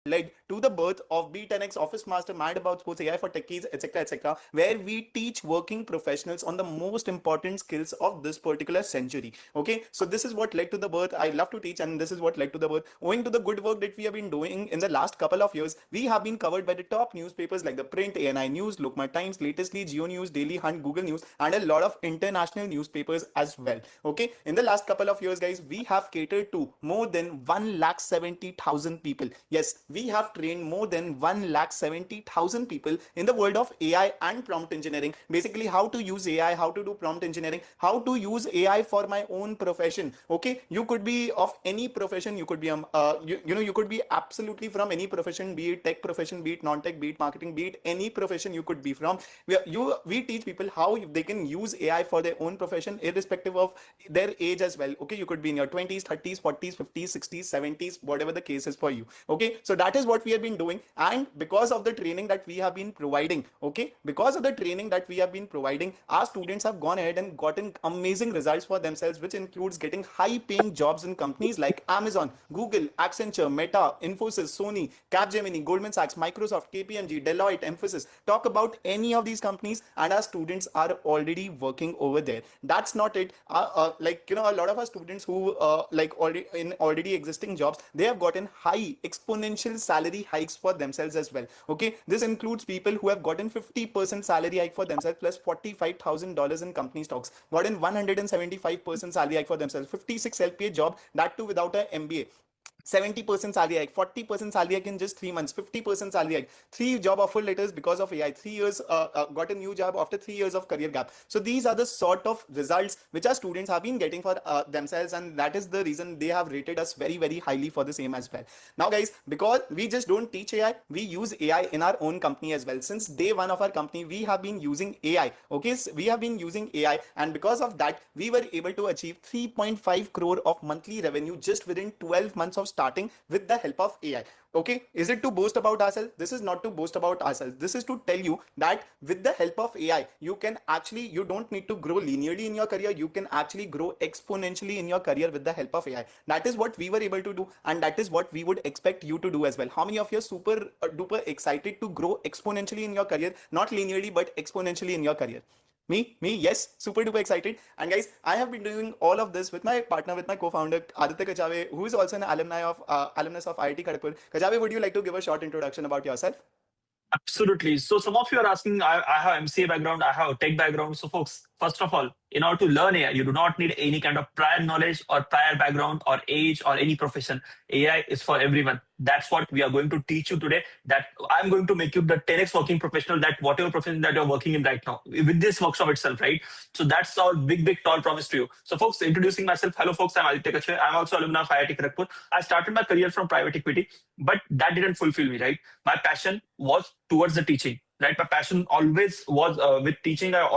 led to the birth of B10X Office Master, Mad About Sports, AI for Techies, etc., etc., where we teach working professionals on the most important skills of this particular century. Okay, so this is what led to the birth. I love to teach, and this is what led to the birth. Owing to the good work that we have been doing in the last couple of years, we have been covered by the top newspapers like the Print, ANI News, Lokmat Times, latestly Geo News, Daily Hunt, Google News, and a lot of international newspapers as well. Okay, in the last couple of years, guys, we have catered to more than 1,70,000 people. Yes, we have trained more than 1,70,000 people in the world of AI and prompt engineering. Basically, how to use AI, how to do prompt engineering, how to use AI for my own profession. Okay, you could be of any profession. You could be you could be absolutely from any profession, be it tech profession, be it non-tech, be it marketing, be it any profession you could be from. We teach people how they can use AI for their own profession, irrespective of their age as well. Okay, you could be in your 20s, 30s, 40s, 50s, 60s, 70s, whatever the case is for you. Okay, so that is what we have been doing, and because of the training that we have been providing, okay, because of the training that we have been providing, our students have gone ahead and gotten amazing results for themselves, which includes getting high paying jobs in companies like Amazon, Google, Accenture, Meta, Infosys, Sony, Capgemini, Goldman Sachs, Microsoft, KPMG, Deloitte, Emphasis. Talk about any of these companies, and our students are already working over there. That's not it. A lot of our students who already existing jobs, they have gotten high exponential salary hikes for themselves as well. Okay, this includes people who have gotten 50% salary hike for themselves plus $45,000 in company stocks, gotten 175% salary hike for themselves, 56 LPA job, that too without a MBA, 70% salary hike, 40% salary hike in just 3 months, 50% salary hike, 3 job offer letters because of AI, 3 years, got a new job after 3 years of career gap. So these are the sort of results which our students have been getting for themselves, and that is the reason they have rated us very, very highly for the same as well. Now, guys, because we just don't teach AI, we use AI in our own company as well. Since day one of our company, we have been using AI. Okay, so we have been using AI, and because of that, we were able to achieve 3.5 crore of monthly revenue just within 12 months of starting with the help of AI. Okay, is it to boast about ourselves? This is not to boast about ourselves. This is to tell you that with the help of AI, you don't need to grow linearly in your career. You can actually grow exponentially in your career with the help of AI. That is what we were able to do, and that is what we would expect you to do as well. How many of you are super duper excited to grow exponentially in your career? Not linearly, but exponentially in your career. Me, yes, super duper excited. And guys, I have been doing all of this with my partner, with my co-founder Aditya Kachave, who is also an alumnus of IIT Kharagpur. Kachave, would you like to give a short introduction about yourself? Absolutely. So some of you are asking, I have MCA background, I have tech background. So folks, first of all, in order to learn AI, you do not need any kind of prior knowledge or prior background or age or any profession. AI is for everyone. That's what we are going to teach you today. That I'm going to make you the 10x working professional that whatever profession that you're working in right now with this workshop itself, right? So that's our big, tall promise to you. So folks, introducing myself. Hello folks, I'm Aditya Kachwe. I'm also alumni of IIT Kharagpur. I started my career from private equity, but that didn't fulfill me, right? My passion was towards the teaching, right? My passion always was with teaching. I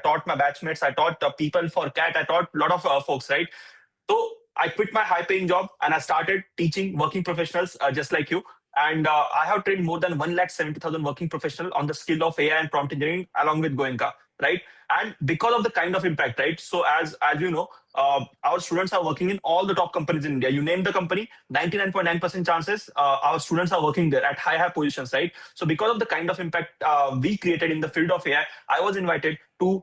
taught my batchmates, I taught people for CAT, I taught a lot of folks, right? So I quit my high paying job and I started teaching working professionals just like you. And I have trained more than 1,70,000 working professionals on the skill of AI and prompt engineering along with Goenka, right? And because of the kind of impact, right? So as you know, our students are working in all the top companies in India. You name the company, 99.9% chances our students are working there at high positions, right? So because of the kind of impact we created in the field of AI, I was invited to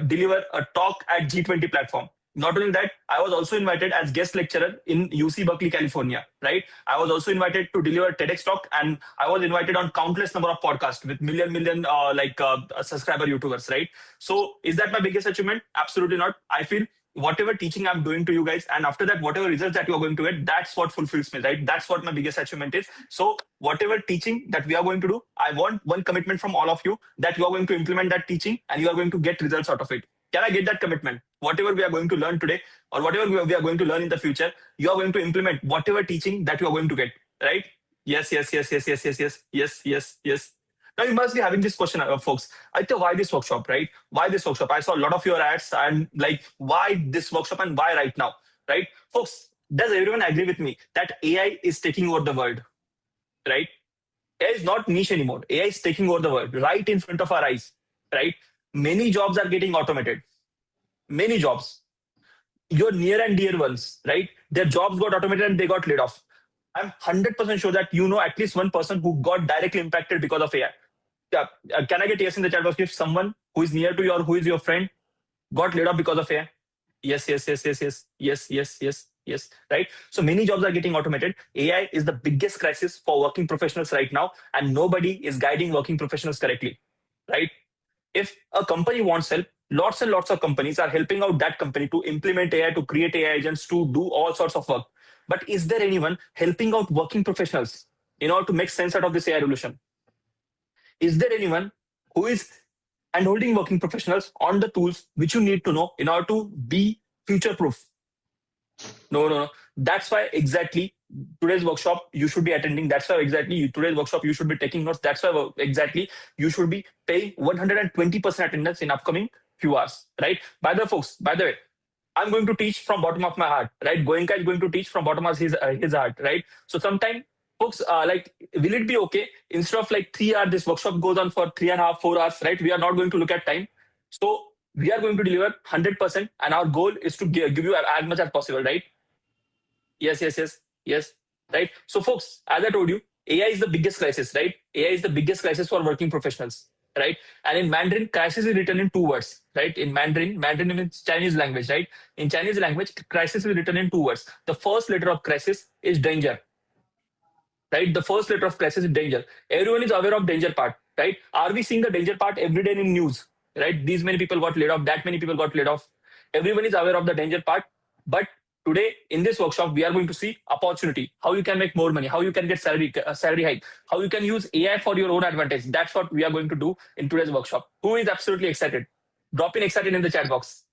deliver a talk at G20 platform. Not only that, I was also invited as guest lecturer in UC Berkeley, California, right? I was also invited to deliver TEDx talk, and I was invited on countless number of podcasts with million subscriber YouTubers, right? So is that my biggest achievement? Absolutely not. I feel whatever teaching I'm doing to you guys, and after that, whatever results that you are going to get, that's what fulfills me, right? That's what my biggest achievement is. So whatever teaching that we are going to do, I want one commitment from all of you that you are going to implement that teaching and you are going to get results out of it. Can I get that commitment? Whatever we are going to learn today or whatever we are going to learn in the future, you are going to implement whatever teaching that you are going to get, right? Yes. Now you must be having this question, folks. Aitya, why this workshop, right? Why this workshop? I saw a lot of your ads and like, why this workshop and why right now, right? Folks, does everyone agree with me that AI is taking over the world, right? AI is not niche anymore. AI is taking over the world right in front of our eyes, right? Many jobs are getting automated. Many jobs. Your near and dear ones, right? Their jobs got automated and they got laid off. I'm 100% sure that you know at least one person who got directly impacted because of AI. Yeah. Can I get yes in the chat box if someone who is near to you or who is your friend got laid off because of AI? Yes, yes, yes, yes, yes, yes, yes, yes, yes. Right. So many jobs are getting automated. AI is the biggest crisis for working professionals right now, and nobody is guiding working professionals correctly. Right. If a company wants help, lots and lots of companies are helping out that company to implement AI, to create AI agents, to do all sorts of work. But is there anyone helping out working professionals in order to make sense out of this AI revolution? Is there anyone who is and holding working professionals on the tools which you need to know in order to be future proof? No, no, no. That's why exactly today's workshop you should be attending. That's why exactly today's workshop you should be taking notes. That's why exactly you should be paying 120% attendance in upcoming few hours. Right? By the way, folks, by the way, I'm going to teach from bottom of my heart, right? Goenka is going to teach from bottom of his heart, right? So sometime, folks, like, will it be okay instead of like 3 hours, this workshop goes on for 3.5, 4 hours, right? We are not going to look at time. So we are going to deliver 100%, and our goal is to give you as much as possible, right? Yes, yes, yes, yes, right? So, folks, as I told you, AI is the biggest crisis, right? AI is the biggest crisis for working professionals, right? And in Mandarin, crisis is written in two words, right? In Mandarin, Mandarin is Chinese language, right? In Chinese language, crisis is written in two words. The first letter of crisis is danger, right? The first letter of crisis is danger. Everyone is aware of danger part, right? Are we seeing the danger part every day in news, right? These many people got laid off, that many people got laid off. Everyone is aware of the danger part. But today in this workshop, we are going to see opportunity, how you can make more money, how you can get salary hike, how you can use AI for your own advantage. That's what we are going to do in today's workshop. Who is absolutely excited? Drop in excited in the chat box.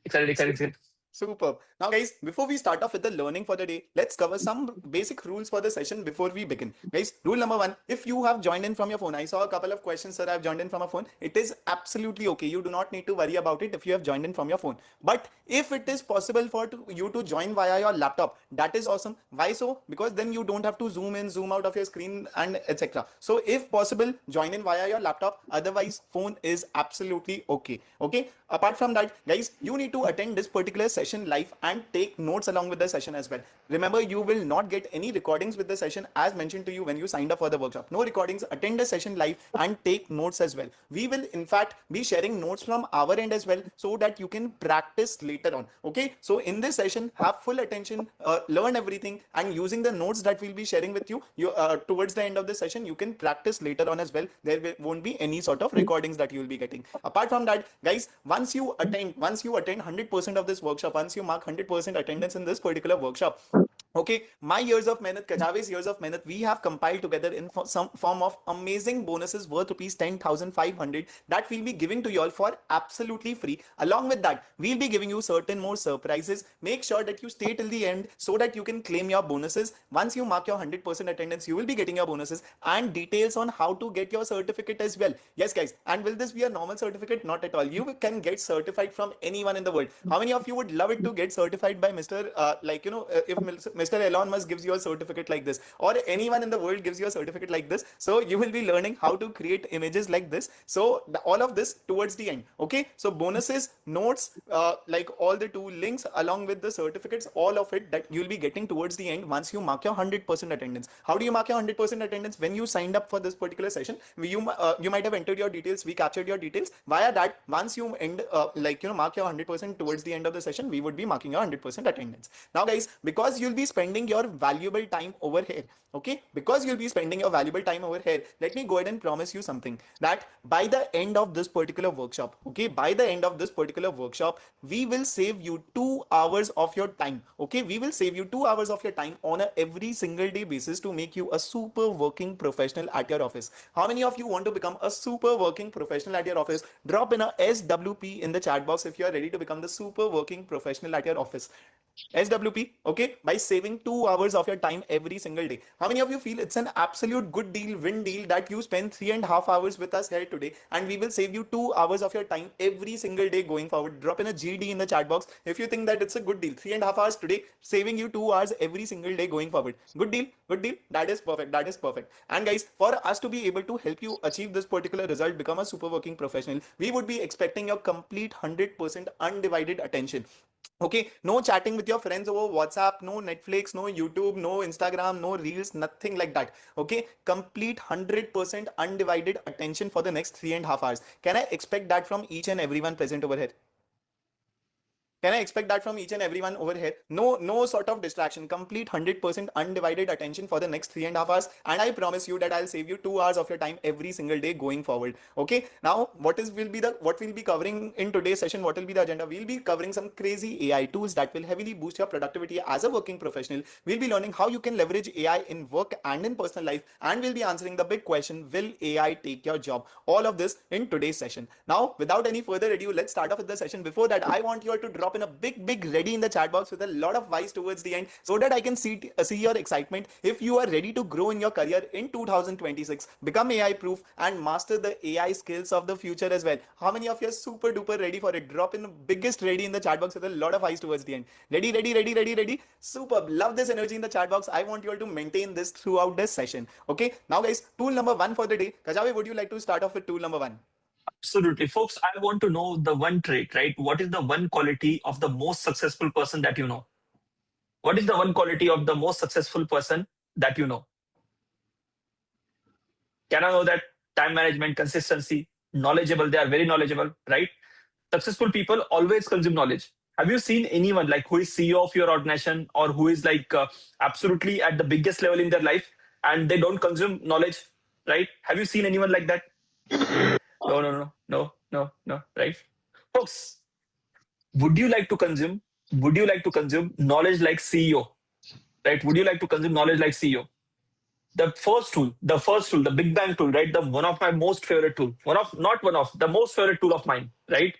Excited, excited, excited. Superb. Now, guys, before we start off with the learning for the day, let's cover some basic rules for the session before we begin. Guys, rule number one, if you have joined in from your phone, I saw a couple of questions, sir, I've joined in from a phone. It is absolutely okay. You do not need to worry about it if you have joined in from your phone. But if it is possible for you to join via your laptop, that is awesome. Why so? Because then you don't have to zoom in, zoom out of your screen and etc. So if possible, join in via your laptop. Otherwise, phone is absolutely okay. Okay. Apart from that, guys, you need to attend this particular session live and take notes along with the session as well. Remember, you will not get any recordings with the session as mentioned to you when you signed up for the workshop. No recordings. Attend the session live and take notes as well. We will in fact be sharing notes from our end as well so that you can practice later on. Okay. So in this session, have full attention, learn everything, and using the notes that we'll be sharing with you, towards the end of the session, you can practice later on as well. There won't be any sort of recordings that you will be getting. Apart from that, guys, once you attend 100% of this workshop, once you mark 100% attendance in this particular workshop, okay, my years of mehnat, Kajave's years of mehnat, we have compiled together in some form of amazing bonuses worth rupees 10,500 that we'll be giving to you all for absolutely free. Along with that, we'll be giving you certain more surprises. Make sure that you stay till the end so that you can claim your bonuses. Once you mark your 100% attendance, you will be getting your bonuses and details on how to get your certificate as well. Yes, guys. And will this be a normal certificate? Not at all. You can get certified from anyone in the world. How many of you would love it to get certified by Mr. If Mr. Elon Musk gives you a certificate like this, or anyone in the world gives you a certificate like this, so you will be learning how to create images like this. So all of this towards the end. Okay, so bonuses, notes, like all the two links along with the certificates, all of it that you'll be getting towards the end once you mark your 100% attendance. How do you mark your 100% attendance? When you signed up for this particular session, you might have entered your details, we captured your details. Via that, once you mark your 100% towards the end of the session, we would be marking your 100% attendance. Now, guys, because you'll be spending your valuable time over here, okay, because you'll be spending your valuable time over here, let me go ahead and promise you something, that by the end of this particular workshop, okay, by the end of this particular workshop, we will save you 2 hours of your time. Okay, we will save you 2 hours of your time on a every single day basis to make you a super working professional at your office. How many of you want to become a super working professional at your office? Drop in a SWP in the chat box if you are ready to become the super working professional at your office. SWP, okay, by saving 2 hours of your time every single day. How many of you feel it's an absolute good deal, win deal, that you spend 3.5 hours with us here today and we will save you 2 hours of your time every single day going forward? Drop in a GD in the chat box if you think that it's a good deal. 3.5 hours today, saving you 2 hours every single day going forward. Good deal, good deal. That is perfect. That is perfect. And guys, for us to be able to help you achieve this particular result, become a super working professional, we would be expecting your complete 100% undivided attention. Okay, no chatting with your friends over WhatsApp, no Netflix, no YouTube, no Instagram, no Reels, nothing like that. Okay, complete 100% undivided attention for the next 3.5 hours. Can I expect that from each and everyone present over here? Can I expect that from each and everyone over here? No sort of distraction. Complete 100% undivided attention for the next 3.5 hours. And I promise you that I'll save you 2 hours of your time every single day going forward. Okay. Now, what we'll be covering in today's session? What will be the agenda? We'll be covering some crazy AI tools that will heavily boost your productivity as a working professional. We'll be learning how you can leverage AI in work and in personal life. And we'll be answering the big question: will AI take your job? All of this in today's session. Now, without any further ado, let's start off with the session. Before that, I want you all to drop in a big ready in the chat box with a lot of wise towards the end so that I can see your excitement. If you are ready to grow in your career in 2026, become AI proof and master the AI skills of the future as well. How many of you are super duper ready for it? Drop in the biggest ready in the chat box with a lot of wise towards the end. Ready. Superb. Love this energy in the chat box. I want you all to maintain this throughout this session. Okay. Now, guys, tool number one for the day. Kajavi, would you like to start off with tool number one? Absolutely. Folks, I want to know the one trait, right? What is the one quality of the most successful person that you know? What is the one quality of the most successful person that you know? Can I know that? Time management, consistency, knowledgeable. They are very knowledgeable, right? Successful people always consume knowledge. Have you seen anyone like who is CEO of your organization or who is like absolutely at the biggest level in their life and they don't consume knowledge, right? Have you seen anyone like that? No, right? Folks, would you like to consume? Would you like to consume knowledge like CEO, right? Would you like to consume knowledge like CEO? The Big Bang tool, right? The one of my most favorite tool, the most favorite tool of mine, right?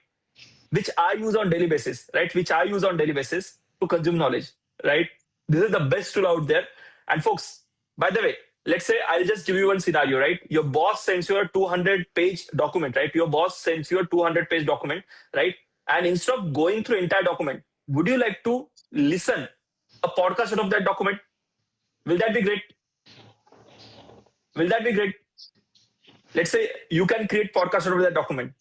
Which I use on daily basis, right? Which I use on daily basis to consume knowledge, right? This is the best tool out there. And folks, by the way, let's say I'll just give you one scenario, right? Your boss sends you a 200-page document, right? Your boss sends you a 200-page document, right? And instead of going through entire document, would you like to listen a podcast out of that document? Will that be great? Will that be great? Let's say you can create podcast out of that document.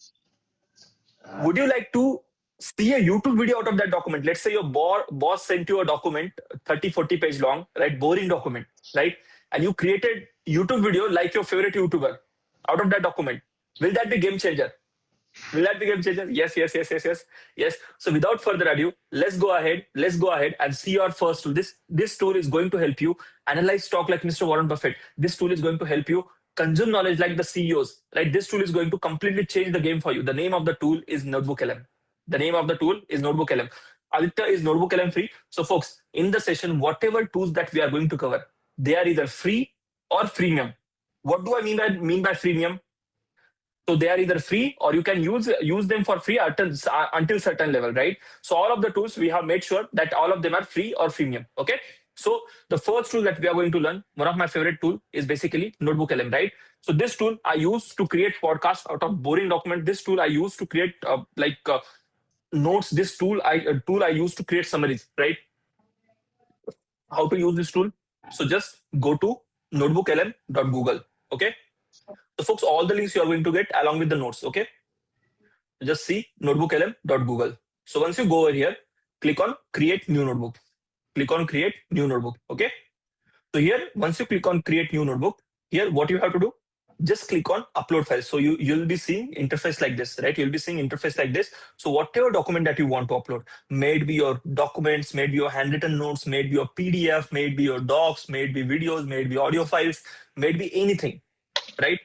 Would you like to see a YouTube video out of that document? Let's say your boss sent you a document, 30, 40 page long, right? Boring document, right? And you created YouTube video like your favorite YouTuber out of that document. Will that be game changer? Will that be game changer? Yes. So without further ado, let's go ahead and see our first tool. This tool is going to help you analyze stock like Mr. Warren Buffett. This tool is going to help you consume knowledge like the CEOs, right? This tool is going to completely change the game for you. The name of the tool is Notebook LM. The name of the tool is Notebook LM. Aditya, is Notebook LM free? So folks, in the session, whatever tools that we are going to cover, they are either free or freemium. What do I mean by freemium? So they are either free or you can use them for free until certain level, right? So all of the tools we have made sure that all of them are free or freemium. Okay. So the first tool that we are going to learn, one of my favorite tool, is basically Notebook LM, right? So this tool I use to create podcasts out of boring document. This tool I use to create notes. This tool I use to create summaries, right? How to use this tool? So just go to notebooklm.google. Okay. So folks, all the links you are going to get along with the notes. Okay. Just see notebooklm.google. So once you go over here, click on create new notebook. Click on create new notebook. Okay. So here, once you click on create new notebook, here what you have to do, just click on upload files. So you'll be seeing interface like this, right? You'll be seeing interface like this. So whatever document that you want to upload, may it be your documents, may it be your handwritten notes, may it be your PDF, may it be your docs, may it be videos, may it be audio files, may it be anything, right?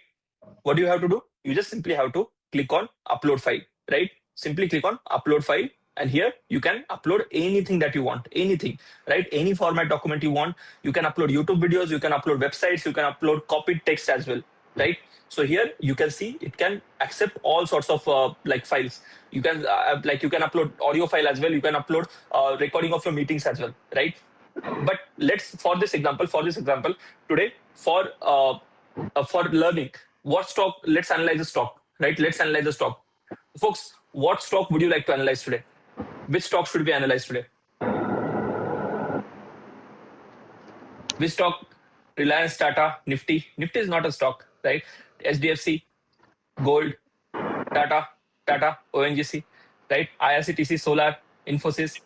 What do you have to do? You just simply have to click on upload file, right? Simply click on upload file. And here you can upload anything that you want, anything, right? Any format document you want. You can upload YouTube videos, you can upload websites, you can upload copied text as well, right? So here you can see it can accept all sorts of like files. You can you can upload audio file as well. You can upload recording of your meetings as well, right? But for this example today, for learning what stock, let's analyze the stock, right? Let's analyze the stock. Folks, what stock would you like to analyze today? Which stock should we analyze today? Which stock? Reliance, Tata, Nifty. Nifty is not a stock, right? SDFC, Gold, Tata, ONGC, right? IRCTC, Solar, Infosys,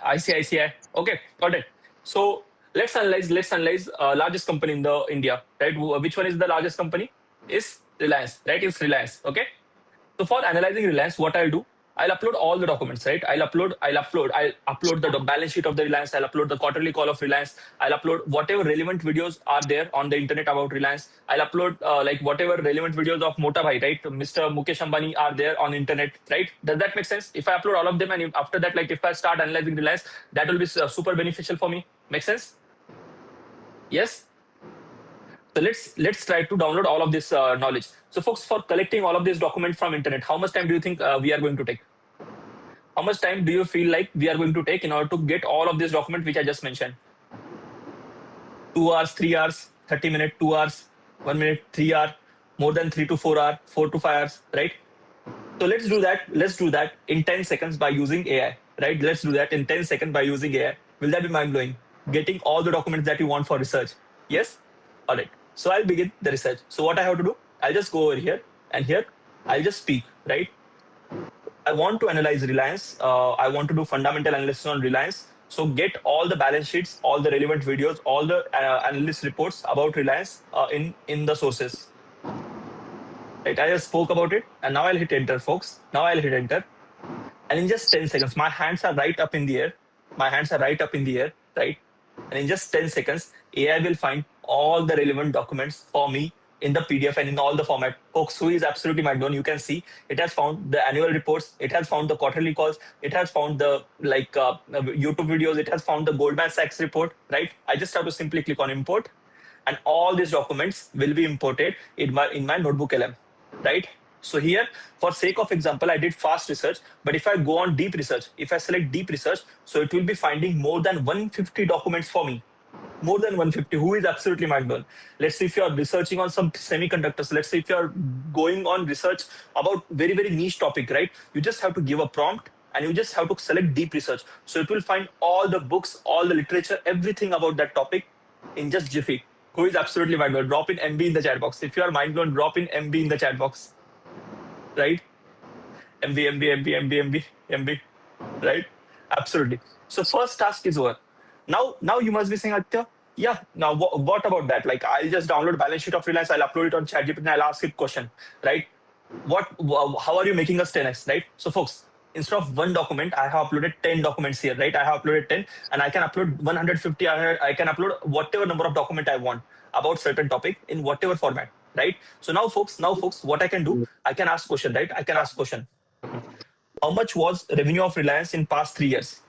ICICI. Okay, got it. So let's analyze largest company in the India, right? Which one is the largest company? Is Reliance, right? It's Reliance. Okay. So for analyzing Reliance, what I'll do, I'll upload all the documents, right? I'll upload the balance sheet of the Reliance. I'll upload the quarterly call of Reliance. I'll upload whatever relevant videos are there on the internet about Reliance. I'll upload like whatever relevant videos of Mota Bhai, right? Mr. Mukesh Ambani are there on internet, right? Does that make sense? If I upload all of them and after that, like if I start analyzing Reliance, that will be super beneficial for me. Make sense? Yes. So let's try to download all of this knowledge. So folks, for collecting all of this document from internet, how much time do you think we are going to take? How much time do you feel like we are going to take in order to get all of this document which I just mentioned? 2 hours, 3 hours, 30 minutes, 2 hours, 1 minute, 3 hour, more than 3 to 4 hour, 4 to 5 hours, right? So let's do that. Let's do that in 10 seconds by using AI, right? Let's do that in 10 seconds by using AI. Will that be mind blowing? Getting all the documents that you want for research. Yes? All right. So I'll begin the research. So what I have to do, I'll just go over here and here I'll just speak, right? I want to analyze Reliance. I want to do fundamental analysis on Reliance. So get all the balance sheets, all the relevant videos, all the analyst reports about Reliance in the sources. Right, I just spoke about it, and now I'll hit enter, folks. Now I'll hit enter, and in just 10 seconds, my hands are right up in the air. My hands are right up in the air, right? And in just 10 seconds, AI will find all the relevant documents for me in the PDF and in all the format. Folks, who is absolutely mind blown. You can see it has found the annual reports, it has found the quarterly calls, it has found the YouTube videos, it has found the Goldman Sachs report, right? I just have to simply click on import, and all these documents will be imported in my notebook LM, right? So here, for sake of example, I did fast research, but if I go on deep research, if I select deep research, so it will be finding more than 150 documents for me. More than 150. Who is absolutely mind blown? Let's say if you are researching on some semiconductors, let's say if you are going on research about very, very niche topic, right? You just have to give a prompt and you just have to select deep research. So it will find all the books, all the literature, everything about that topic in just Jiffy. Who is absolutely mind blown? Drop in MB in the chat box. If you are mind blown, drop in MB in the chat box, right? MB, MB, MB, MB, MB, MB, right? Absolutely. So first task is over. Now you must be saying, Aditya, yeah. Now what about that? Like I'll just download balance sheet of Reliance, I'll upload it on ChatGPT, and I'll ask it question, right? How are you making us 10x, right? So folks, instead of one document, I have uploaded 10 documents here, right? I have uploaded 10, and I can upload 150. I can upload whatever number of document I want about certain topic in whatever format, right? So now folks, what I can do, I can ask question, right? I can ask question. How much was revenue of Reliance in past 3 years,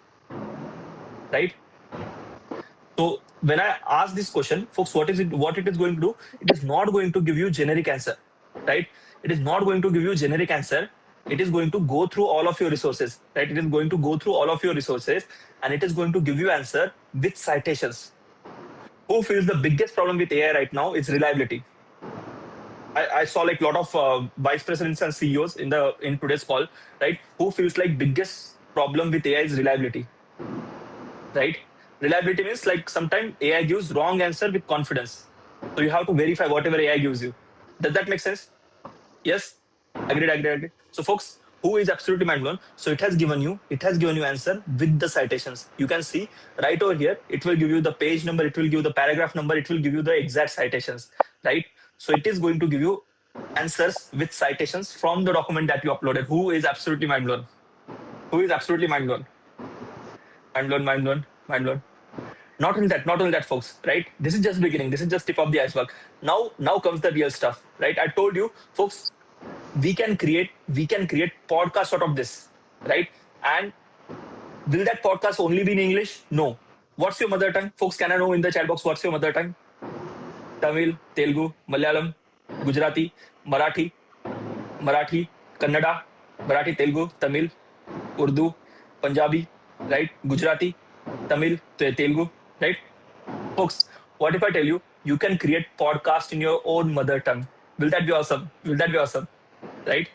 right? So when I ask this question, folks, what it is going to do? It is not going to give you generic answer, right? It is not going to give you generic answer. It is going to go through all of your resources, right? It is going to go through all of your resources, and it is going to give you answer with citations. Who feels the biggest problem with AI right now is reliability? I saw like a lot of vice presidents and CEOs in today's call, right? Who feels like biggest problem with AI is reliability, right? Reliability means like sometimes AI gives wrong answer with confidence. So you have to verify whatever AI gives you. Does that make sense? Yes? Agreed. So folks, who is absolutely mind blown? So it has given you answer with the citations. You can see right over here, it will give you the page number, it will give you the paragraph number, it will give you the exact citations, right? So it is going to give you answers with citations from the document that you uploaded. Who is absolutely mind blown? Who is absolutely mind blown? Mind blown. Not only that, folks, right? This is just beginning. This is just tip of the iceberg. Now comes the real stuff, right? I told you, folks, we can create podcast out of this, right? And will that podcast only be in English? No. What's your mother tongue, folks? Can I know in the chat box what's your mother tongue? Tamil, Telugu, Malayalam, Gujarati, Marathi, Kannada, Marathi, Telugu, Tamil, Urdu, Punjabi, right? Gujarati, Tamil, Telugu, right? Folks, what if I tell you you can create podcast in your own mother tongue? Will that be awesome? Will that be awesome? Right?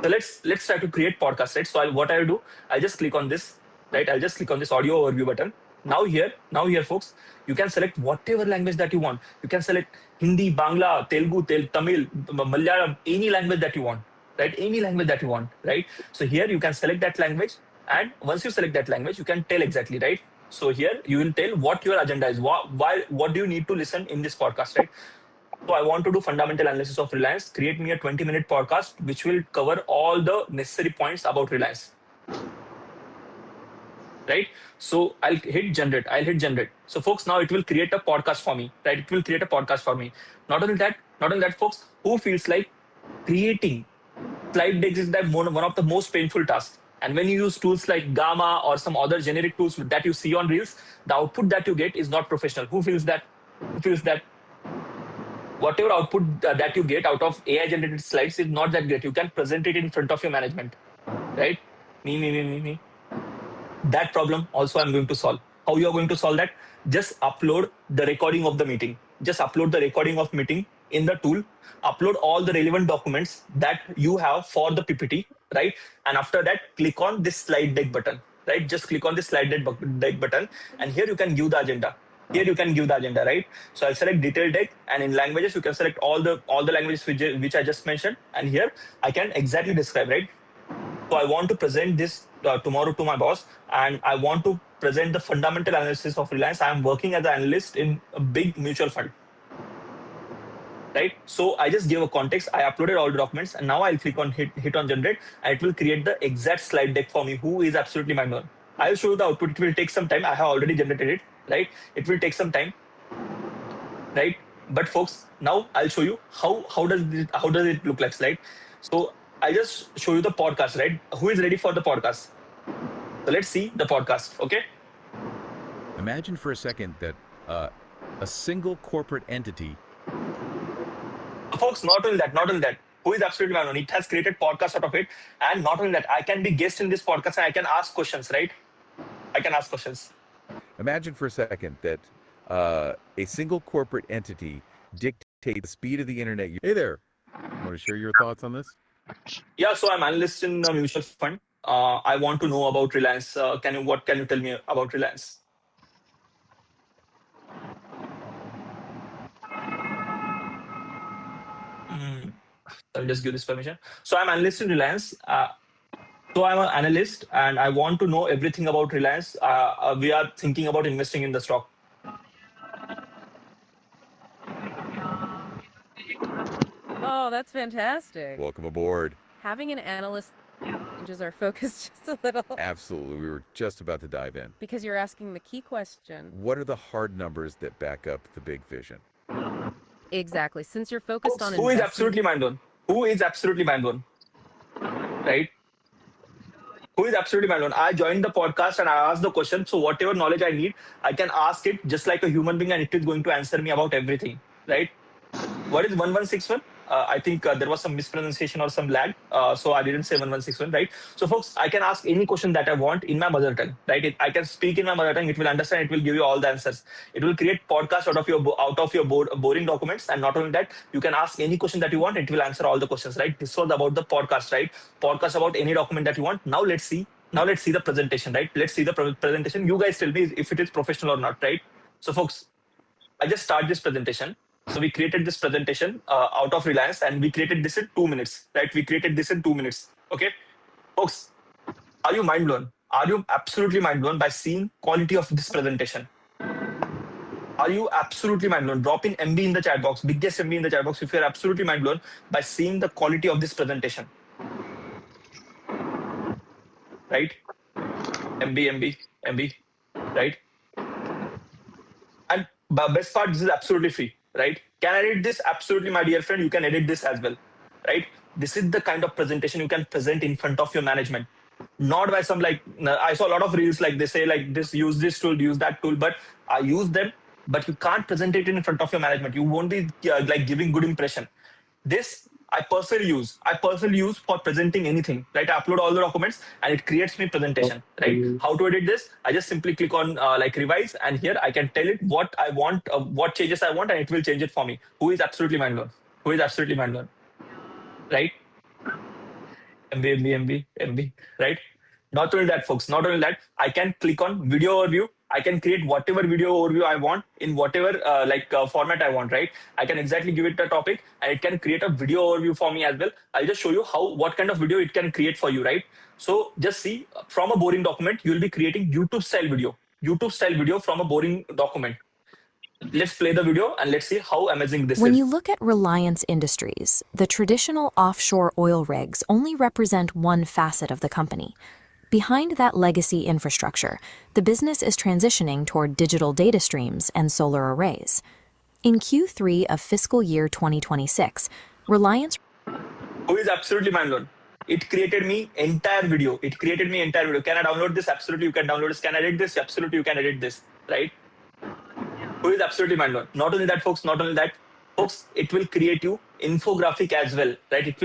So let's try to create podcast, right? So what I'll do, I'll just click on this, right? I'll just click on this audio overview button. Now here, folks, you can select whatever language that you want. You can select Hindi, Bangla, Telugu, Tamil, Malayalam, any language that you want, right? Any language that you want, right? So here you can select that language, And once you select that language, you can tell exactly, right? So here you will tell what your agenda is. What do you need to listen in this podcast, right? So I want to do fundamental analysis of Reliance. Create me a 20-minute podcast which will cover all the necessary points about Reliance. Right? So I'll hit generate. So folks, now it will create a podcast for me, right? It will create a podcast for me. Not only that, folks, who feels like creating slide decks is one of the most painful tasks. And when you use tools like Gamma or some other generic tools that you see on Reels, the output that you get is not professional. Who feels that? Who feels that? Whatever output that you get out of AI generated slides is not that great. You can present it in front of your management, right? Me. That problem also I'm going to solve. How you are going to solve that? Just upload the recording of the meeting. Just upload the recording of meeting in the tool. Upload all the relevant documents that you have for the PPT, right? And after that, click on this slide deck button, right? Just click on this slide deck button, and here you can give the agenda. Here you can give the agenda, right? So I'll select detailed deck, and in languages you can select all the languages which I just mentioned, and here I can exactly describe, right? So I want to present this tomorrow to my boss, and I want to present the fundamental analysis of Reliance. I am working as an analyst in a big mutual fund, right? So I just gave a context. I uploaded all the documents, and now I'll click on hit on generate, and it will create the exact slide deck for me. Who is absolutely mind blown. I'll show you the output. It will take some time. I have already generated it, right? It will take some time, right? But folks, now I'll show you how does it look like, right? So I just show you the podcast, right? Who is ready for the podcast? So let's see the podcast, okay? Imagine for a second that a single corporate entity. Folks, not only that, who is absolutely my own? It has created podcast out of it, and not only that, I can be guest in this podcast and I can ask questions, right? I can ask questions. Imagine for a second that a single corporate entity dictates the speed of the internet. Hey there, want to share your thoughts on this? Yeah, so I'm analyst in a mutual fund. I want to know about Reliance. What can you tell me about Reliance? I'll just give this permission. So I'm analyst in Reliance. So I'm an analyst and I want to know everything about Reliance. We are thinking about investing in the stock. Oh, that's fantastic. Welcome aboard. Having an analyst changes our focus just a little. Absolutely. We were just about to dive in. Because you're asking the key question. What are the hard numbers that back up the big vision? Exactly. Since you're focused on who is absolutely mind blown? Who is absolutely mind blown? Right? Who is absolutely mind blown? I joined the podcast and I asked the question. So whatever knowledge I need, I can ask it just like a human being and it is going to answer me about everything. Right? What is 1161? I think there was some mispronunciation or some lag. So I didn't say 1161, right? So folks, I can ask any question that I want in my mother tongue, right? I can speak in my mother tongue. It will understand. It will give you all the answers. It will create podcast out of your boring documents. And not only that, you can ask any question that you want. It will answer all the questions, right? This was about the podcast, right? Podcast about any document that you want. Now let's see the presentation, right? Let's see the presentation. You guys tell me if it is professional or not, right? So folks, I just start this presentation. So we created this presentation out of Reliance and we created this in 2 minutes, right? We created this in 2 minutes. Okay. Folks, are you mind blown? Are you absolutely mind blown by seeing quality of this presentation? Are you absolutely mind blown? Drop in MB in the chat box, biggest MB in the chat box if you're absolutely mind blown by seeing the quality of this presentation. Right? MB, right? And the best part, this is absolutely free. Right? Can I edit this? Absolutely, my dear friend, you can edit this as well, right? This is the kind of presentation you can present in front of your management. Not by some I saw a lot of reels like they say like this, use this tool, use that tool, but I use them, but you can't present it in front of your management. You won't be giving good impression. This I personally use for presenting anything, right? I upload all the documents and it creates me presentation, right? How to edit this? I just simply click on revise and here I can tell it what I want, what changes I want and it will change it for me. Who is absolutely mind blown? Who is absolutely mind blown? Right? MB, right? Not only that, folks, I can click on video overview I can create whatever video overview I want in whatever format I want, right? I can exactly give it a topic and it can create a video overview for me as well. I'll just show you what kind of video it can create for you, right? So just see, from a boring document, you'll be creating YouTube style video from a boring document. Let's play the video and let's see how amazing this When is. you look at Reliance Industries, the traditional offshore oil rigs only represent one facet of the company. Behind that legacy infrastructure, the business is transitioning toward digital data streams and solar arrays. In Q3 of fiscal year 2026, Reliance Who is absolutely mind blown. It created me entire video. Can I download this? Absolutely, you can download this. Can I edit this? Absolutely, you can edit this, right? Who is absolutely mind blown. Not only that, folks, it will create you infographic as well, right?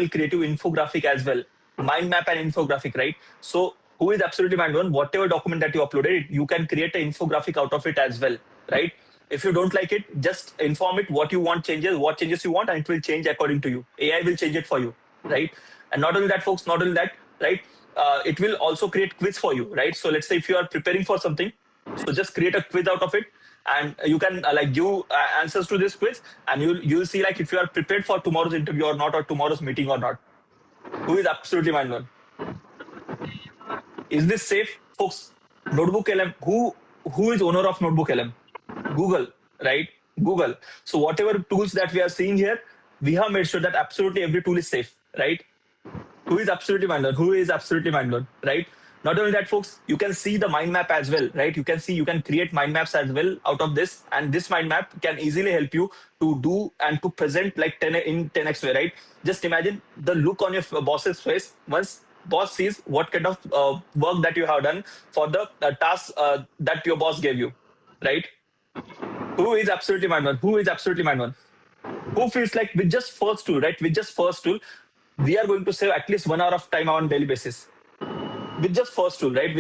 Mind map and infographic, right? So who is absolutely mind blown? Whatever document that you uploaded, you can create an infographic out of it as well, right? If you don't like it, just inform it what you want changes, what changes you want, and it will change according to you. AI will change it for you, right? And not only that, folks, right? It will also create quiz for you, right? So let's say if you are preparing for something, so just create a quiz out of it, and you can give answers to this quiz, and you'll see like if you are prepared for tomorrow's interview or not, or tomorrow's meeting or not. Who is absolutely mind blown? Is this safe, folks? Notebook LM. Who is owner of Notebook LM? Google, right? Google. So whatever tools that we are seeing here, we have made sure that absolutely every tool is safe, right? Who is absolutely mind blown? Right? Not only that, folks, you can see the mind map as well, right? You can create mind maps as well out of this, and this mind map can easily help you to do and to present like 10x way, right? Just imagine the look on your boss's face once boss sees what kind of work that you have done for the task that your boss gave you, right? Who is absolutely mind blown? Who feels like with just first tool, right? We are going to save at least 1 hour of time on daily basis. With just first tool, right?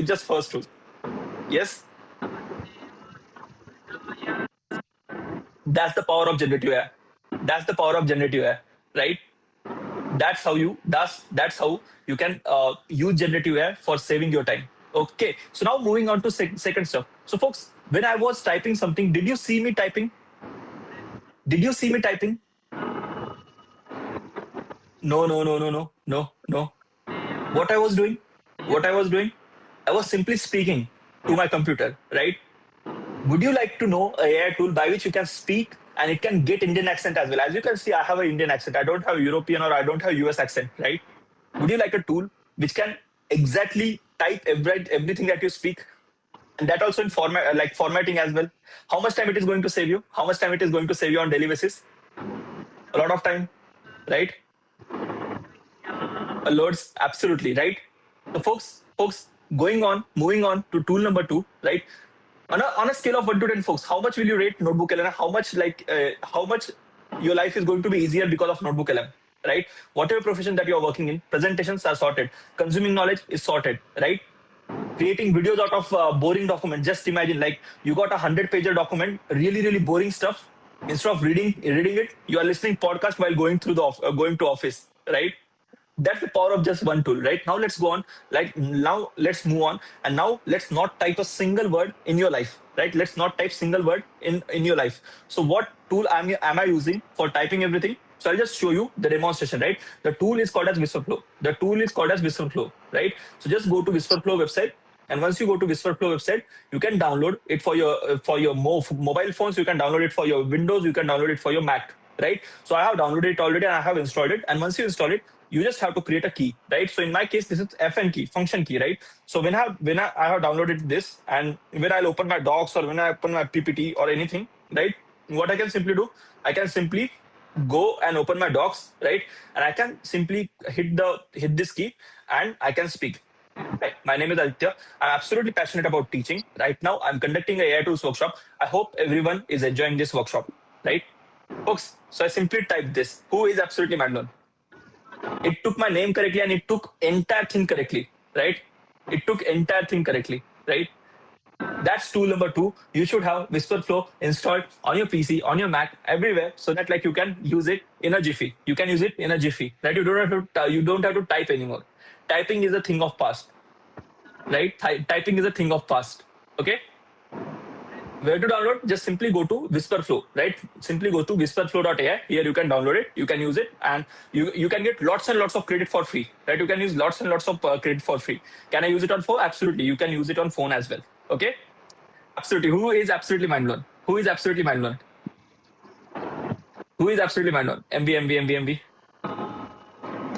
Yes. That's the power of generative AI. Right? That's how you can use generative AI for saving your time. Okay. So now moving on to second stuff. So folks, when I was typing something, did you see me typing? No. What I was doing, I was simply speaking to my computer, right? Would you like to know a AI tool by which you can speak and it can get Indian accent as well? As you can see, I have an Indian accent. I don't have European or I don't have US accent, right? Would you like a tool which can exactly type everything that you speak? And that also in formatting as well. How much time it is going to save you? On daily basis? A lot of time, right? Loads, absolutely, right? So folks, moving on to tool number 2, right? On a scale of 1 to 10, folks, how much will you rate Notebook LM? How much your life is going to be easier because of Notebook LM, right? Whatever profession that you are working in, presentations are sorted, consuming knowledge is sorted, right? Creating videos out of boring document. Just imagine, like you got 100-pager document, really boring stuff. Instead of reading it, you are listening podcast while going to office, right? That's the power of just one tool, right? Now let's go on. Now let's move on, and now let's not type a single word in your life, right? Let's not type single word in your life. So what tool am I using for typing everything? So I'll just show you the demonstration, right? The tool is called as Whisperflow. Right? So just go to Whisperflow website. And once you go to Whisperflow website, you can download it for your mobile phones. You can download it for your Windows. You can download it for your Mac, right? So I have downloaded it already and I have installed it. And once you install it, you just have to create a key, right? So in my case, this is FN key, function key, right? So when I have downloaded this, and when I'll open my docs or when I open my PPT or anything, right? What I can simply do, I can simply go and open my docs, right? And I can simply hit this key and I can speak. Hi, my name is Aditya. I'm absolutely passionate about teaching. Right now, I'm conducting a AI tools workshop. I hope everyone is enjoying this workshop, right? Folks, so I simply typed this. Who is absolutely mind blown? It took my name correctly and it took entire thing correctly, right? That's tool number 2. You should have Whisperflow installed on your PC, on your Mac, everywhere, so that like you can use it in a jiffy. Right? You don't have to type anymore. Typing is a thing of past, right? Typing is a thing of past. Okay. Where to download? Just simply go to Whisperflow, right? Simply go to whisperflow.ai. Here you can download it, you can use it, and you can get lots and lots of credit for free, right? You can use lots and lots of credit for free. Can I use it on phone? Absolutely. You can use it on phone as well. Okay? Absolutely. Who is absolutely mind blown? Who is absolutely mind blown? Who is absolutely mind blown? MB.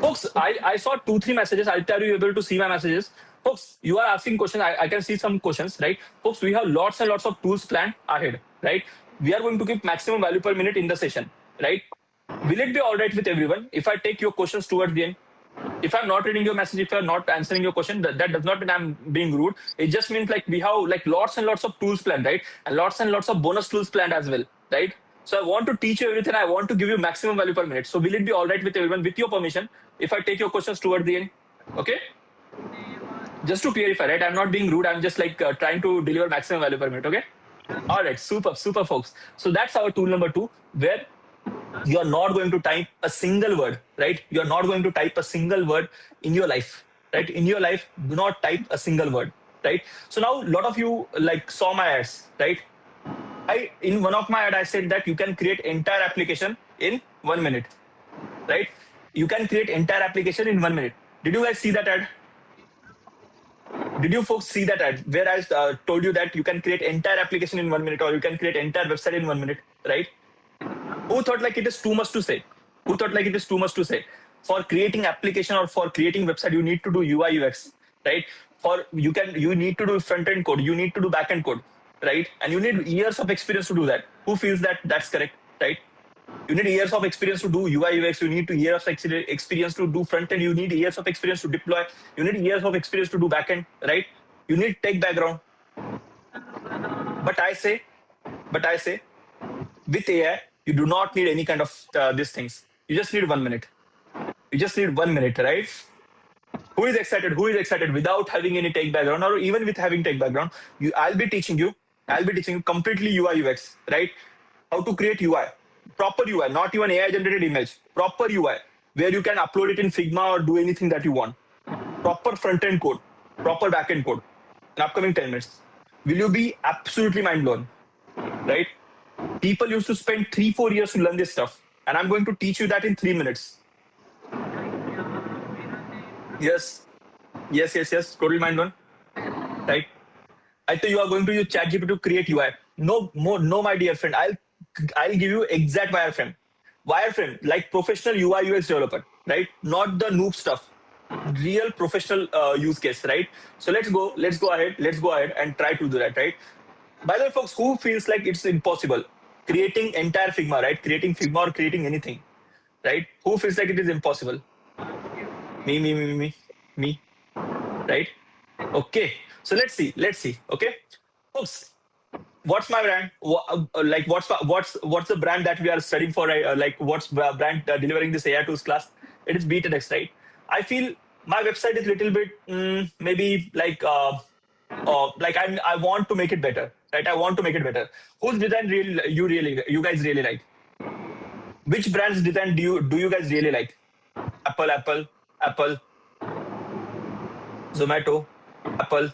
Folks, I saw 2-3 messages. I'll tell you able to see my messages. Folks, you are asking questions. I can see some questions, right? Folks, we have lots and lots of tools planned ahead, right? We are going to give maximum value per minute in the session, right? Will it be all right with everyone if I take your questions towards the end? If I'm not reading your message, if I'm not answering your question, that does not mean I'm being rude. It just means like we have like lots and lots of tools planned, right? And lots of bonus tools planned as well, right? So I want to teach you everything. I want to give you maximum value per minute. So will it be all right with everyone, with your permission, if I take your questions toward the end? Okay? Just to clarify, right? I'm not being rude. I'm just like trying to deliver maximum value per minute. Okay? All right. Super, folks. So that's our tool number 2, where you're not going to type a single word, right? You're not going to type a single word in your life, right? In your life, do not type a single word, right? So now a lot of you like saw my ads, right? In one of my ad, I said that you can create entire application in 1 minute, right? You can create entire application in 1 minute. Did you guys see that ad? Did you folks see that ad where I told you that you can create entire application in 1 minute, or you can create entire website in 1 minute, right? Who thought like it is too much to say? Who thought like it is too much to say? For creating application or for creating website, you need to do UI UX, right? You need to do front end code, you need to do back end code, right? And you need years of experience to do that. Who feels that that's correct, right? You need years of experience to do UI UX. You need years of experience to do front end. You need years of experience to deploy. You need years of experience to do back end, right? You need tech background. But I say, with AI, you do not need any kind of these things. You just need 1 minute. You just need 1 minute, right? Who is excited? Who is excited without having any tech background, or even with having tech background? I'll be teaching you completely UI UX, right? How to create UI, proper UI, not even AI generated image, proper UI, where you can upload it in Figma or do anything that you want. Proper front end code, proper back end code. In upcoming 10 minutes, will you be absolutely mind blown, right? People used to spend 3-4 years to learn this stuff, and I'm going to teach you that in 3 minutes. Yes. Totally mind blown, right? I think you are going to use ChatGPT to create UI. No, my dear friend. I'll give you exact wireframe. Wireframe, like professional UI UX developer, right? Not the noob stuff. Real professional use case, right? So let's go ahead and try to do that, right? By the way, folks, who feels like it's impossible creating entire Figma, right? Creating Figma or creating anything, right? Who feels like it is impossible? Me, right? Okay, so let's see. Okay, folks, what's my brand? Like what's the brand that we are studying for? Like what's brand delivering this AI tools class? It is B10X, right? I feel my website is little bit maybe like I want to make it better, right? I want to make it better. Whose design you guys really like? Which brand's design do you guys really like? Apple, Zomato, Apple,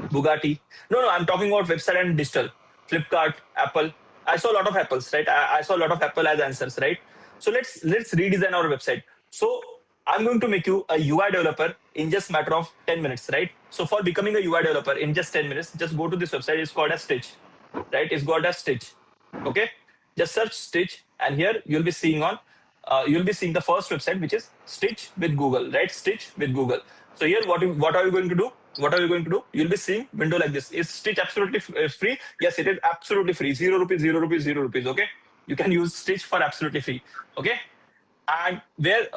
Bugatti. No, I'm talking about website and digital. Flipkart, Apple. I saw a lot of Apples, right? I saw a lot of Apple as answers, right? So let's redesign our website. So I'm going to make you a UI developer in just matter of 10 minutes, right? So for becoming a UI developer in just 10 minutes, just go to this website. It's called as Stitch, right? It's called as Stitch. Okay, just search Stitch, and here you'll be seeing the first website, which is Stitch with Google, right? Stitch with Google. So here, what are you going to do? You'll be seeing window like this. Is Stitch absolutely free? Yes, it is absolutely free. 0 rupees, 0 rupees, 0 rupees. Okay, you can use Stitch for absolutely free. Okay, and where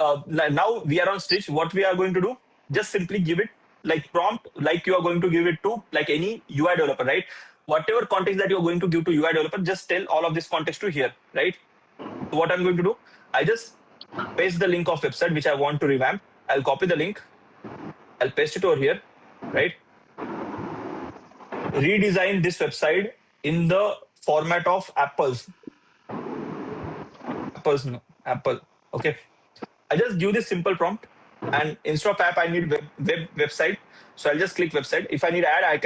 now we are on Stitch, what we are going to do? Just simply give it like prompt, like you are going to give it to like any UI developer, right? Whatever context that you are going to give to UI developer, just tell all of this context to here, right? So what I'm going to do, I just paste the link of website which I want to revamp. I'll copy the link. I'll paste it over here, right? Redesign this website in the format of Apple. Okay. I just give this simple prompt. And instead of app, I need website. So I'll just click website. If I need ad,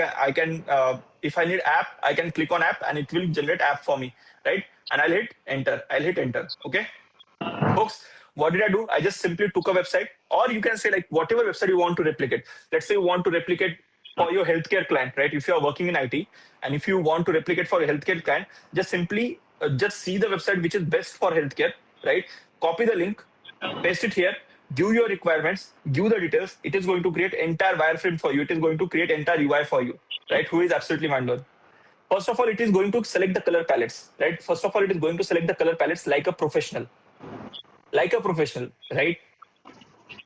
if I need app, I can click on app and it will generate app for me, right? And I'll hit enter. Okay, folks. What did I do? I just simply took a website, or you can say like whatever website you want to replicate. Let's say you want to replicate for your healthcare client, right? If you are working in IT and if you want to replicate for a healthcare client, just simply just see the website which is best for healthcare, right? Copy the link, paste it here, give your requirements, give the details. It is going to create entire wireframe for you. It is going to create entire UI for you, right? Who is absolutely mind blowing. First of all, it is going to select the color palettes, right? First of all, it is going to select the color palettes like a professional, right?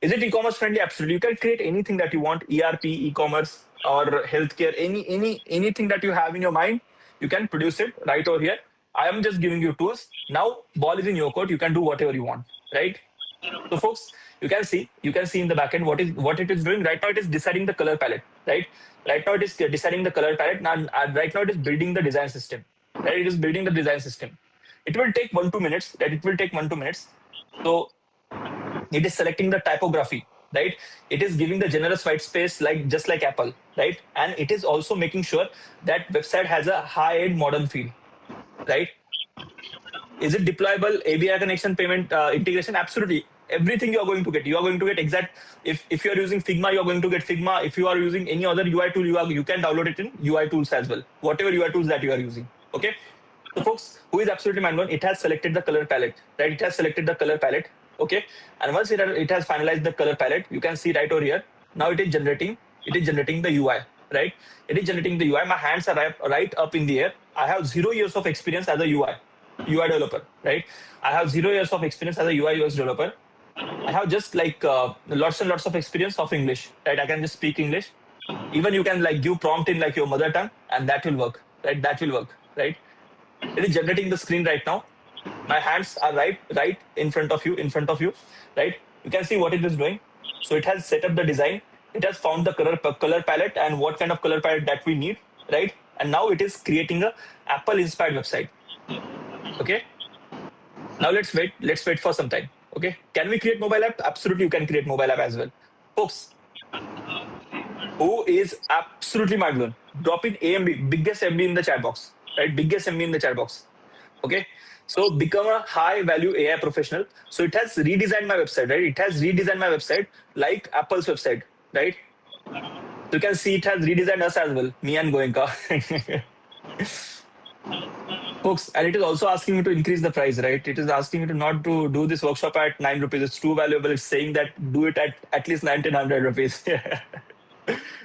Is it e-commerce friendly? Absolutely. You can create anything that you want, ERP, e-commerce, or healthcare, anything that you have in your mind, you can produce it right over here. I am just giving you tools. Now, ball is in your court. You can do whatever you want, right? So, folks, you can see in the backend what it is doing right now. It is deciding the color palette, right? Right now, it is deciding the color palette. Now, right now, it is building the design system. Right? It is building the design system. It will take 1-2 minutes. Right? It will take 1-2 minutes. So it is selecting the typography, right? It is giving the generous white space just like Apple, right? And it is also making sure that website has a high-end modern feel, right? Is it deployable? API connection, payment integration? Absolutely. Everything you are going to get exact. If you are using Figma, you are going to get Figma. If you are using any other UI tool, you can download it in UI tools as well. Whatever UI tools that you are using. Okay. So folks, who is absolutely mind blown? It has selected the color palette, right? It has selected the color palette. Okay. And once it has finalized the color palette, you can see right over here. Now it is generating the UI, right? It is generating the UI. My hands are right up in the air. I have 0 years of experience as a UI developer, right? I have 0 years of experience as a UI UX developer. I have just lots and lots of experience of English, right? I can just speak English. Even you can give prompt in your mother tongue, and that will work, right? Right? It is generating the screen right now. My hands are right in front of you, right? You can see what it is doing. So it has set up the design. It has found the color palette and what kind of color palette that we need, right? And now it is creating a Apple inspired website. Okay. Now let's wait for some time. Okay. Can we create mobile app? Absolutely, you can create mobile app as well. Folks, who is absolutely mind blown? Drop in AMB, biggest MB in the chat box, right? Biggest MB in the chat box. Okay. So become a high value AI professional. So it has redesigned my website, right? It has redesigned my website like Apple's website, right? So you can see it has redesigned us as well, me and Goenka. Folks, and it is also asking me to increase the price, right? It is asking me to not to do this workshop at 9 rupees. It's too valuable. It's saying that do it at least 1900 rupees.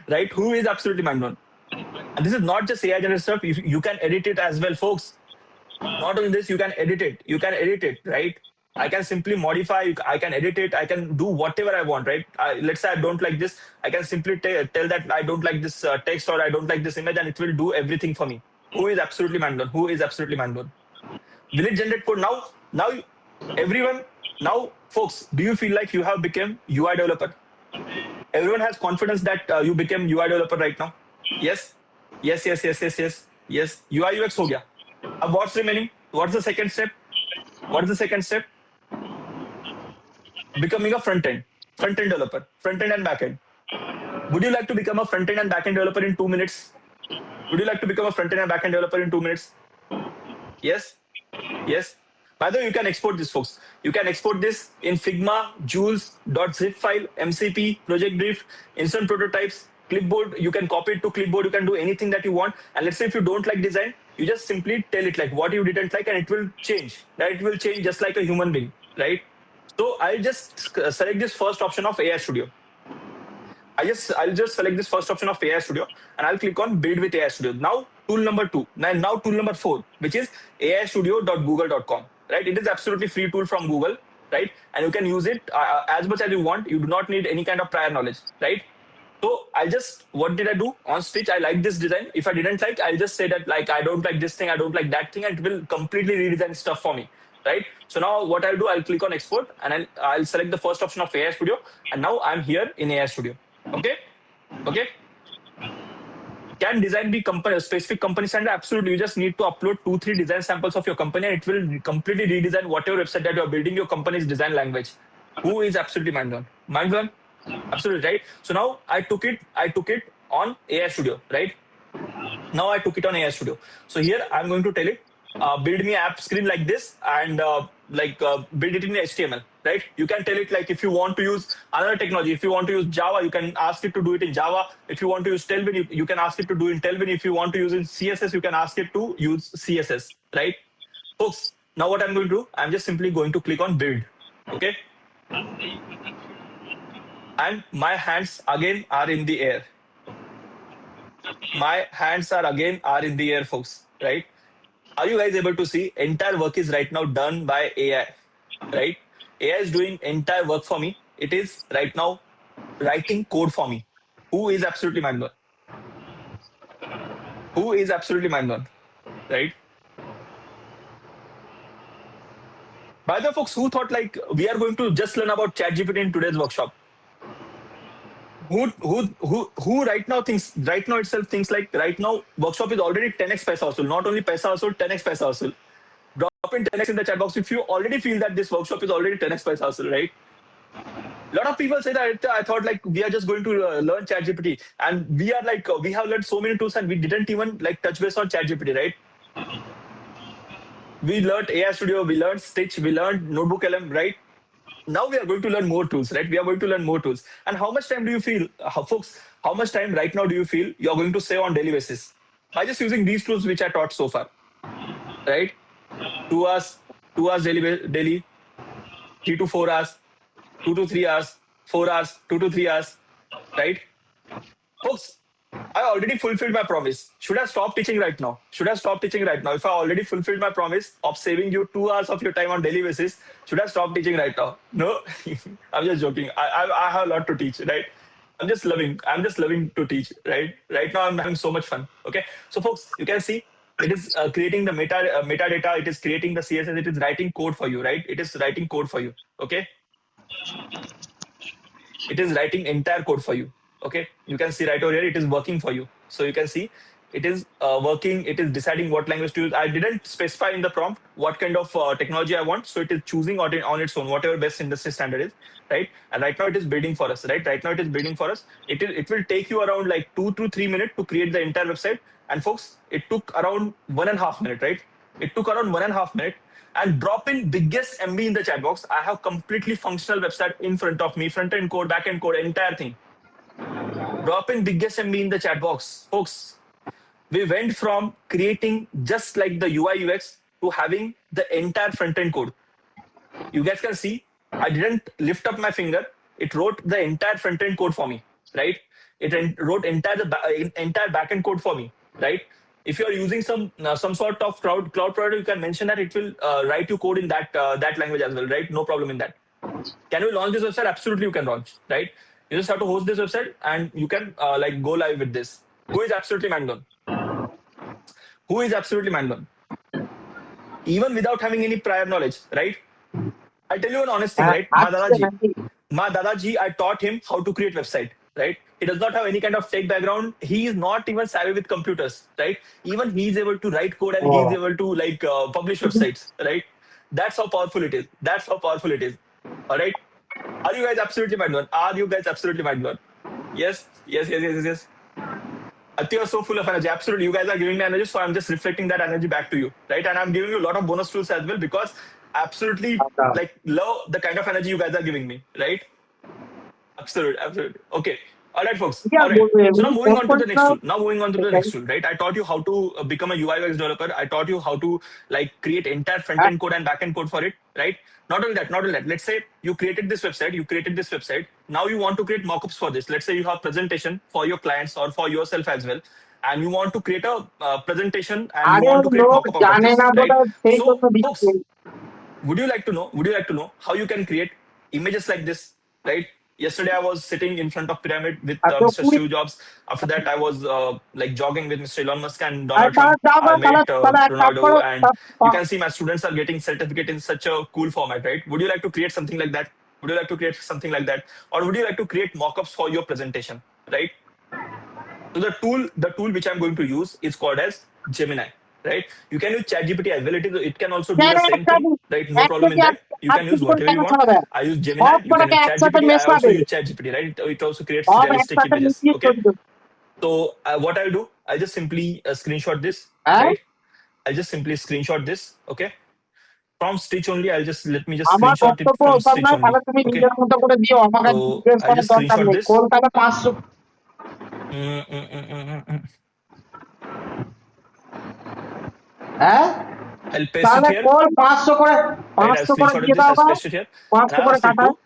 Right? Who is absolutely mind blown? And this is not just AI generated stuff. You can edit it as well, folks. Not only this, you can edit it, right? I can simply modify, I can edit it, I can do whatever I want, right? Let's say I don't like this, I can simply tell that I don't like this text or I don't like this image, and it will do everything for me. Who is absolutely mind blown? Will it generate code now? Everyone, now, folks, do you feel like you have become UI developer? Everyone has confidence that you became UI developer right now? Yes. UI UX ho gaya. What's remaining? What's the second step? Becoming a front-end developer, front-end and back-end. Would you like to become a front-end and back-end developer in 2 minutes? Yes. By the way, you can export this, folks. You can export this in Figma, Jules, .zip file, MCP, Project Brief, instant prototypes, Clipboard. You can copy it to Clipboard. You can do anything that you want. And let's say if you don't like design, you just simply tell it like what you didn't like, and it will change. Right? It will change just like a human being, right? So I'll just select this first option of AI Studio. I'll just select this first option of AI Studio, and I'll click on Build with AI Studio. Now tool number 2. Now tool number 4, which is aistudio.google.com. Right? It is absolutely free tool from Google, right? And you can use it as much as you want. You do not need any kind of prior knowledge, right? So what did I do? On Stitch, I like this design. If I didn't like, I'll just say that I don't like this thing, I don't like that thing, and it will completely redesign stuff for me, right? So now what I'll do, I'll click on export, and I'll select the first option of AI Studio, and now I'm here in AI Studio. Okay. Can design be specific company standard? Absolutely. You just need to upload 2-3 design samples of your company, and it will completely redesign whatever website that you are building your company's design language. Who is absolutely mind blown? Absolutely right. So now I took it on AI Studio, right? Now I took it on AI Studio. So here I'm going to tell it, build me app screen like this and build it in HTML, right? You can tell it like if you want to use another technology, if you want to use Java, you can ask it to do it in Java. If you want to use Tailwind, you can ask it to do in Tailwind. If you want to use in CSS, you can ask it to use CSS, right? Folks, now what I'm going to do, I'm just simply going to click on build, okay? And my hands again are in the air. My hands are in the air, folks, right? Are you guys able to see entire work is right now done by AI, right? AI is doing entire work for me. It is right now writing code for me. Who is absolutely mind blown? Who is absolutely mind blown, right? By the way, folks, who thought like we are going to just learn about ChatGPT in today's workshop? Who right now itself thinks like right now workshop is already 10x paisa hustle, not only paisa hustle, 10x paisa hustle. Drop in 10x in the chat box if you already feel that this workshop is already 10x paisa hustle, right? A lot of people say that I thought like we are just going to learn ChatGPT, and we are like we have learned so many tools and we didn't even like touch base on ChatGPT, right? We learned AI Studio, we learned Stitch, we learned Notebook LM, right? Now we are going to learn more tools, right? We are going to learn more tools. And how much time do you feel, folks? How much time right now do you feel you are going to save on daily basis by just using these tools which I taught so far, right? 2 hours, 2 hours daily, 3 to 4 hours, 2 to 3 hours, 4 hours, 2 to 3 hours, right? Folks, I already fulfilled my promise. Should I stop teaching right now? Should I stop teaching right now? If I already fulfilled my promise of saving you 2 hours of your time on daily basis, should I stop teaching right now? No, I'm just joking. I have a lot to teach, right? I'm just loving to teach, right? Right now I'm having so much fun. Okay. So folks, you can see it is creating the metadata. It is creating the CSS. It is writing code for you, right? It is writing code for you. Okay. It is writing entire code for you. Okay, you can see right over here, it is working for you. So you can see it is working. It is deciding what language to use. I didn't specify in the prompt what kind of technology I want, so it is choosing on its own whatever best industry standard is, right? And right now it is building for us, right? Right now it is building for us. It will take you around like 2 to 3 minutes to create the entire website. And folks, it took around 1.5 minutes, right? It took around 1.5 minutes, and drop in biggest MB in the chat box. I have completely functional website in front of me, front end code, back end code, entire thing. Drop in biggest MB in the chat box, folks. We went from creating just like the UI UX to having the entire front end code. You guys can see, I didn't lift up my finger. It wrote the entire front end code for me, right? It wrote entire back end code for me, right? If you are using some sort of cloud provider, you can mention that it will write you code in that language as well, right? No problem in that. Can we launch this website? Absolutely, you can launch, right? You just have to host this website and you can like go live with this. Who is absolutely mind blown? Who is absolutely mind blown? Even without having any prior knowledge, right? I'll tell you an honest thing, right? Ma Dadaji, I taught him how to create website, right? He does not have any kind of tech background. He is not even savvy with computers, right? Even he is able to write code and he is able to like publish websites, right? That's how powerful it is. That's how powerful it is. All right. Are you guys absolutely mind blown? Are you guys absolutely mind blown? Yes, yes, yes, yes, yes, yes. Ati, you're so full of energy. Absolutely. You guys are giving me energy, so I'm just reflecting that energy back to you, right? And I'm giving you a lot of bonus tools as well because absolutely like love the kind of energy you guys are giving me, right? Absolutely, absolutely. Okay. All right, folks. Yeah, All right. So now moving on to the next now. tool. Now moving on to the next tool, right? I taught you how to become a UI UX developer. I taught you how to like create entire front end code and back end code for it, right? Not only that, not only that. Let's say you created this website. Now you want to create mockups for this. Let's say you have presentation for your clients or for yourself as well, and you want to create a presentation and you want to create mockup out of this, right? So, folks, would you like to know? Would you like to know how you can create images like this, right? Yesterday I was sitting in front of pyramid with Mr. Steve Jobs. After that I was like jogging with Mr. Elon Musk and Donald Trump. I met Ronaldo, and you can see my students are getting certificate in such a cool format, right? Would you like to create something like that? Would you like to create something like that, or would you like to create mockups for your presentation, right? So the tool which I'm going to use is called as Gemini, right? You can use ChatGPT as well. It can also do the same thing, right? No problem in that. you can use whatever you want. I use Gemini, you can use ChatGPT. I also use ChatGPT, right? It also creates সব realistic একসাথে images. মিশিয়ে Okay. তৈরি করতে So what I'll do, I'll just simply screenshot this, হ্যাঁ right? I'll just simply screenshot this. Okay. From Stitch only, let me just আমার screenshot it বক্তব্য from ওসব Stitch নয়, only. তাহলে তুমি Okay. নিজের মতো করে দিও, আমাকে So জিজ্ঞেস I'll করার just দরকার screenshot নেই। this. Kolkata 500 Mm, mm, mm, mm, mm, mm. হ্যাঁ, I'll paste it তাহলে here. কল 500 করে Right, I've 500 করে screenshotted দিয়ে this. দাও, I've pasted it here, and 500 I've করে asked it কাটায় to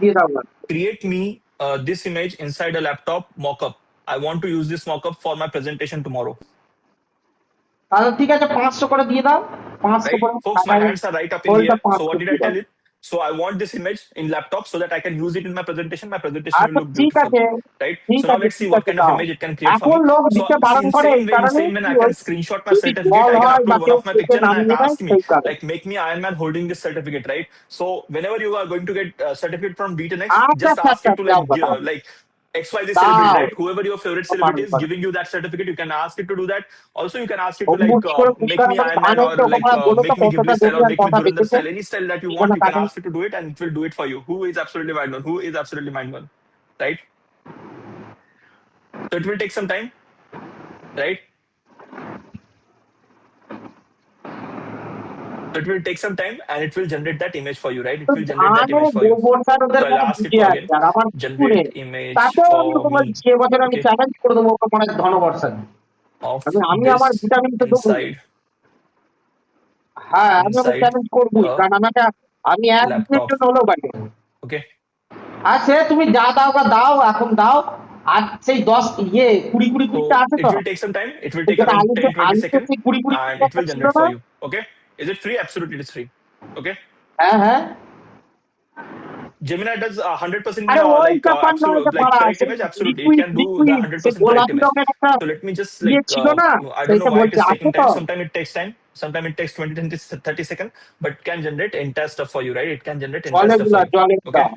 দিয়ে দাও। create me this image inside a laptop mockup. I want to use this mockup for my presentation tomorrow. তাহলে ঠিক আছে, 500 করে দিয়ে দাও, 500 Right, করে folks, my কাটায় hands are right up in কলটা here. So 500 what did I দিয়ে দাও। tell it? So I want this image in laptop so that I can use it in my presentation. My presentation will আচ্ছা look ঠিক beautiful, আছে, right? ঠিক So now আছে, let's see ঠিক what আছে kind of দাও। image it can create for এখন me. লোক So দিতে বারণ in করে এই same কারণে way, কি I can ওই screenshot my যদি certificate. জল I can হয় বা upload one কেউ of my থেকে picture and I নামিয়ে নেয় asked me সেই কারণে। like make me Iron Man holding this certificate, right? So whenever you are going to get a certificate from B10X, আচ্ছা just আচ্ছা ask আচ্ছা, it to দাও কথা like XYZ celebrity, দাও, right? Whoever your favorite celebrity is পারবে। giving you that certificate, you can ask it to do that. Also, you can ask it to Ambuj like করে make পুষ্কার me করে Iron ধান Man or হচ্ছে, like ওখানে বলো তো make me কতটা Ghibli style জমি or আর make me কথা Dhurandhar দেখেছে style. Any style that you want, এখানে you can কাটেন। ask it to do it and it will do it for you. Who is absolutely mind blown? Who is absolutely mind blown? Right? So it will take some time, right? So it will take some time and it will generate that image for you, right? It তো will generate that ধানে image for you. গোবর সার ওদের So I'll কাছে ask it বুঝে to আছে, again আর আমার পুকুরে generate image তাতেও আমি for ওকে me. বলছি এবছর আমি Okay. চ্যালেঞ্জ করে দেবো ওকে, মানে ধনবর্ষা দিয়ে। Of আমি আমার this ভিটামিন তো দেবো। inside হ্যাঁ, আমি ওকে চ্যালেঞ্জ করবোই, a কারণ আমি এক দিনের laptop. জন্য হলেও বাড়ি। Okay. আর সে তুমি যা দাও বা দাও, এখন দাও। আর সেই 10 20 So আছে it তো, will take some time. It will take যেটা around আলুতে 10-20 আলুতে seconds সেই 20 and it will ছিল generate না? for you. Okay. Is it free? Absolutely, it is free. Okay. হ্যাঁ হ্যাঁ, Gemini does 100% আরে ওই like ব্যাপার না, absolute ওইটা like পাড়া correct সেই image. Absolutely, it liquid can do the liquid say 100% correct গোলাপি image. রঙের একটা So let me just like ছিল না, I don't সেইটা know why it বলছি is আছে taking তো। time. Sometimes it takes time. Sometimes it takes 20 to 30 seconds, but can generate entire stuff for you, right? It can generate entire stuff for you. জলে Okay. দাও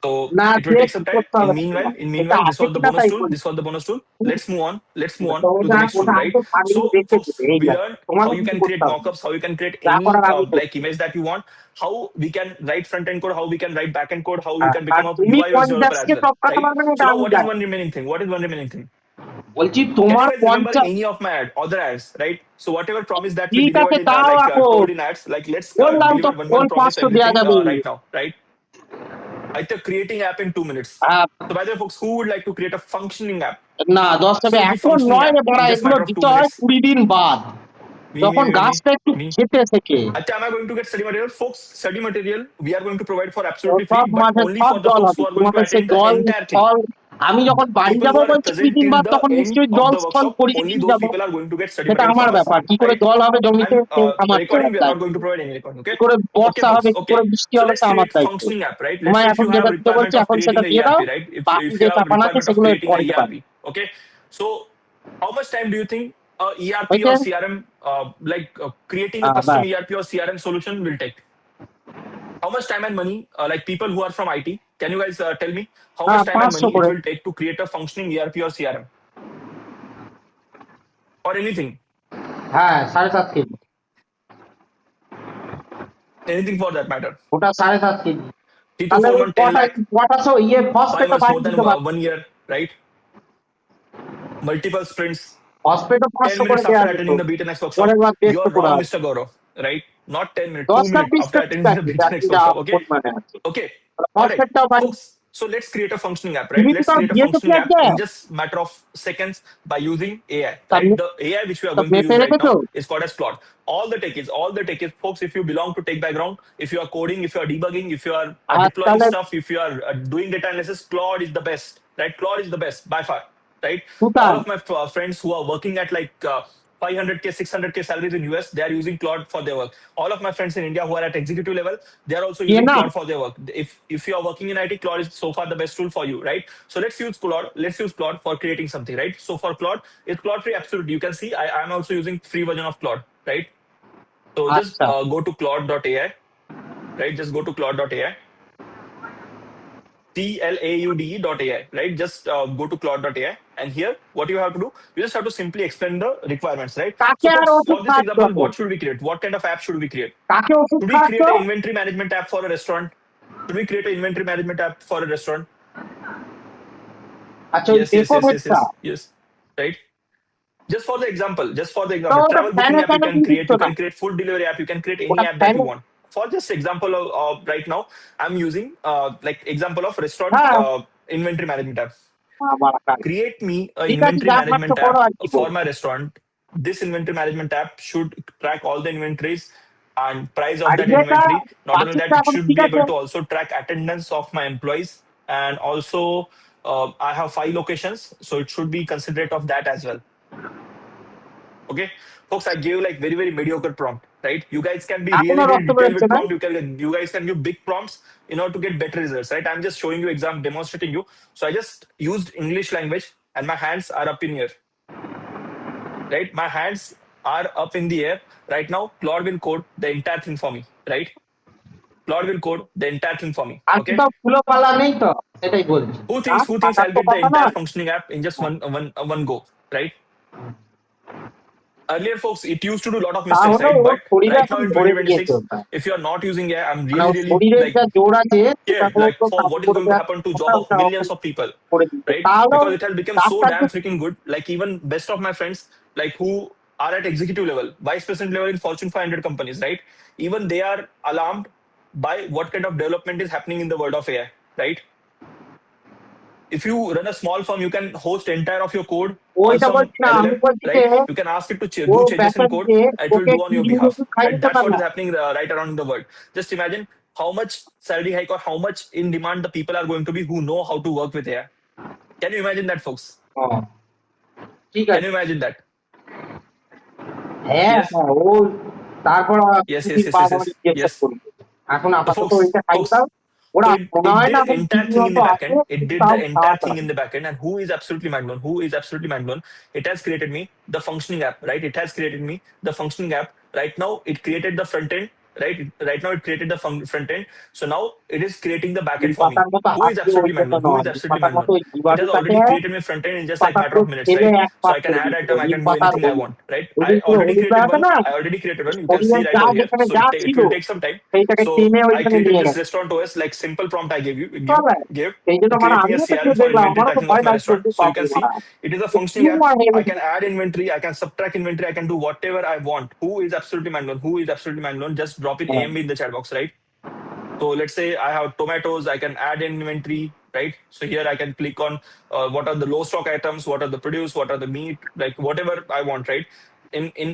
So না, it will take some time. করতে হবে না। In এটা meanwhile, this আছে was the কিনা bonus তাই tool. বলি। This was the bonus tool. Let's move on. Let's move on তো to the ওটা next tool, ওটা right? আমি আমি So, দেখেছি, folks, এই we যা learned তোমার how you কিছু can create করতে হবে mockups, how you can create যা any করার আগে like image that you want, how we can write front end code, how we can write back end code, how you can R become a তুমি UI UX developer as পঞ্চাশকে well, টপকাতে right? পারবে না, So এটা now, আমি what is জানি। one remaining thing? What is one remaining thing? বলছি Can you তোমার guys remember 50 any of my other ads, right? So whatever promise that we ঠিক delivered আছে, in তাও like এখন told in ads, like let's বললাম তো deliver one কোল promise 500 দেওয়া everything যাবে। right now, right? Like creating app in 2 minutes. হ্যাঁ, So by the way, folks, who would like to create a functioning app? না 10 টাকা Absolutely এখন functioning নয় app রে বড়া, in just এগুলো matter of 2 দিতে হয় minutes. 20 দিন বাদ, যখন গাছটা একটু Me. খেতে শেখে। Acha, am I going to get study material? Folks, study material we are going to provide for O absolutely সব free, but মাঠে only সব for the জল folks হবে, who are going to তোমাদের সেই attend the জল entire thing. স্থল। আমি যখন বাড়ি People যাবো who are বলছি 2 present দিন till বাদ, the তখন end নিশ্চয়ই of জল the স্থল workshop, করিয়ে only দিয়ে those যাবো। people are going to get study সেটা material আমার from us, ব্যাপার, কি করে right? জল হবে জমিতে And সে আমার recording, we are not দায়িত্ব। going to provide any recording, কি okay? করে Okay, বর্ষা folks, হবে, কি okay. করে বৃষ্টি So হবে, let's তা আমার create দায়িত্ব। functioning app, right? Let's তোমায় say if এখন you have যেটা a দিতে requirement বলছি of এখন creating সেটা a দিয়ে দাও, ERP, right? বাকি If যে you have a চাপান আছে requirement of সেগুলো creating a পরে পাবে। ERP, okay? So how much time do you think a ERP হয়েছে? or CRM, creating a custom ব্যাস। ERP or CRM solution will take? How much time and money, like people who are from IT, can you guys tell me how much time and 500 money it করে। will take to create a functioning ERP or CRM or anything? হ্যাঁ 7.5 KG, Anything for that matter. ওটা 7.5 KG. 3 to তাহলে 4 ওই months, 10 lakh, পটাশো 5 ফসফেটটা months, more বাড়িয়ে than দিতে পারবে। 1 year, right? Multiple sprints, ফসফেটও 10 500 করে minutes দেওয়া after যেত, attending the B10X workshop. পরের বার You দেখতে are করে wrong, আসবে। Mr. Gaurav, right? Not 10 minutes, 2 10টা minutes after 20টা ঠিক attending the আছে, B10X যা workshop, okay? পরিমাণে আছে। Okay. All right, ফসফেটটাও বাড়ি। folks. So let's create a functioning app, right? তুমি কি Let's তার create a দিয়েছো কি functioning app আজকে? in just matter of seconds by using AI, তা right? The AI which we are going to মেপে use right রেখেছো? now is called as Claude. All the tech is, folks, if you belong to tech background, if you are coding, if you are debugging, if you are R deploying তাহলে stuff, if you are doing data analysis, Claude is the best, right? Claude is the best by far, right? All Sutan of my friends who are working at like 500k, 600k salaries in US, they are using Claude for their work. All of my friends in India who are at executive level, they are also K using নাম? Claude for their work. If you are working in IT, Claude is so far the best tool for you, right? So let's use Claude. Let's use Claude for creating something, right? So for Claude, is Claude free? Absolutely. You can see I am also using free version of Claude, right? So just আচ্ছা go to claude.ai, right? Just go to claude.ai. claude.ai, right? Just go to claude.ai, and here what you have to do, you just have to simply explain the requirements, right? কাকে So আর folks, ওষুধ for this খাওয়াতে example, হবে? what should we create? What kind of app should we create? কাকে ওষুধ Should we খাওয়াচ্ছ? create an inventory management app for a restaurant? Should we create an inventory management app for a restaurant? আচ্ছা ওই Yes, yes, দেখো yes, yes, ভেটটা, yes, yes. Right? Just for the example, তো ওটা travel ফ্যানে booking app you ফ্যানে can দিয়ে create, দিচ্ছ you না, can create food delivery app, you can create any ওটা app that you ফ্যানে, want. For just example of right now, I'm using like example of restaurant হ্যাঁ inventory management app. আমার কাজ। Create me a ঠিক আছে, inventory যা পারছো management করো app আর কি for বলবো। my restaurant. This inventory management app should track all the inventories and price of R that যেটা inventory. Not only that, বাকিটা it এখন should ঠিক be আছে, able to also track attendance of my employees, and also I have 5 locations, so it should be considerate of that as well. Okay, folks, I gave like very, very mediocre prompt, right? You guys can be এখনো really, really রক্ত detailed বেরোচ্ছে with না? prompt. You guys can give big prompts in order to get better results, right? I'm just showing you demonstrating you. So I just used English language, and my hands are up in here, right? My hands are up in the air right now. Claude will code the entire thing for me, right? Claude will code the entire thing for me. R Okay. কোথাও ফুলো পালা নেই তো, সেটাই বলছি। Who thinks টাকার I'll তো get the কথা entire নয়। functioning app in just one go, right? Earlier, folks, it used to do a lot of mistakes, তাহলে right? ওর But শরীরে right এখন now in ভরে দিয়েছে 2026, ওটা, if you are not using AI, I'm মানে really, ওর really শরীরের like যা জোর আছে scared, সেটাকে like তো for কাবু what is করে going to দেওয়ার happen to ওটা job of ওটা millions of people, করে দিতে, right? তাহলেও Because it has become so damn ডাক্তারকে freaking good. Like even best of my friends, like who are at executive level, vice president level in Fortune 500 companies, right? Even they are alarmed by what kind of development is happening in the world of AI, right? If you run a small firm, you can host entire of your code on ওইটা some বলছি না, আমি LLM, বলছি যে right? You can ask it to ও do changes in ব্যাপার code. যে It will okay do on your kidney behalf, ওষুধ খাই right? দিতে That's what পারলাম। is happening right around the world. Just imagine how much salary hike or how much in demand the people are going to be who know how to work with AI. Can you imagine that, folks? ঠিক Can আছে, you imagine that? হ্যাঁ Yes, হ্যাঁ, ও তারপর yes, yes, ছুটির yes, yes, পাওয়া yes, জিজ্ঞেস yes. করবো। এখন So, আপাতত folks, ওইটা খাই দাও, ওরা so মনে it হয় did না এখন entire ঠিক thing in মতো the আছে, backend. It কিন্তু did তাও the entire খাওয়াতে thing হবে। in the backend. And who is absolutely mind blown? Who is absolutely mind blown? It has created me the functioning app, right? It has created me the functioning app. Right now, it created the front end, right? Right now, it created the front end. So now it is creating the backend for me. পাতার মতো Who is হাসি ওই absolutely mind জন্য blown? Who is নয়, absolutely পাতার mind মতো blown? ওই It জীবাণু has কাটে, already created me front end in just like matter পাতাগুলো of minutes, ছেড়ে right? এক So পাত I can করে add দিয়েছিল item, I নিম can do পাতার anything I olive, want, right? I olive already অলিভটা created আছে one. না, I already created one. You can see শরীরের right যা over here. যেখানে So যা it ছিল will take some time. সেইটাকে So টেনে I ওইখানে created নিয়ে this গেছে। restaurant OS, like simple prompt I gave you, চলে gave সেই জন্য to মানে create me a আমিও তো CRM খেয়ে for দেখলাম, inventory আমারও তো tracking of ভয় my লাগছে restaurant. যে So you Babu can see মারা it is a functioning Q app. মারে I can add inventory, I can subtract inventory, I can do whatever I want. Who is absolutely mind blown? Who is absolutely mind blown? Just drop in AMB in the chat box, right? So let's say I have tomatoes, I can add in inventory, right? So here I can click on what are the low stock items, what are the produce, what are the meat, like whatever I want, right?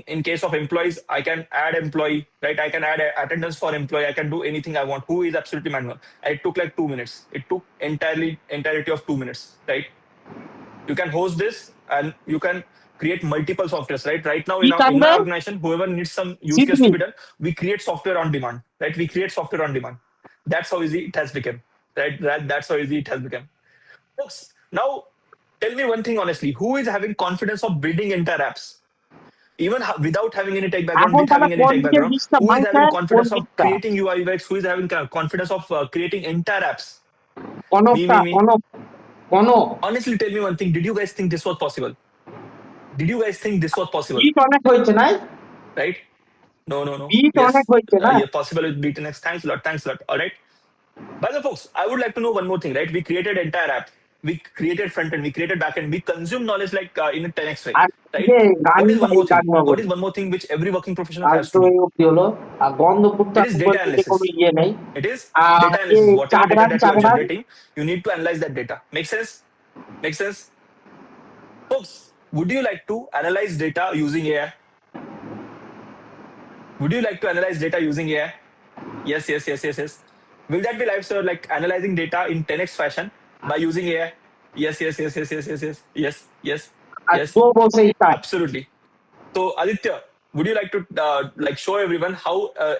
In case of employees, I can add employee, right? I can add attendance for employee. I can do anything I want. Who is absolutely manual? It took like 2 minutes. It took entirety of 2 minutes, right? You can host this and you can create multiple softwares, right? Right now কি in কাটবে my organization, whoever needs some use case Sydney, to be done, we create software on demand, right? We create software on demand. That's how easy it has become, right? That's how easy it has become. Folks, now tell me one thing honestly: who is having confidence of building entire apps, even without having any tech background, এখন with তাহলে having any কোন tech দিকের background? বিষটা Who is ভাঙছে, having কোন confidence of দিকটা, creating UI UX? Who is having confidence of creating entire apps? কনকটা Me. Kanak Kanak Honestly, tell me one thing: did you guys think this was possible? Did you guys think this was possible? Bit অনেক হয়েছে নাই, Right? No, no, no. Bit অনেক Yes, হয়েছে না। yeah, possible with BTNX. Thanks a lot. Thanks a lot. All right. By the way, folks, I would like to know one more thing, right? We created entire app. We created front end. We created back end. We consume knowledge like in a 10x way, R right? যে গান What is one এই more thing? গানগুলো What বলি, is one more thing which every working professional আজ has তো to do? এই অব্দি হলো, আর গন্ধপুর তো It is এখন data বলতে যে analysis. কোনো ইয়ে নেই, It is R data analysis. Whatever data চাগড়ান that you are চাগড়ান generating, you need to analyze that data. Make sense? Make sense? Folks, would you like to analyze data using AI? Would you like to analyze data using AI? Yes, yes, yes, yes, yes. Will that be live, sir? Like analyzing data in 10x fashion by using AI? Yes, yes, yes, yes, yes, yes, yes, yes, yes, R yes. তো বসে তাই Absolutely. So, Aditya, would you like to like show everyone how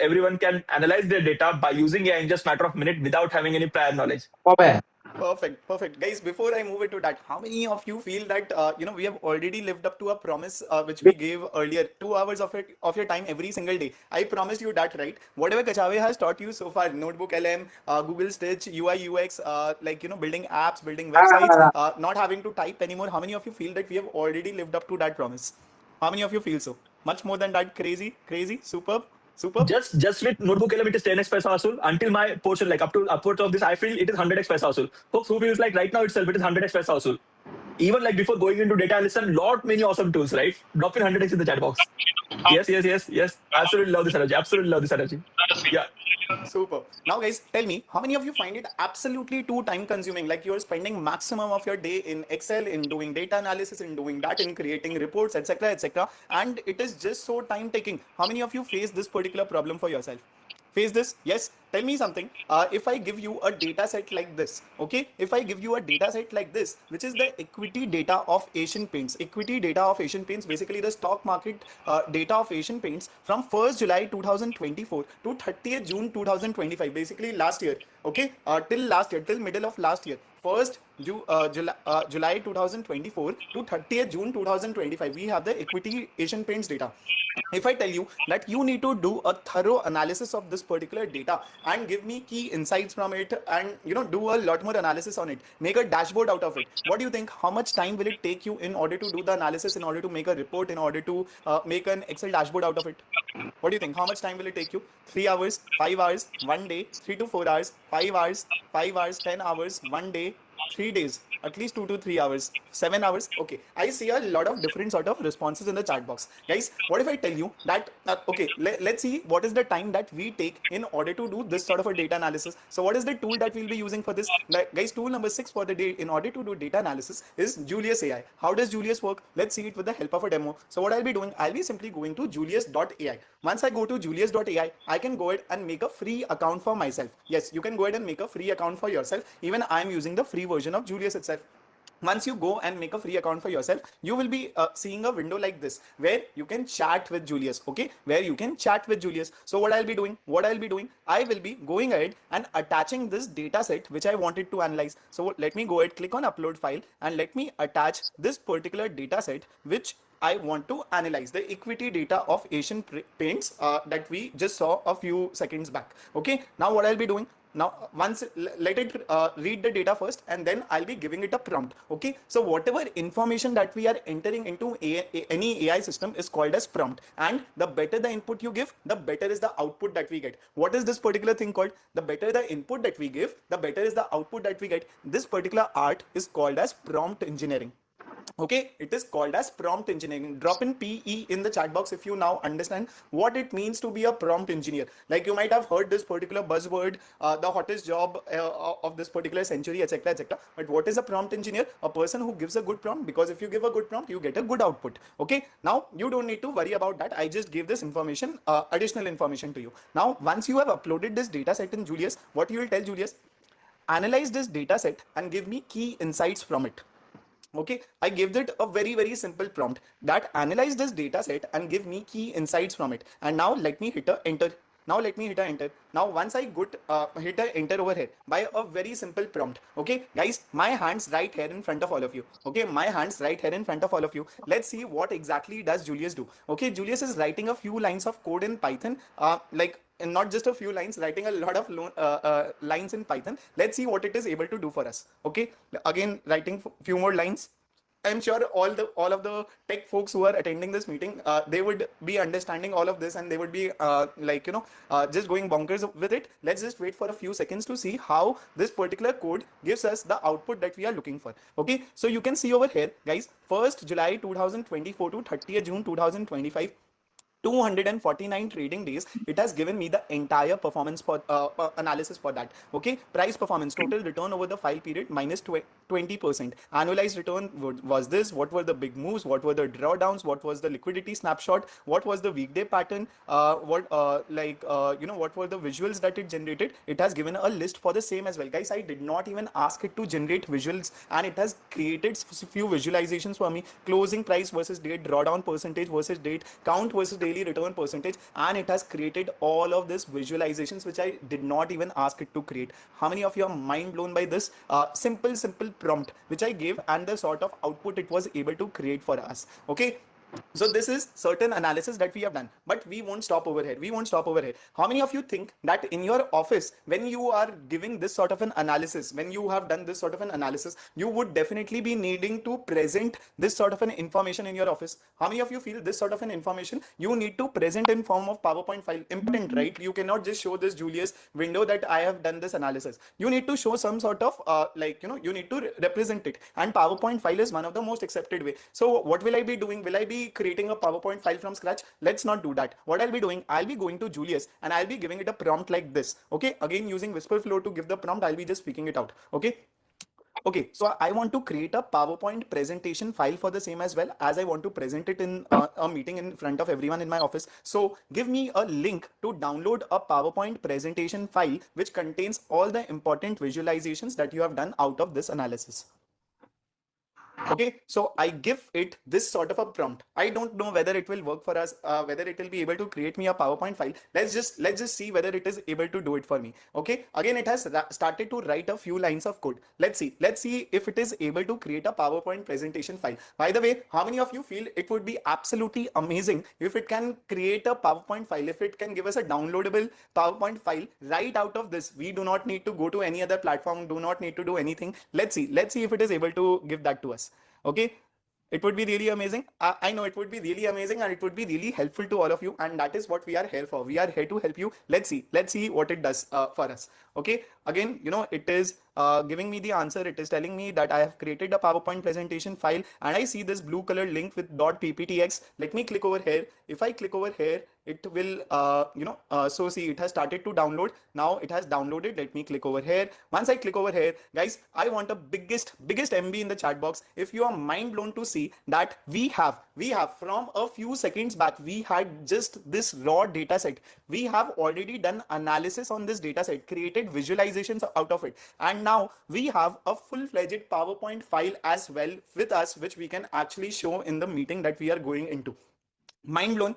everyone can analyze their data by using AI in just matter of minute without having any prior knowledge? কবে Perfect, perfect. Guys, before I move into that, how many of you feel that we have already lived up to a promise which we gave earlier? 2 hours of your time every single day. I promised you that, right? Whatever Kachave has taught you so far, Notebook LM, Google Stitch, UI UX, building apps, building websites, not having to type anymore. How many of you feel that we have already lived up to that promise? How many of you feel so? Much more than that? Crazy, crazy, superb, superb. Just with Notebook LM, it is 10x paisa vasool. Until my portion, like up to upwards of this, I feel it is 100x paisa vasool. Folks, who feels like right now itself it is 100x paisa vasool. Even like before going into data analysis, lot many awesome tools, right? Drop in 100x in the chat box. Yes. Absolutely love this energy. Absolutely love this energy. Yeah. Super. Now, guys, tell me, how many of you find it absolutely too time consuming? Like you're spending maximum of your day in Excel, in doing data analysis, in doing that, in creating reports, etc., etc., and it is just so time taking. How many of you face this particular problem for yourself? Face this? Yes. Tell me something. If I give you a data set like this, okay? If I give you a data set like this, which is the equity data of Asian Paints, equity data of Asian Paints, basically the stock market data of Asian Paints from 1st July 2024 to 30th June 2025, basically last year, okay? Till last year, till middle of last year. 1st July 2024 to 30th June 2025, we have the equity Asian Paints data. If I tell you that you need to do a thorough analysis of this particular data and give me key insights from it, and do a lot more analysis on it, make a dashboard out of it, what do you think? How much time will it take you in order to do the analysis, in order to make a report, in order to make an Excel dashboard out of it? What do you think? How much time will it take you? 3 hours, 5 hours, 1 day, 3 to 4 hours, 5 hours, 5 hours, 10 hours, 1 day, 3 days, at least 2 to 3 hours, 7 hours. Okay, I see a lot of different sort of responses in the chat box. Guys, what if I tell you that okay, let's see what is the time that we take in order to do this sort of a data analysis. So what is the tool that we'll be using for this? Like, guys, tool number 6 for the day in order to do data analysis is Julius AI. How does Julius work? Let's see it with the help of a demo. So what I'll be doing, I'll be simply going to julius.ai. Once I go to julius.ai, I can go ahead and make a free account for myself. Yes, you can go ahead and make a free account for yourself. Even I'm using the free version of Julius itself. Once you go and make a free account for yourself, you will be seeing a window like this where you can chat with Julius. Okay, where you can chat with Julius. So what I'll be doing, I will be going ahead and attaching this data set which I wanted to analyze. So let me go ahead, click on upload file, and let me attach this particular data set which I want to analyze, the equity data of Asian Paints that we just saw a few seconds back. Okay, now what I'll be doing, now once let it read the data first, and then I'll be giving it a prompt. Okay, so whatever information that we are entering into any AI system is called as prompt, and the better the input you give, the better is the output that we get. What is this particular thing called? The better the input that we give, the better is the output that we get. This particular art is called as prompt engineering. Okay, it is called as prompt engineering. Drop in PE in the chat box if you now understand what it means to be a prompt engineer. Like you might have heard this particular buzzword, the hottest job of this particular century, etc., etc. But what is a prompt engineer? A person who gives a good prompt, because if you give a good prompt, you get a good output. Okay, now you don't need to worry about that. I just gave this information, additional information to you. Now, once you have uploaded this data set in Julius, what you will tell Julius? Analyze this data set and give me key insights from it. Okay, I gave it a very simple prompt that analyze this data set and give me key insights from it. And now let me hit a enter. Now let me hit a enter. Now once I hit a enter over here by a very simple prompt. Okay, guys, my hands right here in front of all of you. Okay, my hands right here in front of all of you. Let's see what exactly does Julius do. Okay, Julius is writing a few lines of code in Python, and not just a few lines, writing a lot of lines in Python. Let's see what it is able to do for us. Okay, again writing few more lines. I'm sure all of the tech folks who are attending this meeting, they would be understanding all of this, and they would be just going bonkers with it. Let's just wait for a few seconds to see how this particular code gives us the output that we are looking for. Okay, so you can see over here, guys, 1st July 2024 to 30th June 2025. 249 trading days, it has given me the entire performance for analysis for that. Okay, price performance, total return over the file period minus 20%. Annualized return was this. What were the big moves? What were the drawdowns? What was the liquidity snapshot? What was the weekday pattern? What were the visuals that it generated? It has given a list for the same as well. Guys, I did not even ask it to generate visuals, and it has created few visualizations for me. Closing price versus date, drawdown percentage versus date, count versus date, daily return percentage, and it has created all of this visualizations which I did not even ask it to create. How many of you are mind blown by this simple prompt which I gave and the sort of output it was able to create for us? Okay, so this is certain analysis that we have done, but we won't stop over here. We won't stop over here. How many of you think that in your office, when you are giving this sort of an analysis, when you have done this sort of an analysis, you would definitely be needing to present this sort of an information in your office? How many of you feel this sort of an information you need to present in form of PowerPoint file? Important, right? You cannot just show this Julius window that I have done this analysis. You need to show some sort of you need to represent it, and PowerPoint file is one of the most accepted way. So what will I be doing? Will I be creating a PowerPoint file from scratch? Let's not do that. What I'll be doing, I'll be going to Julius and I'll be giving it a prompt like this. Okay, again using Whisperflow to give the prompt, I'll be just speaking it out. Okay, so I want to create a PowerPoint presentation file for the same, as well as I want to present it in a meeting in front of everyone in my office. So give me a link to download a PowerPoint presentation file which contains all the important visualizations that you have done out of this analysis. Okay, so I give it this sort of a prompt. I don't know whether it will work for us, whether it will be able to create me a PowerPoint file. Let's just see whether it is able to do it for me. Okay, again it has started to write a few lines of code. Let's see if it is able to create a PowerPoint presentation file. By the way, how many of you feel it would be absolutely amazing if it can create a PowerPoint file, if it can give us a downloadable PowerPoint file right out of this? We do not need to go to any other platform, do not need to do anything. Let's see if it is able to give that to us. Okay, it would be really amazing. I know it would be really amazing, and it would be really helpful to all of you, and that is what we are here for. We are here to help you. Let's see what it does for us. Okay, again, it is giving me the answer. It is telling me that I have created a PowerPoint presentation file, and I see this blue color link with .pptx. Let me click over here. If I click over here, it will so see, it has started to download. Now it has downloaded. Let me click over here. Once I click over here, guys, I want a biggest MB in the chat box. If you are mind blown to see that we have from a few seconds back, we had just this raw data set. We have already done analysis on this data set, created visualizations out of it, and now we have a full-fledged PowerPoint file as well with us, which we can actually show in the meeting that we are going into. Mind blown,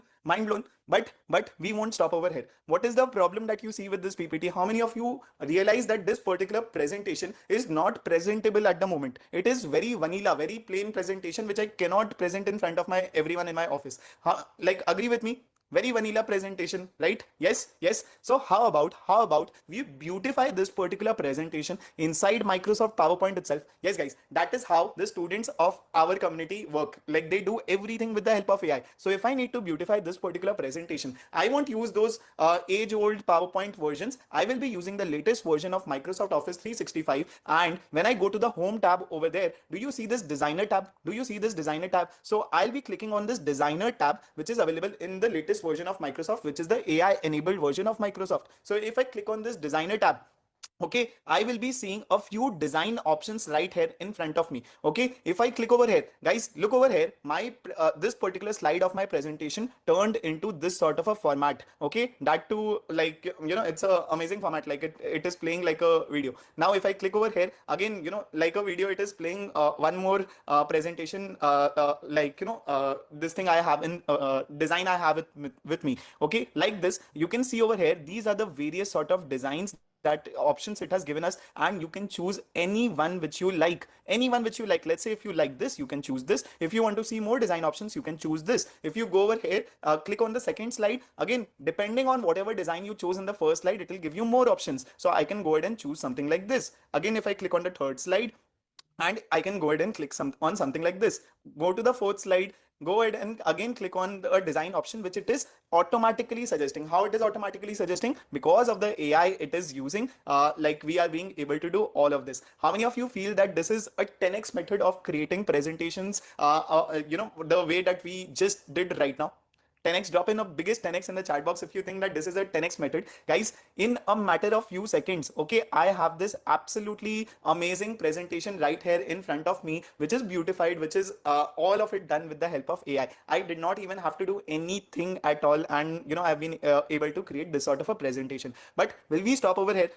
but we won't stop over here. What is the problem that you see with this PPT? How many of you realize that this particular presentation is not presentable at the moment? It is very vanilla, very plain presentation, which I cannot present in front of everyone in my office. Like, agree with me? Very vanilla presentation, right? Yes. So how about we beautify this particular presentation inside Microsoft PowerPoint itself? Yes, guys, that is how the students of our community work. Like, they do everything with the help of AI. So if I need to beautify this particular presentation, I won't use those age-old PowerPoint versions. I will be using the latest version of Microsoft Office 365. And when I go to the Home tab over there, do you see this Designer tab? So I'll be clicking on this Designer tab, which is available in the latest version of Microsoft, which is the AI enabled version of Microsoft. So if I click on this Designer tab, okay, I will be seeing a few design options right here in front of me. Okay, if I click over here, guys, look over here, my this particular slide of my presentation turned into this sort of a format. Okay, that too, like, it's a amazing format. Like, it is playing like a video. Now if I click over here again, like a video, it is playing one more presentation, this thing I have in design I have it with me. Okay, like this, you can see over here, these are the various sort of designs, that options it has given us, and you can choose any one which you like. Let's say if you like this, you can choose this. If you want to see more design options, you can choose this. If you go over here, click on the second slide, again, depending on whatever design you chose in the first slide, it will give you more options. So I can go ahead and choose something like this. Again, if I click on the third slide, and I can go ahead and click on something like this. Go to the fourth slide, go ahead and again click on the design option, which it is automatically suggesting. How it is automatically suggesting? Because of the AI it is using, like, we are being able to do all of this. How many of you feel that this is a 10x method of creating presentations, the way that we just did right now? 10x, drop in a biggest 10x in the chat box if you think that this is a 10x method. Guys, in a matter of few seconds, okay, I have this absolutely amazing presentation right here in front of me, which is beautified, which is all of it done with the help of AI. I did not even have to do anything at all, and I've been able to create this sort of a presentation. But will we stop over here?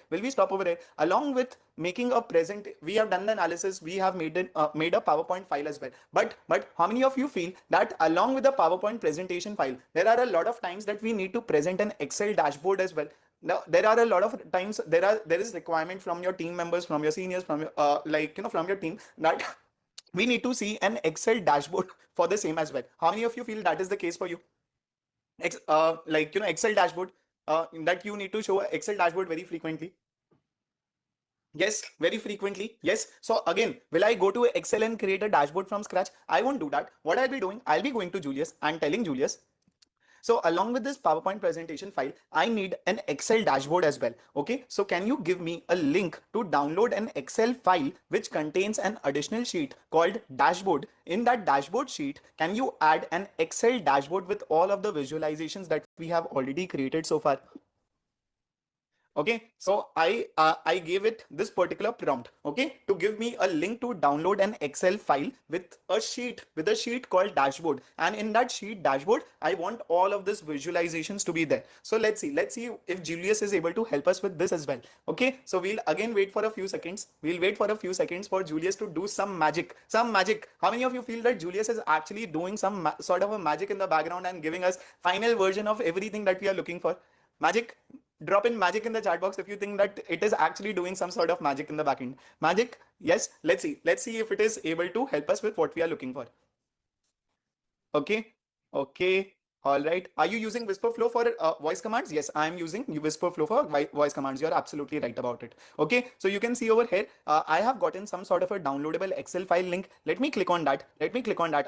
Along with making a present, we have done the analysis, we have made a PowerPoint file as well. But how many of you feel that along with the PowerPoint presentation file, There are a lot of times that we need to present an Excel dashboard as well. Now there are a lot of times there is requirement from your team members, from your seniors, from your from your team, that we need to see an Excel dashboard for the same as well. How many of you feel that is the case for you? Excel dashboard, that you need to show a Excel dashboard very frequently. Yes, very frequently. Yes. So again, will I go to Excel and create a dashboard from scratch? I won't do that. What I'll be doing, I'll be going to Julius and telling Julius, so along with this PowerPoint presentation file, I need an Excel dashboard as well. Okay. So can you give me a link to download an Excel file which contains an additional sheet called dashboard? In that dashboard sheet, can you add an Excel dashboard with all of the visualizations that we have already created so far? Okay, so I gave it this particular prompt, okay, to give me a link to download an Excel file with a sheet called dashboard, and in that sheet dashboard I want all of this visualizations to be there. So let's see if Julius is able to help us with this as well. Okay, so we'll again wait for a few seconds. We'll wait for a few seconds for Julius to do some magic. How many of you feel that Julius is actually doing some sort of a magic in the background and giving us final version of everything that we are looking for? Magic? Drop in magic in the chat box if you think that it is actually doing some sort of magic in the backend. Magic? Yes. Let's see if it is able to help us with what we are looking for. Okay. All right. Are you using Whisperflow for voice commands? Yes, I'm using Whisperflow for voice commands. You're absolutely right about it. Okay. So you can see over here, I have gotten some sort of a downloadable Excel file link. Let me click on that.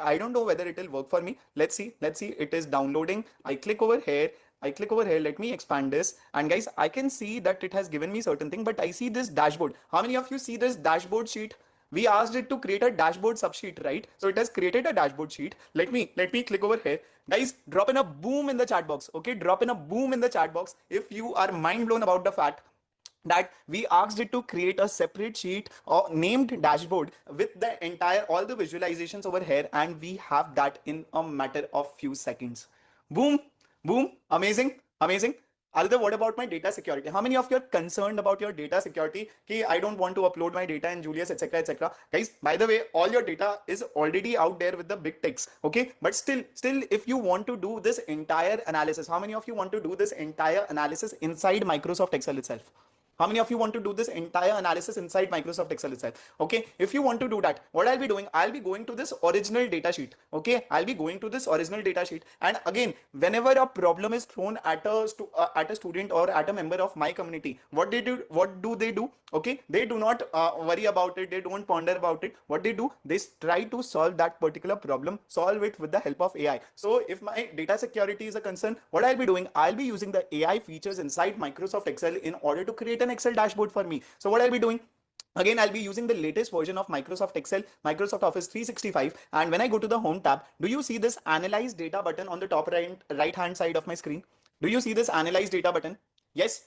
I don't know whether it will work for me. Let's see. It is downloading. I click over here. Let me expand this, and guys, I can see that it has given me certain thing, but I see this dashboard. How many of you see this dashboard sheet? We asked it to create a dashboard subsheet, right? So it has created a dashboard sheet. Let me click over here. Guys, drop in a boom in the chat box. Okay, drop in a boom in the chat box if you are mind blown about the fact that we asked it to create a separate sheet or named dashboard with the all the visualizations over here, and we have that in a matter of few seconds. Boom. Amazing. Aditya, what about my data security? How many of you are concerned about your data security? Ki I don't want to upload my data in Julius, etc. Guys, by the way, all your data is already out there with the big techs. Okay, but still, if you want to do this entire analysis, how many of you want to do this entire analysis inside Microsoft Excel itself? How many of you want to do this entire analysis inside Microsoft Excel itself? Okay, if you want to do that, what I'll be doing, I'll be going to this original data sheet. Okay, I'll be going to this original data sheet, and again, whenever a problem is thrown at a student or at a member of my community, what do they do? Okay, they do not worry about it. They don't ponder about it. What they do, they try to solve that particular problem, solve it with the help of AI. So if my data security is a concern, what I'll be doing, I'll be using the AI features inside Microsoft Excel in order to create an Excel dashboard for me. So what I'll be doing, again, I'll be using the latest version of Microsoft Excel, Microsoft Office 365. And when I go to the home tab, do you see this analyze data button on the top right hand side of my screen? Do you see this analyze data button? Yes.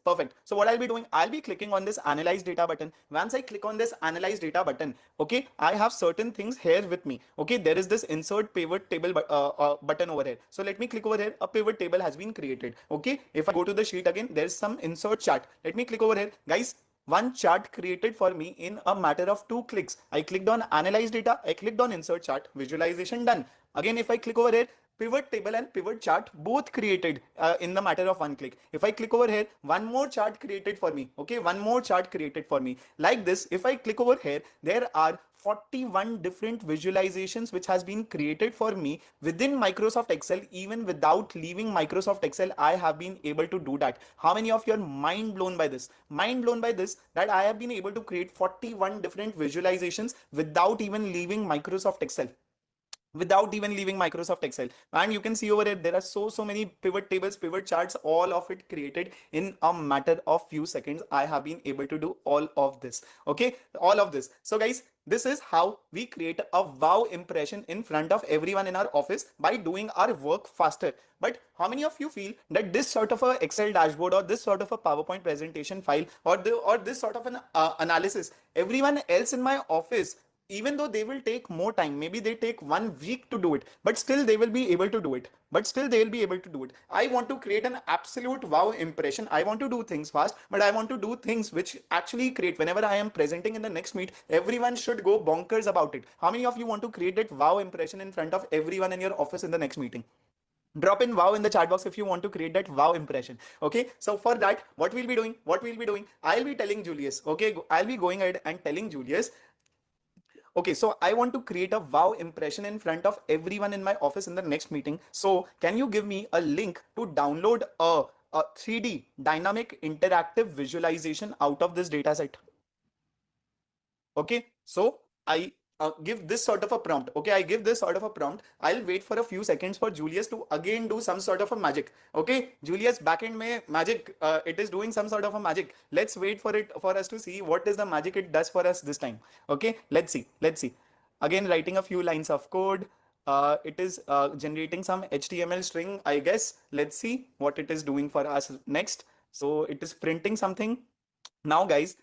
Perfect. So what I'll be doing, I'll be clicking on this analyze data button. Once I click on this analyze data button, okay, I have certain things here with me. Okay, there is this insert pivot table button over here. So let me click over here. A pivot table has been created. Okay, if I go to the sheet again, there's some insert chart. Let me click over here, guys. One chart created for me in a matter of 2 clicks. I clicked on analyze data. I clicked on insert chart. Visualization done. Again, if I click over here, pivot table and pivot chart both created in the matter of 1 click. If I click over here, one more chart created for me. Okay, one more chart created for me. Like this, if I click over here, there are 41 different visualizations which has been created for me within Microsoft Excel. Even without leaving Microsoft Excel, I have been able to do that. How many of you are mind blown by this? Mind blown by this, that I have been able to create 41 different visualizations without even leaving Microsoft Excel. And you can see over here, there are so many pivot tables, pivot charts, all of it created in a matter of few seconds. I have been able to do all of this. Okay, all of this. So guys, this is how we create a wow impression in front of everyone in our office by doing our work faster. But how many of you feel that this sort of a Excel dashboard or this sort of a PowerPoint presentation file or this sort of an analysis, everyone else in my office even though they will take more time, maybe they take 1 week to do it, but still they will be able to do it. I want to create an absolute wow impression. I want to do things fast, but I want to do things which actually create, whenever I am presenting in the next meet, everyone should go bonkers about it. How many of you want to create that wow impression in front of everyone in your office in the next meeting? Drop in wow in the chat box if you want to create that wow impression. Okay, so for that, what we'll be doing, I'll be telling Julius, okay, I'll be going ahead and telling Julius, okay, so I want to create a wow impression in front of everyone in my office in the next meeting. So can you give me a link to download a 3D dynamic interactive visualization out of this data set? Okay, so I give this sort of a prompt. Okay, I give this sort of a prompt. I'll wait for a few seconds for Julius to again do some sort of a magic. Okay, Julius, backend mein magic, it is doing some sort of a magic. Let's wait for it, for us to see what is the magic it does for us this time. Okay, let's see. Again, writing a few lines of code. It is generating some HTML string, I guess. Let's see what it is doing for us next. So it is printing something. Now guys,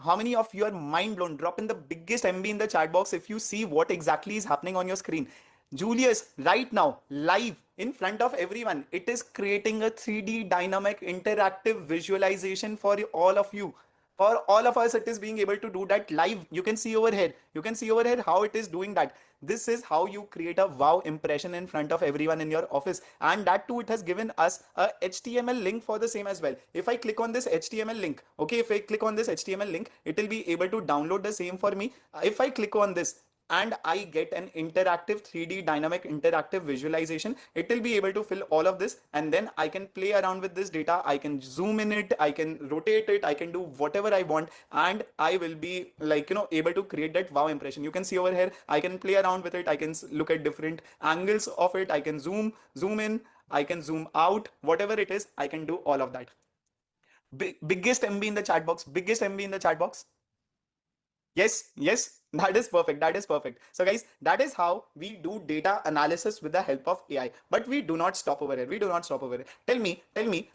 how many of you are mind blown? Drop in the biggest MB in the chat box if you see what exactly is happening on your screen. Julius, right now, live in front of everyone, it is creating a 3D dynamic interactive visualization for all of you. For all of us, it is being able to do that live. You can see over here. How it is doing that. This is how you create a wow impression in front of everyone in your office. And that too, it has given us a HTML link for the same as well. If I click on this HTML link, okay, if I click on this HTML link, it will be able to download the same for me. If I click on this, and I get an interactive 3D dynamic interactive visualization, it will be able to fill all of this, and then I can play around with this data. I can zoom in it, I can rotate it, I can do whatever I want, and I will be like, able to create that wow impression. You can see over here, I can play around with it, I can look at different angles of it, I can zoom in, I can zoom out, whatever it is, I can do all of that. Biggest MB in the chat box, Yes, that is perfect. So guys, that is how we do data analysis with the help of AI. But we do not stop over here. Tell me,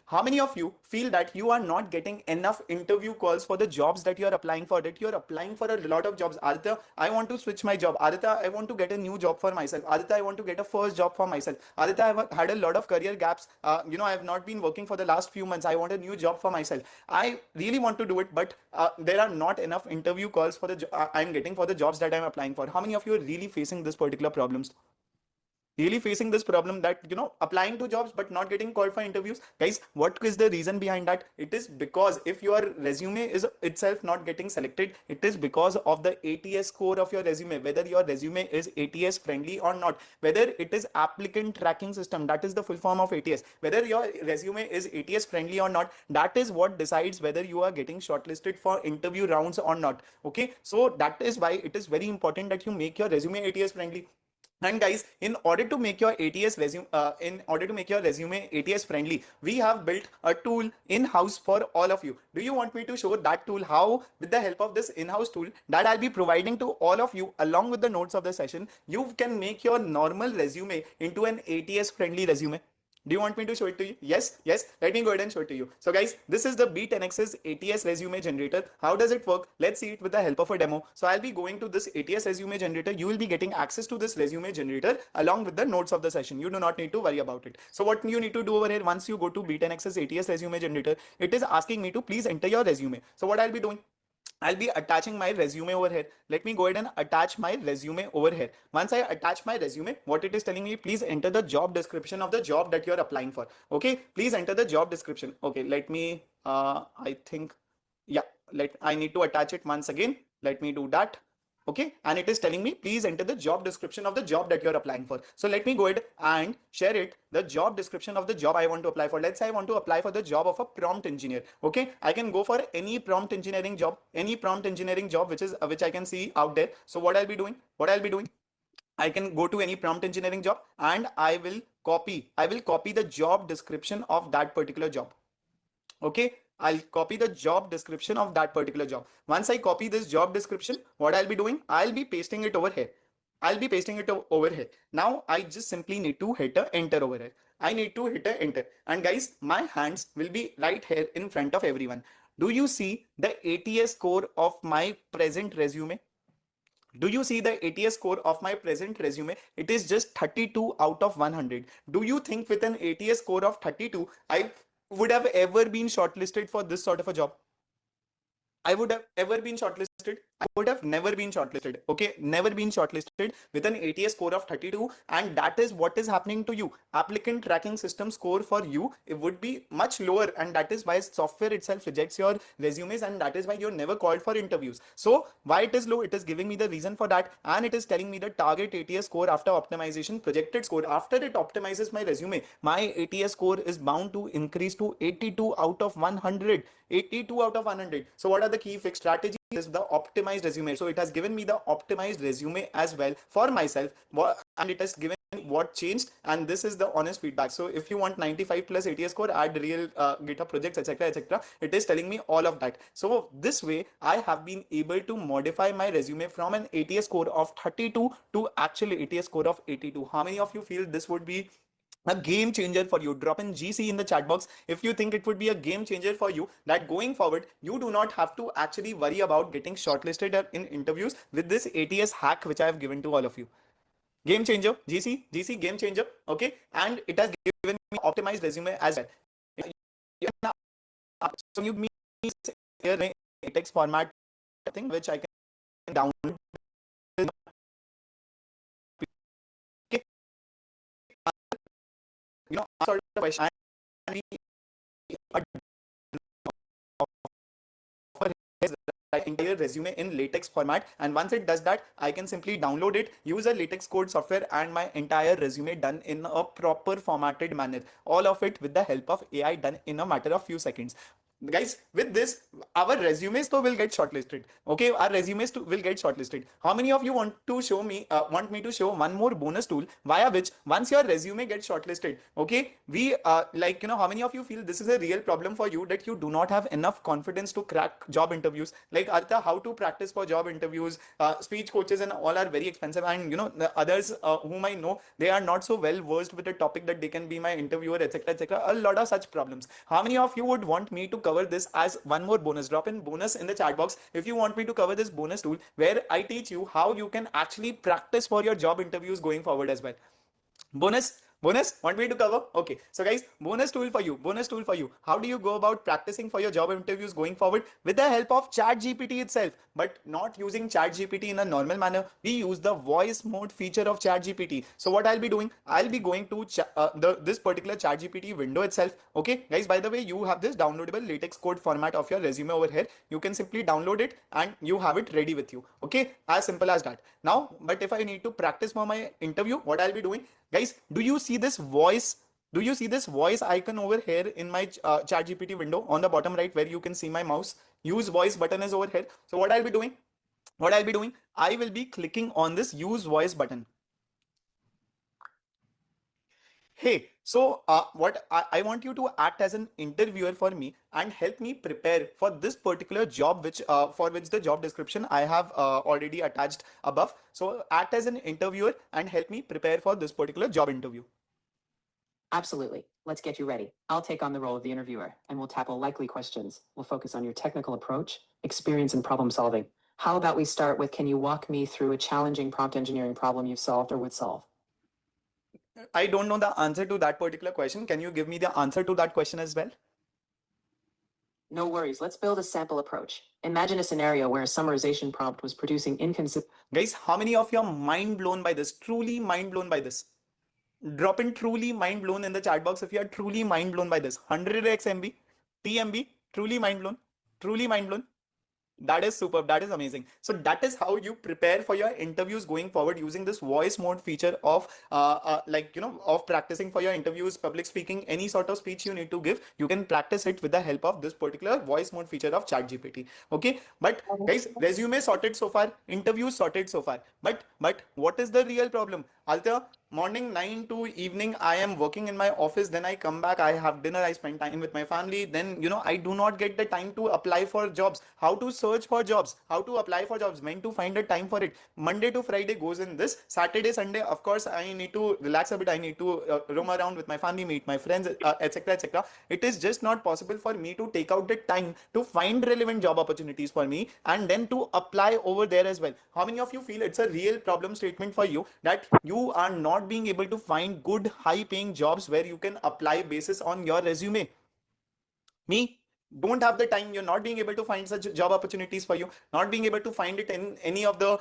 how many of you feel that you are not getting enough interview calls for the jobs that you are applying for, that you are applying for a lot of jobs? Aditya, I want to switch my job. Aditya, I want to get a new job for myself. Aditya, I want to get a first job for myself. Aditya, I've had a lot of career gaps. I have not been working for the last few months. I want a new job for myself. I really want to do it, but there are not enough interview calls for the I'm getting for the jobs that I'm applying for. How many of you are really facing this particular problems? That applying to jobs but not getting called for interviews? Guys, what is the reason behind that? It is because if your resume is itself not getting selected, it is because of the ATS score of your resume, whether your resume is ATS friendly or not, whether it is applicant tracking system, that is the full form of ATS, whether your resume is ATS friendly or not, that is what decides whether you are getting shortlisted for interview rounds or not. Okay, so that is why it is very important that you make your resume ATS friendly. And guys, in order to make your resume ATS friendly, we have built a tool in-house for all of you. Do you want me to show that tool? How, with the help of this in-house tool that I'll be providing to all of you along with the notes of the session, you can make your normal resume into an ATS friendly resume. Do you want me to show it to you? Yes. Let me go ahead and show it to you. So guys, this is the B10X's ATS resume generator. How does it work? Let's see it with the help of a demo. So I'll be going to this ATS resume generator. You will be getting access to this resume generator along with the notes of the session. You do not need to worry about it. So what you need to do over here, once you go to B10X's ATS resume generator, it is asking me to please enter your resume. So what I'll be doing, I'll be attaching my resume over here. Let me go ahead and attach my resume over here. Once I attach my resume, what it is telling me, please enter the job description of the job that you're applying for. Okay, please enter the job description. Okay, let me, I think, yeah, I need to attach it once again. Let me do that. Okay, and it is telling me please enter the job description of the job that you're applying for. So let me go ahead and share it, the job description of the job I want to apply for. Let's say I want to apply for the job of a prompt engineer. Okay, I can go for any prompt engineering job which I can see out there. So what I'll be doing, I can go to any prompt engineering job and I will copy the job description of that particular job. Okay, I'll copy the job description of that particular job. Once I copy this job description, what I'll be doing, I'll be pasting it over here. Now I just simply need to hit a enter over here. And guys, my hands will be right here in front of everyone. Do you see the ATS score of my present resume? Do you see the ATS score of my present resume? It is just 32 out of 100. Do you think with an ATS score of 32, I would have ever been shortlisted for this sort of a job? I would have ever been shortlisted. I would have never been shortlisted. Okay, never been shortlisted with an ATS score of 32, and that is what is happening to you. Applicant tracking system score for you, it would be much lower, and that is why software itself rejects your resumes, and that is why you're never called for interviews. So why it is low? It is giving me the reason for that, and it is telling me the target ATS score after optimization, projected score after it optimizes my resume. My ATS score is bound to increase to 82 out of 100. 82 out of 100. So what are the key fix strategies? Is the optimized resume. So it has given me the optimized resume as well for myself, and it has given what changed, and this is the honest feedback. So if you want 95 plus ATS score, add real GitHub projects, etc., etc., it is telling me all of that. So this way I have been able to modify my resume from an ATS score of 32 to actually ATS score of 82. How many of you feel this would be a game changer for you? Drop in GC in the chat box if you think it would be a game changer for you, that going forward you do not have to actually worry about getting shortlisted in interviews with this ATS hack which I have given to all of you. Game changer, GC game changer. Okay, and it has given me optimized resume as well. So you mean here text format thing which I can download. Okay, sort of question entire resume in latex format, and once it does that, I can simply download it, use a latex code software, and my entire resume done in a proper formatted manner, all of it with the help of AI, done in a matter of few seconds. Guys, with this our resumes though will get shortlisted. Okay, our resumes will get shortlisted. How many of you want me to show one more bonus tool via which once your resume gets shortlisted, okay, we how many of you feel this is a real problem for you, that you do not have enough confidence to crack job interviews? Like Artha, how to practice for job interviews? Speech coaches and all are very expensive, and the others whom I know, they are not so well versed with the topic that they can be my interviewer, etc., etc. A lot of such problems. How many of you would want me to cover this as one more bonus? Drop in bonus in the chat box if you want me to cover this bonus tool where I teach you how you can actually practice for your job interviews going forward as well. Bonus, want me to cover? Okay, so guys, bonus tool for you. How do you go about practicing for your job interviews going forward? With the help of ChatGPT itself, but not using ChatGPT in a normal manner. We use the voice mode feature of ChatGPT. So what I'll be doing, I'll be going to this particular ChatGPT window itself. Okay, guys, by the way, you have this downloadable latex code format of your resume over here. You can simply download it and you have it ready with you. Okay, as simple as that. Now, but if I need to practice for my interview, what I'll be doing, guys, do you see this voice icon over here in my ChatGPT window on the bottom right where you can see my mouse? Use voice button is over here. So what I'll be doing, I will be clicking on this use voice button. Hey, so what I want you to act as an interviewer for me and help me prepare for this particular job, which for which the job description I have already attached above. So act as an interviewer and help me prepare for this particular job interview. Absolutely. Let's get you ready. I'll take on the role of the interviewer, and we'll tackle likely questions. We'll focus on your technical approach, experience, and problem solving. How about we start with, can you walk me through a challenging prompt engineering problem you've solved or would solve? I don't know the answer to that particular question. Can you give me the answer to that question as well? No worries. Let's build a sample approach. Imagine a scenario where a summarization prompt was producing inconsistent. Guys, how many of you are mind blown by this? Truly mind blown by this? Drop in truly mind blown in the chat box if you are truly mind blown by this. 100x MB, TMB, truly mind blown, truly mind blown. That is superb. That is amazing. So that is how you prepare for your interviews going forward using this voice mode feature of of practicing for your interviews, public speaking, any sort of speech you need to give. You can practice it with the help of this particular voice mode feature of ChatGPT. Okay, but guys, resume sorted so far, interviews sorted so far. But what is the real problem? Altha, morning 9 to evening I am working in my office, then I come back, I have dinner, I spend time with my family, then I do not get the time to apply for jobs, how to search for jobs, how to apply for jobs, when to find the time for it. Monday to Friday goes in this. Saturday, Sunday, of course, I need to relax a bit, I need to roam around with my family, meet my friends, etc., etc. It is just not possible for me to take out the time to find relevant job opportunities for me and then to apply over there as well. How many of you feel it's a real problem statement for you that you are not being able to find good high paying jobs where you can apply basis on your resume? Me, don't have the time, you're not being able to find such job opportunities for you, not being able to find it in any of the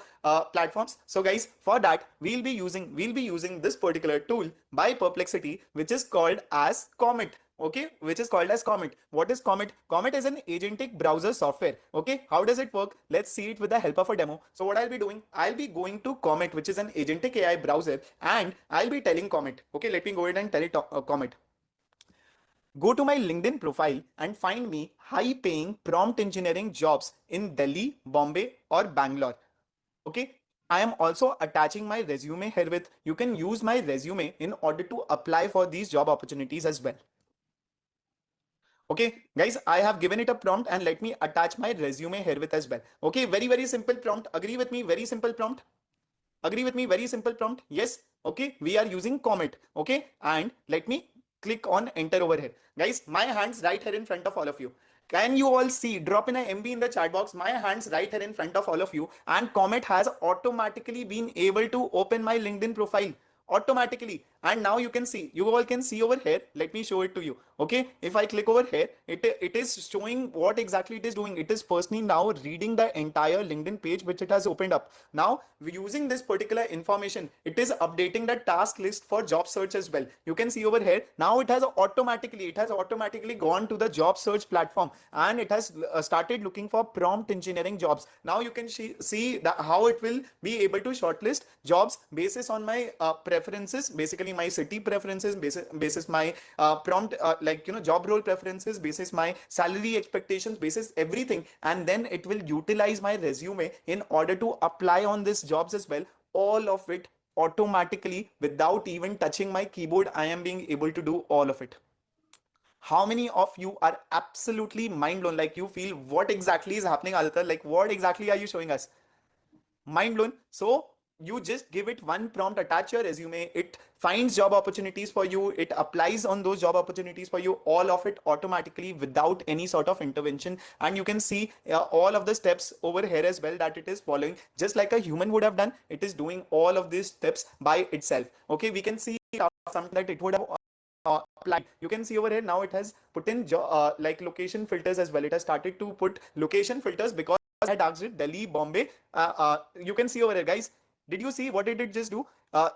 platforms. So guys, for that we'll be using this particular tool by Perplexity, which is called as Comet. Okay, which is called as Comet. What is Comet? Comet is an agentic browser software. Okay, how does it work? Let's see it with the help of a demo. So what I'll be doing, I'll be going to Comet, which is an agentic AI browser, and I'll be telling Comet. Okay, let me go ahead and tell it, Comet, go to my LinkedIn profile and find me high paying prompt engineering jobs in Delhi, Bombay, or Bangalore. Okay. I am also attaching my resume here with, you can use my resume in order to apply for these job opportunities as well. Okay, guys, I have given it a prompt and let me attach my resume here with as well. Okay, very, very simple prompt. Agree with me? Very simple prompt. Agree with me? Very simple prompt. Yes. Okay, we are using Comet. Okay, and let me click on enter over here. Guys, my hands right here in front of all of you. Can you all see? Drop in a MB in the chat box. My hands right here in front of all of you, and Comet has automatically been able to open my LinkedIn profile automatically. And now you can see, you all can see over here. Let me show it to you. Okay, if I click over here, it is showing what exactly it is doing. It is personally now reading the entire LinkedIn page which it has opened up. Now using this particular information, it is updating the task list for job search as well. You can see over here, now it has automatically gone to the job search platform and it has started looking for prompt engineering jobs. Now you can see that how it will be able to shortlist jobs basis on my preferences, basically my city preferences, basis my prompt job role preferences, basis my salary expectations, basis everything, and then it will utilize my resume in order to apply on these jobs as well. All of it automatically without even touching my keyboard. I am being able to do all of it. How many of you are absolutely mind blown? Like you feel what exactly is happening, Aditya? Like what exactly are you showing us? Mind blown. So you just give it one prompt, attach your resume, it finds job opportunities for you, it applies on those job opportunities for you, all of it automatically without any sort of intervention. And you can see all of the steps over here as well that it is following, just like a human would have done. It is doing all of these steps by itself. Okay, we can see something that it would have applied. You can see over here now it has put in like location filters as well. It has started to put location filters because I had asked it Delhi, Bombay. You can see over here, guys. Did you see what did it just do?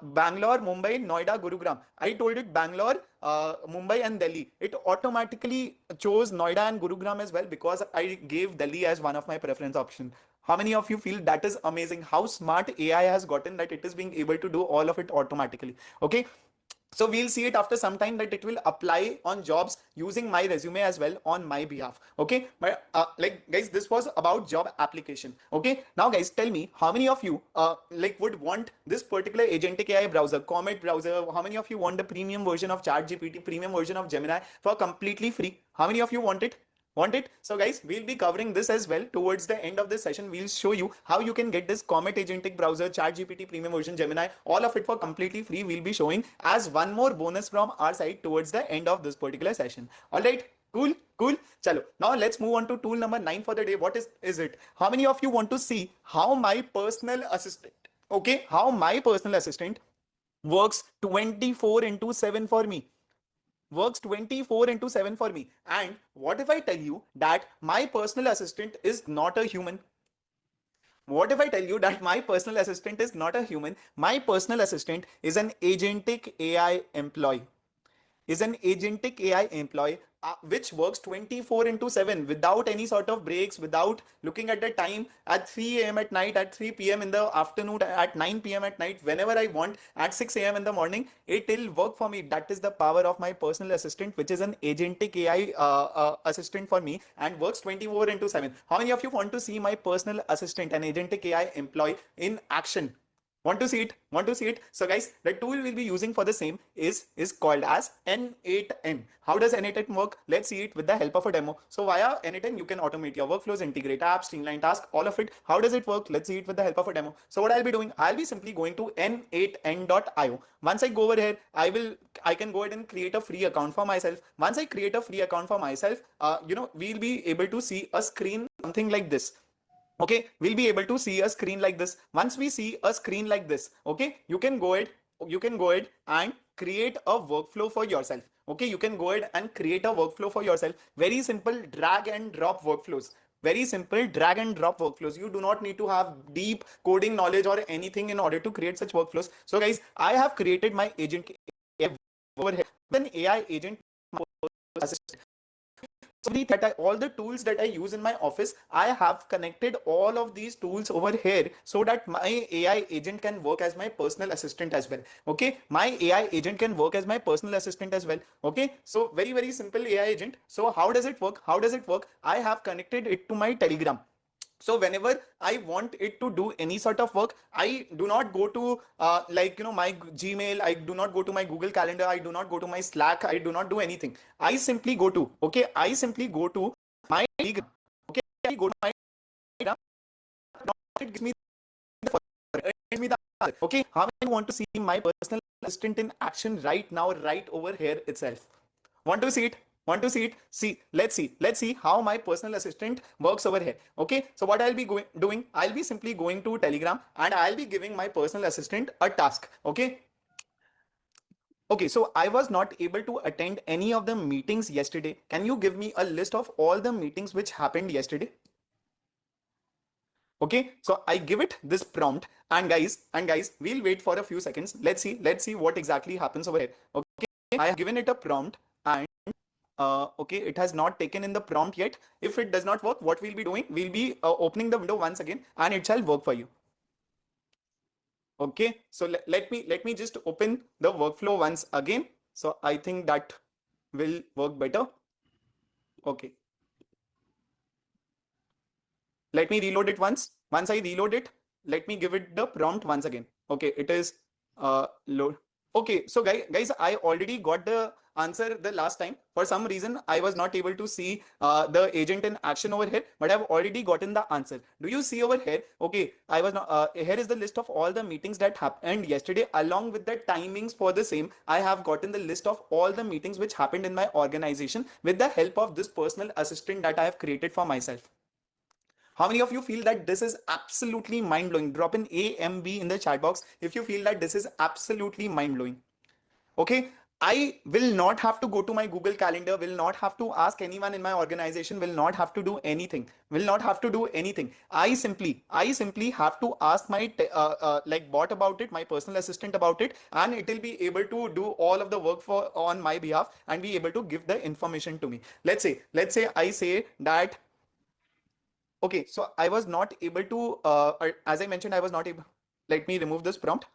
Bangalore, Mumbai, Noida, Gurugram. I told it Bangalore, Mumbai and Delhi. It automatically chose Noida and Gurugram as well because I gave Delhi as one of my preference option. How many of you feel that is amazing? How smart AI has gotten that it is being able to do all of it automatically. Okay. So we'll see it after some time that it will apply on jobs using my resume as well on my behalf. Okay, but guys, this was about job application. Okay, now guys, tell me how many of you would want this particular agentic AI browser, Comet browser? How many of you want the premium version of ChatGPT, premium version of Gemini for completely free? How many of you want it? So guys, we'll be covering this as well towards the end of this session. We'll show you how you can get this Comet agentic browser, ChatGPT premium version, Gemini, all of it for completely free. We'll be showing as one more bonus from our side towards the end of this particular session. All right, cool. Chalo. Now let's move on to tool number 9 for the day. What is it? How many of you want to see how my personal assistant, okay, how my personal assistant works 24/7 for me? Works 24/7 for me. And what if I tell you that my personal assistant is not a human? What if I tell you that my personal assistant is not a human? My personal assistant is an agentic AI employee. Which works 24/7 without any sort of breaks, without looking at the time at 3 a.m. at night, at 3 p.m. in the afternoon, at 9 p.m. at night, whenever I want, at 6 a.m. in the morning, it will work for me. That is the power of my personal assistant, which is an agentic AI assistant for me and works 24/7. How many of you want to see my personal assistant, an agentic AI employee in action? Want to see it? Want to see it? So guys, the tool we'll be using for the same is called as N8N. How does N8N work? Let's see it with the help of a demo. So via N8N, you can automate your workflows, integrate apps, streamline tasks, all of it. How does it work? Let's see it with the help of a demo. So what I'll be doing, I'll be simply going to n8n.io. Once I go over here, I can go ahead and create a free account for myself. Once I create a free account for myself, we'll be able to see a screen something like this. Okay, we'll be able to see a screen like this. Once we see a screen like this, okay, you can go ahead and create a workflow for yourself. Okay, you can go ahead and create a workflow for yourself. Very simple drag and drop workflows. Very simple drag and drop workflows. You do not need to have deep coding knowledge or anything in order to create such workflows. So guys, I have created my agent over here. An AI agent assistant. All the tools that I use in my office, I have connected all of these tools over here so that my AI agent can work as my personal assistant as well. Okay, my AI agent can work as my personal assistant as well. Okay, so very, very simple AI agent. So how does it work? How does it work? I have connected it to my Telegram. So whenever I want it to do any sort of work, I do not go to my Gmail, I do not go to my Google Calendar, I do not go to my Slack, I do not do anything. I simply go to my Telegram. Okay, I go to my Telegram. It gives me the answer. Okay, how I want to see my personal assistant in action right now, right over here itself. Want to see it? Want to see it? Let's see how my personal assistant works over here. Okay, so what I'll be doing, I'll be simply going to Telegram and I'll be giving my personal assistant a task. Okay, so I was not able to attend any of the meetings yesterday. Can you give me a list of all the meetings which happened yesterday? Okay, so I give it this prompt, and guys, we'll wait for a few seconds. Let's see what exactly happens over here. Okay, I have given it a prompt, and okay, it has not taken in the prompt yet. If it does not work, what we'll be doing, we'll be opening the window once again and it shall work for you. Okay, so let me just open the workflow once again. So I think that will work better. Okay, let me reload it once. Once I reload it, let me give it the prompt once again. Okay, it is load. Okay, so guys, I already got the answer the last time. For some reason, I was not able to see the agent in action over here, but I've already gotten the answer. Do you see over here? Okay, I was not, here is the list of all the meetings that happened yesterday, along with the timings for the same. I have gotten the list of all the meetings which happened in my organization with the help of this personal assistant that I have created for myself. How many of you feel that this is absolutely mind-blowing? Drop in AMB in the chat box if you feel that this is absolutely mind-blowing. Okay, I will not have to go to my Google Calendar, will not have to ask anyone in my organization, will not have to do anything, I simply have to ask my bot about it, my personal assistant about it, and it will be able to do all of the work on my behalf and be able to give the information to me. Let's say I say that, okay, so I was not able to, as I mentioned, I was not able, let me remove this prompt.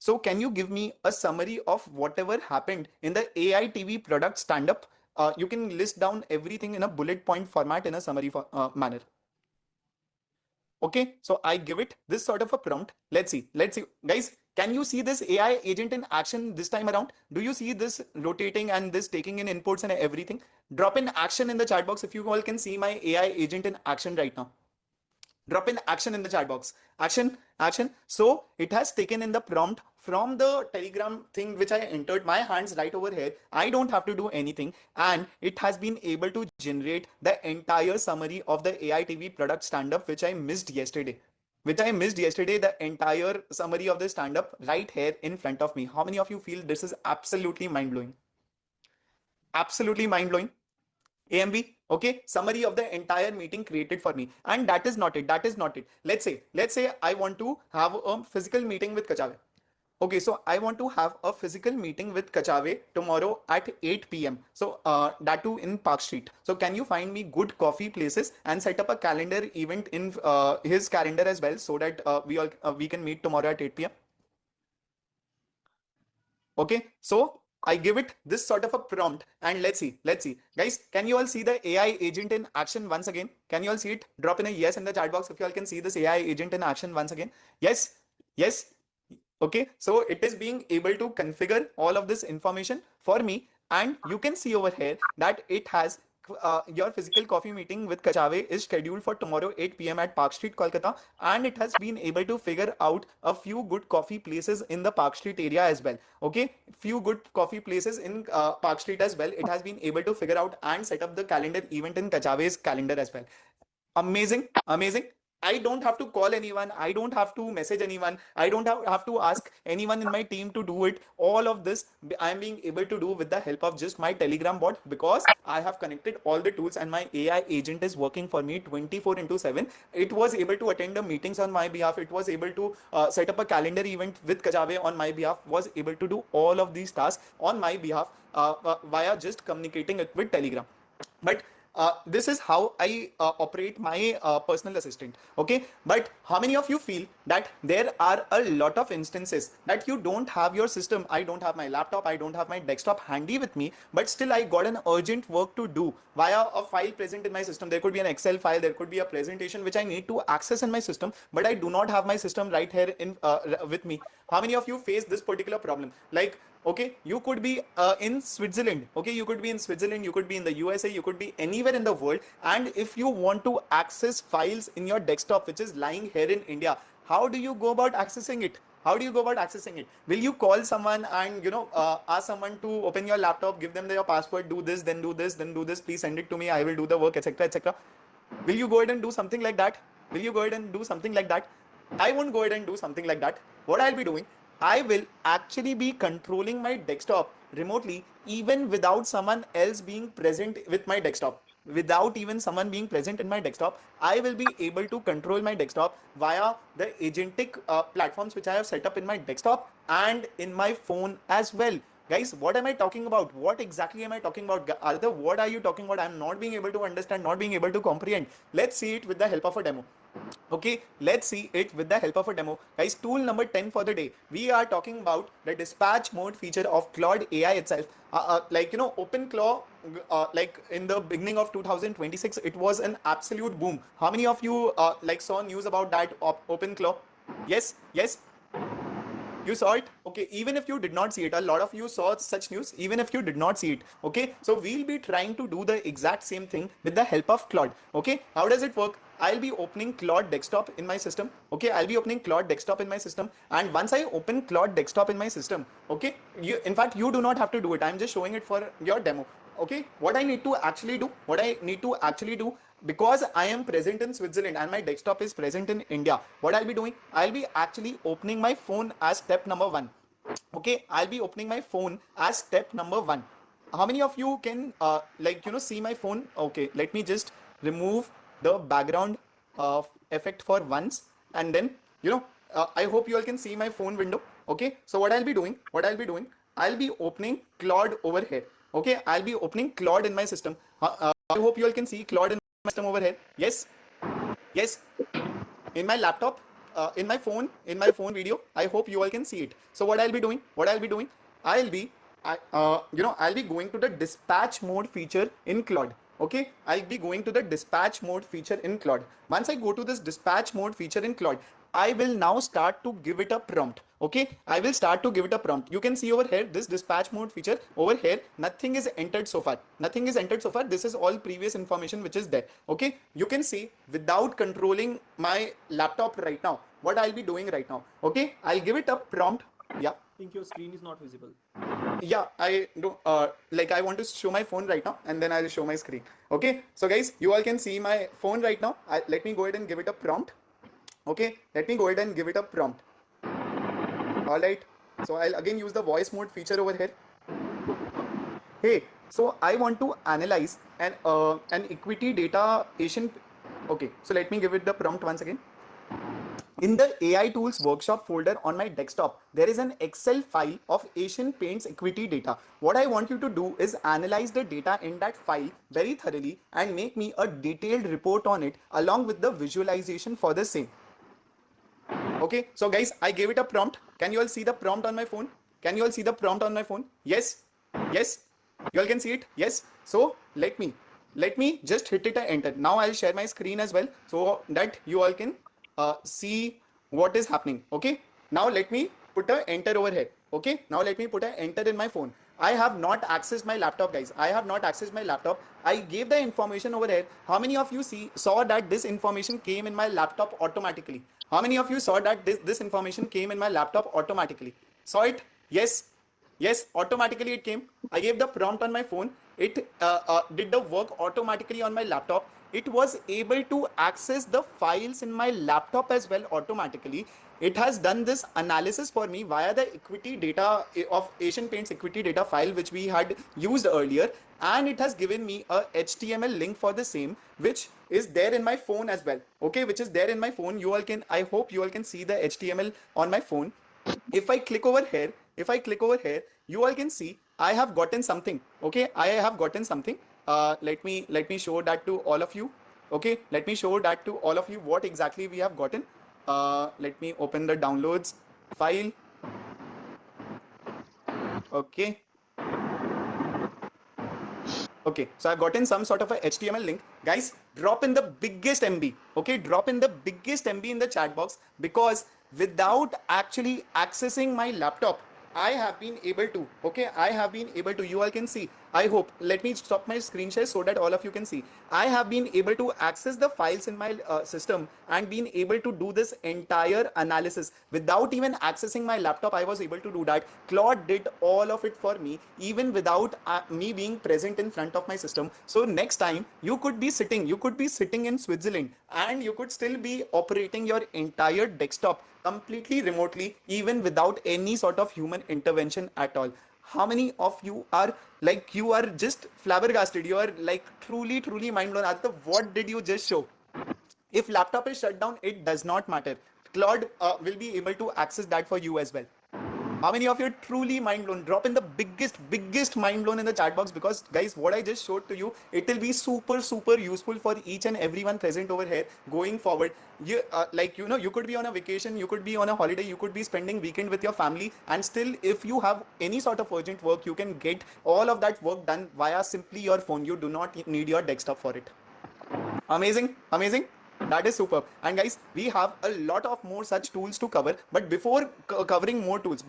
So can you give me a summary of whatever happened in the AI TV product stand-up? You can list down everything in a bullet point format in a summary manner. Okay, so I give it this sort of a prompt. Let's see, guys, can you see this AI agent in action this time around? Do you see this rotating and this taking in inputs and everything? Drop in action in the chat box if you all can see my AI agent in action right now. Drop in action in the chat box. Action. So it has taken in the prompt from the Telegram thing which I entered, my hands right over here. I don't have to do anything, and it has been able to generate the entire summary of the AI TV product stand-up which I missed yesterday. The entire summary of the stand-up right here in front of me. How many of you feel this is absolutely mind-blowing? Absolutely mind-blowing. AMB, okay, summary of the entire meeting created for me, and that is not it. Let's say I want to have a physical meeting with Kachave. Okay, so I want to have a physical meeting with Kachave tomorrow at 8 p.m. So that too in Park Street. So can you find me good coffee places and set up a calendar event in his calendar as well, so that we can meet tomorrow at 8 p.m. Okay, so I give it this sort of a prompt, and let's see. Guys, can you all see the AI agent in action once again? Can you all see it? Drop in a yes in the chat box if you all can see this AI agent in action once again. Yes. Okay, so it is being able to configure all of this information for me, and you can see over here that it has your physical coffee meeting with Kachave is scheduled for tomorrow 8 p.m. at Park Street, Kolkata, and it has been able to figure out a few good coffee places in the Park Street area as well. Okay, few good coffee places in Park Street as well. It has been able to figure out and set up the calendar event in Kachave's calendar as well. Amazing, amazing. I don't have to call anyone. I don't have to message anyone. I don't have to ask anyone in my team to do it. All of this I'm being able to do with the help of just my Telegram bot, because I have connected all the tools and my AI agent is working for me 24 into 7. It was able to attend the meetings on my behalf. It was able to set up a calendar event with Kajave on my behalf, was able to do all of these tasks on my behalf via just communicating it with Telegram. But this is how I operate my personal assistant. Okay, but how many of you feel that there are a lot of instances that you don't have your system? I don't have my laptop, I don't have my desktop handy with me, but still I got an urgent work to do via a file present in my system. There could be an Excel file, there could be a presentation which I need to access in my system, but I do not have my system right here in with me. How many of you face this particular problem? Like, okay, you could be in Switzerland. Okay, you could be in Switzerland, you could be in the USA, you could be anywhere in the world, and if you want to access files in your desktop which is lying here in India, how do you go about accessing it? How do you go about accessing it? Will you call someone and ask someone to open your laptop, give them your password, do this, then do this, then do this, please send it to me, I will do the work, etc., etc.? Will you go ahead and do something like that? Will you go ahead and do something like that? I won't go ahead and do something like that. What I'll be doing, I will actually be controlling my desktop remotely, even without someone else being present with my desktop. Without even someone being present in my desktop, I will be able to control my desktop via the agentic platforms which I have set up in my desktop and in my phone as well. Guys, what am I talking about? What exactly am I talking about? Arthur, what are you talking about? I'm not being able to understand, not being able to comprehend. Let's see it with the help of a demo. Okay, let's see it with the help of a demo. Guys, tool number 10 for the day. We are talking about the dispatch mode feature of Claude AI itself. OpenClaw, like in the beginning of 2026, it was an absolute boom. How many of you saw news about that OpenClaw? Yes, yes. You saw it? Okay, even if you did not see it, a lot of you saw such news, even if you did not see it. Okay, so we'll be trying to do the exact same thing with the help of Claude. Okay, how does it work? I'll be opening Claude desktop in my system. Okay, I'll be opening Claude desktop in my system. And once I open Claude desktop in my system, okay, in fact, you do not have to do it. I'm just showing it for your demo. Okay, what I need to actually do, because I am present in Switzerland and my desktop is present in India, what I'll be doing, I'll be actually opening my phone as step number 1. Okay, I'll be opening my phone as step number 1. How many of you can see my phone? Okay, let me just remove the background effect for once, and then I hope you all can see my phone window. Okay, so what I'll be doing, I'll be opening Claude over here. Okay, I'll be opening Claude in my system. I hope you all can see Claude in my system over here. Yes, yes. In my laptop, in my phone video, I hope you all can see it. So what I'll be doing, I'll be going to the dispatch mode feature in Claude. Okay, I'll be going to the dispatch mode feature in Claude. Once I go to this dispatch mode feature in Claude, I will now start to give it a prompt. Okay, I will start to give it a prompt. You can see over here, this dispatch mode feature over here, nothing is entered so far. This is all previous information which is there. Okay, you can see without controlling my laptop right now, what I'll be doing right now. Okay, I'll give it a prompt. Yeah. I think your screen is not visible. Yeah, I do. I want to show my phone right now, and then I'll show my screen. Okay, so guys, you all can see my phone right now. Let me go ahead and give it a prompt. Okay, let me go ahead and give it a prompt. All right, so I'll again use the voice mode feature over here. Hey, so I want to analyze an equity data Asian. Okay, so let me give it the prompt once again. In the AI Tools workshop folder on my desktop, there is an Excel file of Asian Paints equity data. What I want you to do is analyze the data in that file very thoroughly and make me a detailed report on it along with the visualization for the same. Okay, so guys, I gave it a prompt. Can you all see the prompt on my phone? Yes, yes, you all can see it. Yes, so let me just hit it and enter. Now I'll share my screen as well so that you all can see what is happening. Okay, now let me put a enter over here. Okay, now let me put a enter in my phone. I have not accessed my laptop, guys. I have not accessed my laptop. I gave the information over here. How many of you saw that this information came in my laptop automatically? How many of you saw that this information came in my laptop automatically? Saw it? Yes. Yes, automatically it came. I gave the prompt on my phone. It did the work automatically on my laptop. It was able to access the files in my laptop as well automatically. It has done this analysis for me via the equity data of Asian Paints equity data file, which we had used earlier. And it has given me a HTML link for the same, which is there in my phone as well. Okay, which is there in my phone. You all can, I hope you all can see the HTML on my phone. If I click over here, you all can see I have gotten something. Okay, I have gotten something. Let me show that to all of you. Okay, let me show that to all of you what exactly we have gotten. Let me open the downloads file. Okay. Okay, so I've gotten some sort of a HTML link. Guys, drop in the biggest MB. Okay, drop in the biggest MB in the chat box, because without actually accessing my laptop, I have been able to, okay, I have been able to, you all can see, I hope, let me stop my screen share so that all of you can see. I have been able to access the files in my system and been able to do this entire analysis without even accessing my laptop. I was able to do that. Claude did all of it for me, even without me being present in front of my system. So next time you could be sitting in Switzerland and you could still be operating your entire desktop completely remotely, even without any sort of human intervention at all. How many of you are like, you are just flabbergasted? You are like truly mind blown. Aditya, what did you just show? If laptop is shut down, it does not matter. Claude will be able to access that for you as well. How many of you are truly mind blown? Drop in the biggest mind blown in the chat box, because guys, what I just showed to you, it will be super useful for each and everyone present over here going forward. You you could be on a vacation, you could be on a holiday, you could be spending weekend with your family, and still if you have any sort of urgent work, you can get all of that work done via simply your phone. You do not need your desktop for it. Amazing. That is superb. And guys, we have a lot of more such tools to cover. But before covering more tools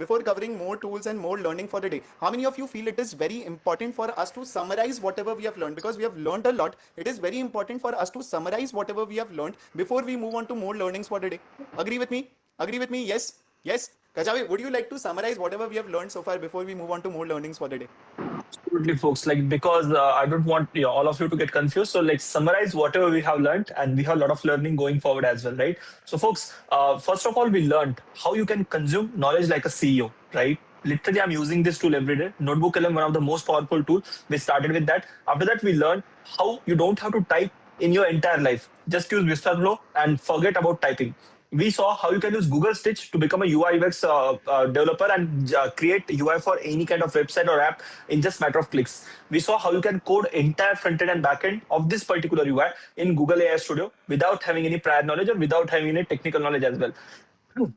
and more learning for the day, how many of you feel it is very important for us to summarize whatever we have learned? Because we have learned a lot. It is very important for us to summarize whatever we have learned before we move on to more learnings for the day. Agree with me? Yes. Kajavi, would you like to summarize whatever we have learned so far before we move on to more learnings for the day? Absolutely, folks. Like, because I don't want all of you to get confused. So let's summarize whatever we have learned, and we have a lot of learning going forward as well, right? So, folks, first of all, we learned how you can consume knowledge like a CEO, right? Literally, I'm using this tool every day. Notebook LM, one of the most powerful tools. We started with that. After that, we learned how you don't have to type in your entire life. Just use VistaFlow and forget about typing. We saw how you can use Google Stitch to become a UI UX developer and create UI for any kind of website or app in just matter of clicks. We saw how you can code entire front end and back end of this particular UI in Google AI Studio without having any prior knowledge or without having any technical knowledge as well.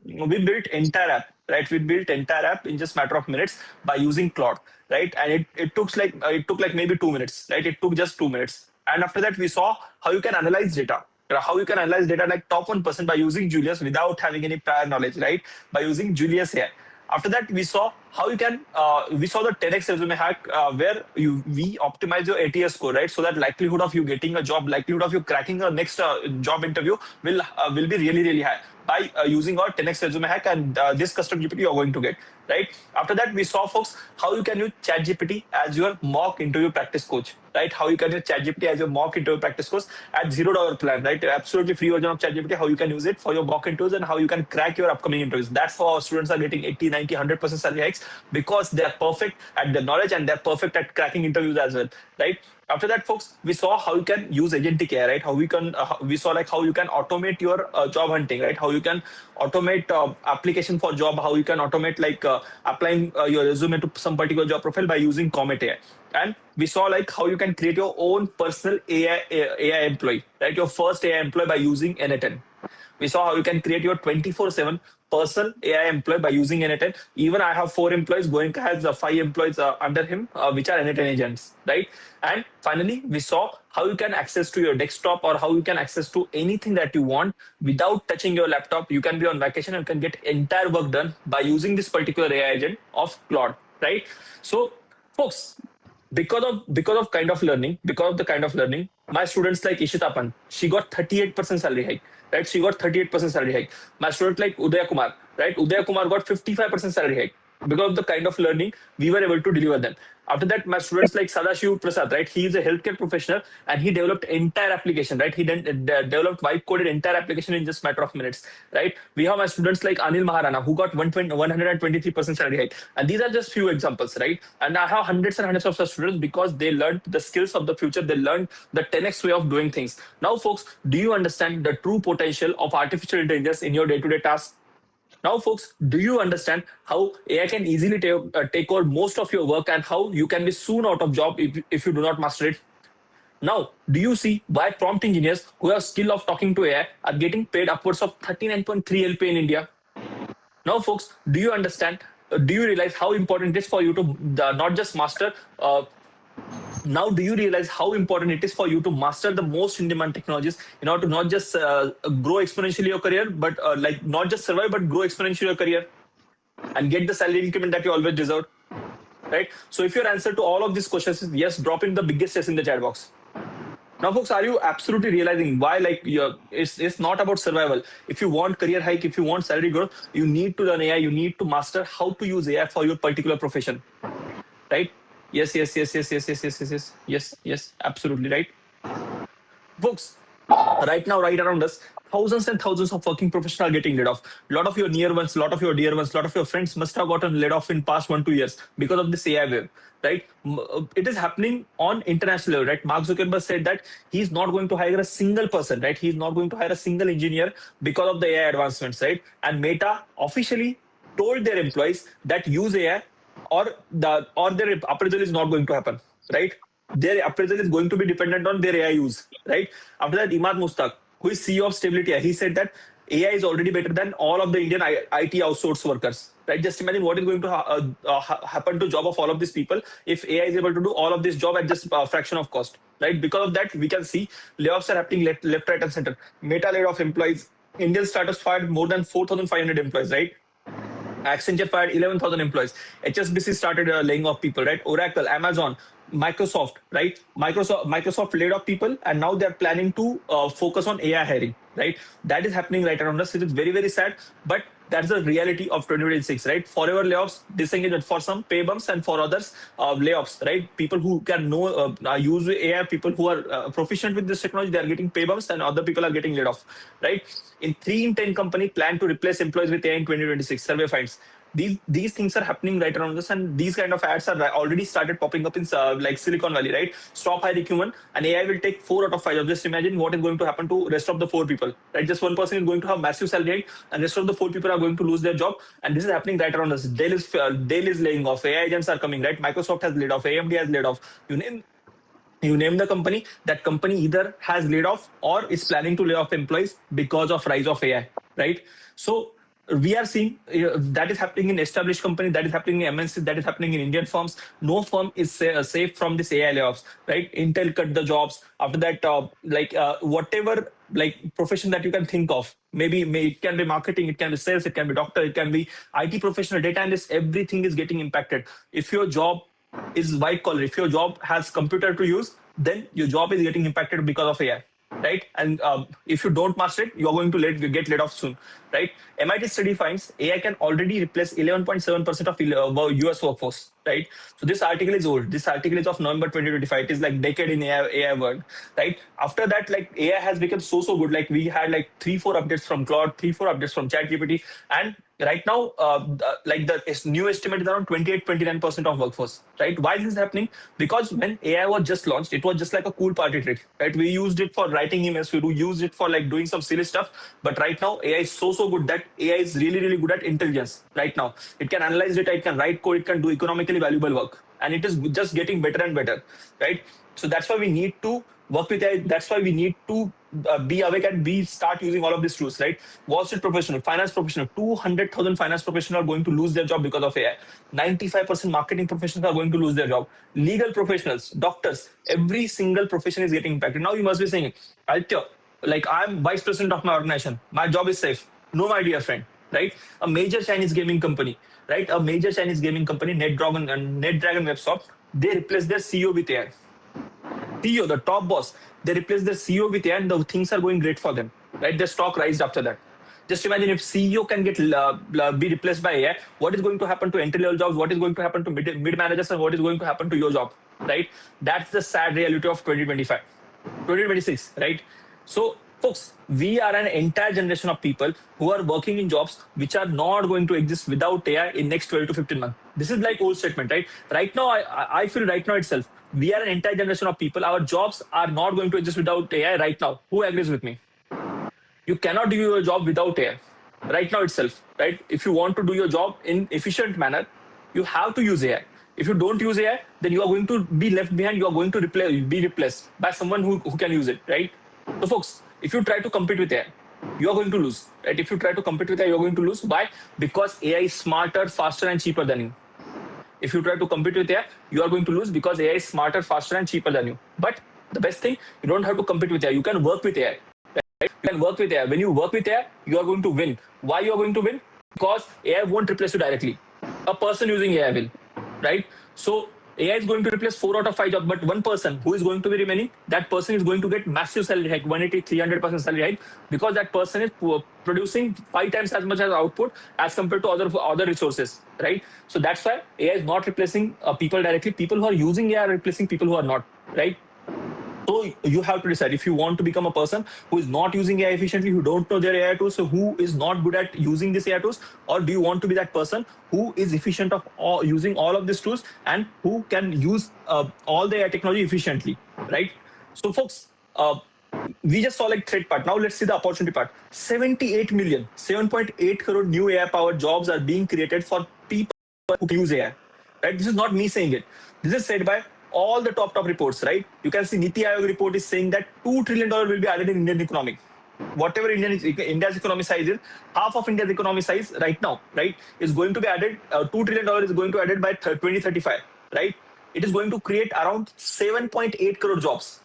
We built entire app, right? We built entire app in just matter of minutes by using Claude, right? And it took like maybe 2 minutes, right? It took just 2 minutes. And after that, we saw how you can analyze data. How you can analyze data like top 1% by using Julius without having any prior knowledge, right? By using Julius AI. After that, we saw how you can, we saw the 10x resume hack where we optimize your ATS score, right? So that likelihood of you getting a job, likelihood of you cracking a next job interview will be really high by using our 10x resume hack, and this custom GPT you're going to get, right? After that, we saw, folks, how you can use ChatGPT as your mock interview practice coach, right? How you can use ChatGPT as your mock interview practice coach at $0 plan, right? Absolutely free version of ChatGPT, how you can use it for your mock interviews and how you can crack your upcoming interviews. That's how our students are getting 80, 90, 100% salary hikes, because they're perfect at their knowledge and they're perfect at cracking interviews as well, right? After that, folks, we saw how you can use agentic AI, right? How we can, we saw like how you can automate your job hunting, right? How you can automate application for job, how you can automate like applying your resume to some particular job profile by using Comet AI. And we saw like how you can create your own personal AI employee, right? Your first AI employee by using n8n. We saw how you can create your 24/7 personal AI employee by using n8n. Even I have 4 employees. Goenka has 5 employees under him, which are n8n agents, right? And finally, we saw how you can access to your desktop or how you can access to anything that you want without touching your laptop. You can be on vacation and can get entire work done by using this particular AI agent of Claude, right? So, folks, because of the kind of learning, my students like Ishita Pant, she got 38% salary hike, right? She got 38% salary hike. My student like Udaya Kumar, right? Udaya Kumar got 55% salary hike because of the kind of learning we were able to deliver them. After that, my students like Sadashiv Prasad, right? He is a healthcare professional and he developed entire application, right? He then developed vibe coded entire application in just matter of minutes, right? We have my students like Anil Maharana who got 123% salary hike. And these are just few examples, right? And I have hundreds and hundreds of such students because they learned the skills of the future. They learned the 10x way of doing things. Now, folks, do you understand the true potential of artificial intelligence in your day-to-day tasks? Now, folks, do you understand how AI can easily take over most of your work and how you can be soon out of job if you do not master it? Now, do you see why prompt engineers who have skill of talking to AI are getting paid upwards of 39.3 LP in India? Now, folks, do you understand? Do you realize how important it is for you to not just master? Now, do you realize how important it is for you to master the most in-demand technologies in order to not just grow exponentially your career, but like not just survive, but grow exponentially your career and get the salary increment that you always deserve, right? So, if your answer to all of these questions is yes, drop in the biggest yes in the chat box. Now, folks, are you absolutely realizing why? Like, it's not about survival. If you want career hike, if you want salary growth, you need to learn AI. You need to master how to use AI for your particular profession, right? Yes, yes, yes, yes, yes, yes, yes, yes, yes, yes, yes, absolutely right. Folks, right now, right around us, thousands and thousands of working professionals are getting laid off. A lot of your near ones, a lot of your dear ones, a lot of your friends must have gotten laid off in past 1-2 years because of this AI wave, right? It is happening on international level, right? Mark Zuckerberg said that he's not going to hire a single person, right? He's not going to hire a single engineer because of the AI advancements, right? And Meta officially told their employees that use AI or their appraisal is not going to happen, right? Their appraisal is going to be dependent on their AI use, right? After that, Imad Mustaq, who is CEO of Stability AI, he said that AI is already better than all of the Indian IT outsourced workers, right? Just imagine what is going to happen to job of all of these people if AI is able to do all of this job at just a fraction of cost, right? Because of that, we can see layoffs are happening left, right, and center. Meta laid off employees. Indian startups fired more than 4,500 employees, right? Accenture fired 11,000 employees. HSBC started laying off people, right? Oracle, Amazon, Microsoft, right? Microsoft laid off people, and now they're planning to focus on AI hiring, right? That is happening right around us. It is very, very sad, but that's the reality of 2026, right? Forever layoffs, disengagement for some, pay bumps, and for others, layoffs, right? People who can use AI, people who are proficient with this technology, they are getting pay bumps, and other people are getting laid off, right? In 3 in 10 company plan to replace employees with AI in 2026. Survey finds these things are happening right around us, and these kind of ads are already started popping up in like Silicon Valley, right? Stop hiring human, and AI will take 4 out of 5 jobs. Just imagine what is going to happen to rest of the 4 people, right? Just one person is going to have massive salary hike, and rest of the 4 people are going to lose their job. And this is happening right around us. Dell is laying off. AI agents are coming, right? Microsoft has laid off. AMD has laid off. You name the company, that company either has laid off or is planning to lay off employees because of rise of AI, right? So we are seeing that is happening in established companies, that is happening in MNCs, that is happening in Indian firms. No firm is safe from this AI layoffs, right? Intel cut the jobs. After that, whatever like profession that you can think of, maybe it can be marketing, it can be sales, it can be doctor, it can be IT professional, data analyst, everything is getting impacted. If your job is white collar, if your job has computer to use, then your job is getting impacted because of AI, right? And if you don't master it, you're going to get laid off soon, right? MIT study finds AI can already replace 11.7% of US workforce, right? So this article is old. This article is of November 2025. It is like decade in AI world, right? After that, like AI has become so good. Like we had like 3-4 updates from Claude, 3-4 updates from ChatGPT, and right now, like the new estimate is around 28-29% of workforce, right? Why this is happening? Because when AI was just launched, it was just like a cool party trick, right? We used it for writing emails, we used it for like doing some silly stuff. But right now, AI is so good that AI is really good at intelligence. Right now, it can analyze data, it can write code, it can do economically valuable work, and it is just getting better and better, right? So that's why we need to work with AI. That's why we need to be awake and be start using all of these tools, right? Wall Street professional, finance professional, 200,000 finance professionals are going to lose their job because of AI. 95% marketing professionals are going to lose their job. Legal professionals, doctors, every single profession is getting impacted. Now you must be saying, Aditya, like I'm vice president of my organization. My job is safe. No, my dear friend, right? A major Chinese gaming company, right? A major Chinese gaming company, NetDragon and NetDragon Websoft, they replace their CEO with AI. CEO, the top boss, they replace their CEO with AI and the things are going great for them, right? Their stock rised after that. Just imagine if CEO can get be replaced by AI, what is going to happen to entry level jobs? What is going to happen to mid managers, and what is going to happen to your job, right? That's the sad reality of 2025, 2026, right? So, folks, we are an entire generation of people who are working in jobs which are not going to exist without AI in next 12 to 15 months. This is like old statement, right? Right now, I feel right now itself, we are an entire generation of people. Our jobs are not going to exist without AI right now. Who agrees with me? You cannot do your job without AI right now itself, right? If you want to do your job in efficient manner, you have to use AI. If you don't use AI, then you are going to be left behind. You are going to be replaced by someone who can use it, right? So, folks, if you try to compete with AI, you are going to lose, right? If you try to compete with AI, you are going to lose. Why? Because AI is smarter, faster, and cheaper than you. If you try to compete with AI, you are going to lose because AI is smarter, faster, and cheaper than you. But the best thing, you don't have to compete with AI. You can work with AI. Right? You can work with AI. When you work with AI, you are going to win. Why you are going to win? Because AI won't replace you directly. A person using AI will, right? So AI is going to replace 4 out of 5 jobs, but one person who is going to be remaining, that person is going to get massive salary hike, 180, 300% salary hike, because that person is producing 5 times as much as output as compared to other resources, right? So that's why AI is not replacing people directly. People who are using AI are replacing people who are not, right? So you have to decide if you want to become a person who is not using AI efficiently, who don't know their AI tools, so who is not good at using these AI tools, or do you want to be that person who is efficient of using all of these tools and who can use all the AI technology efficiently, right? So, folks, we just saw like threat part. Now let's see the opportunity part. 78 million, 7.8 crore new AI powered jobs are being created for people who use AI. Right? This is not me saying it. This is said by all the top reports, right? You can see Niti Aayog report is saying that $2 trillion will be added in Indian economy. Whatever India's economy size is, half of India's economy size right now, right, is going to be added. $2 trillion is going to be added by 2035, right? It is going to create around 7.8 crore jobs,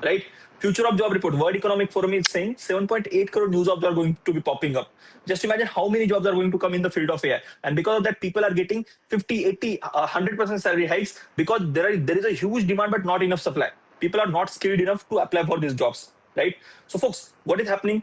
right? Future of Job report, World Economic Forum is saying 7.8 crore new jobs are going to be popping up. Just imagine how many jobs are going to come in the field of AI. And because of that, people are getting 50, 80, 100% salary hikes because there is a huge demand but not enough supply. People are not skilled enough to apply for these jobs, right? So, folks, what is happening?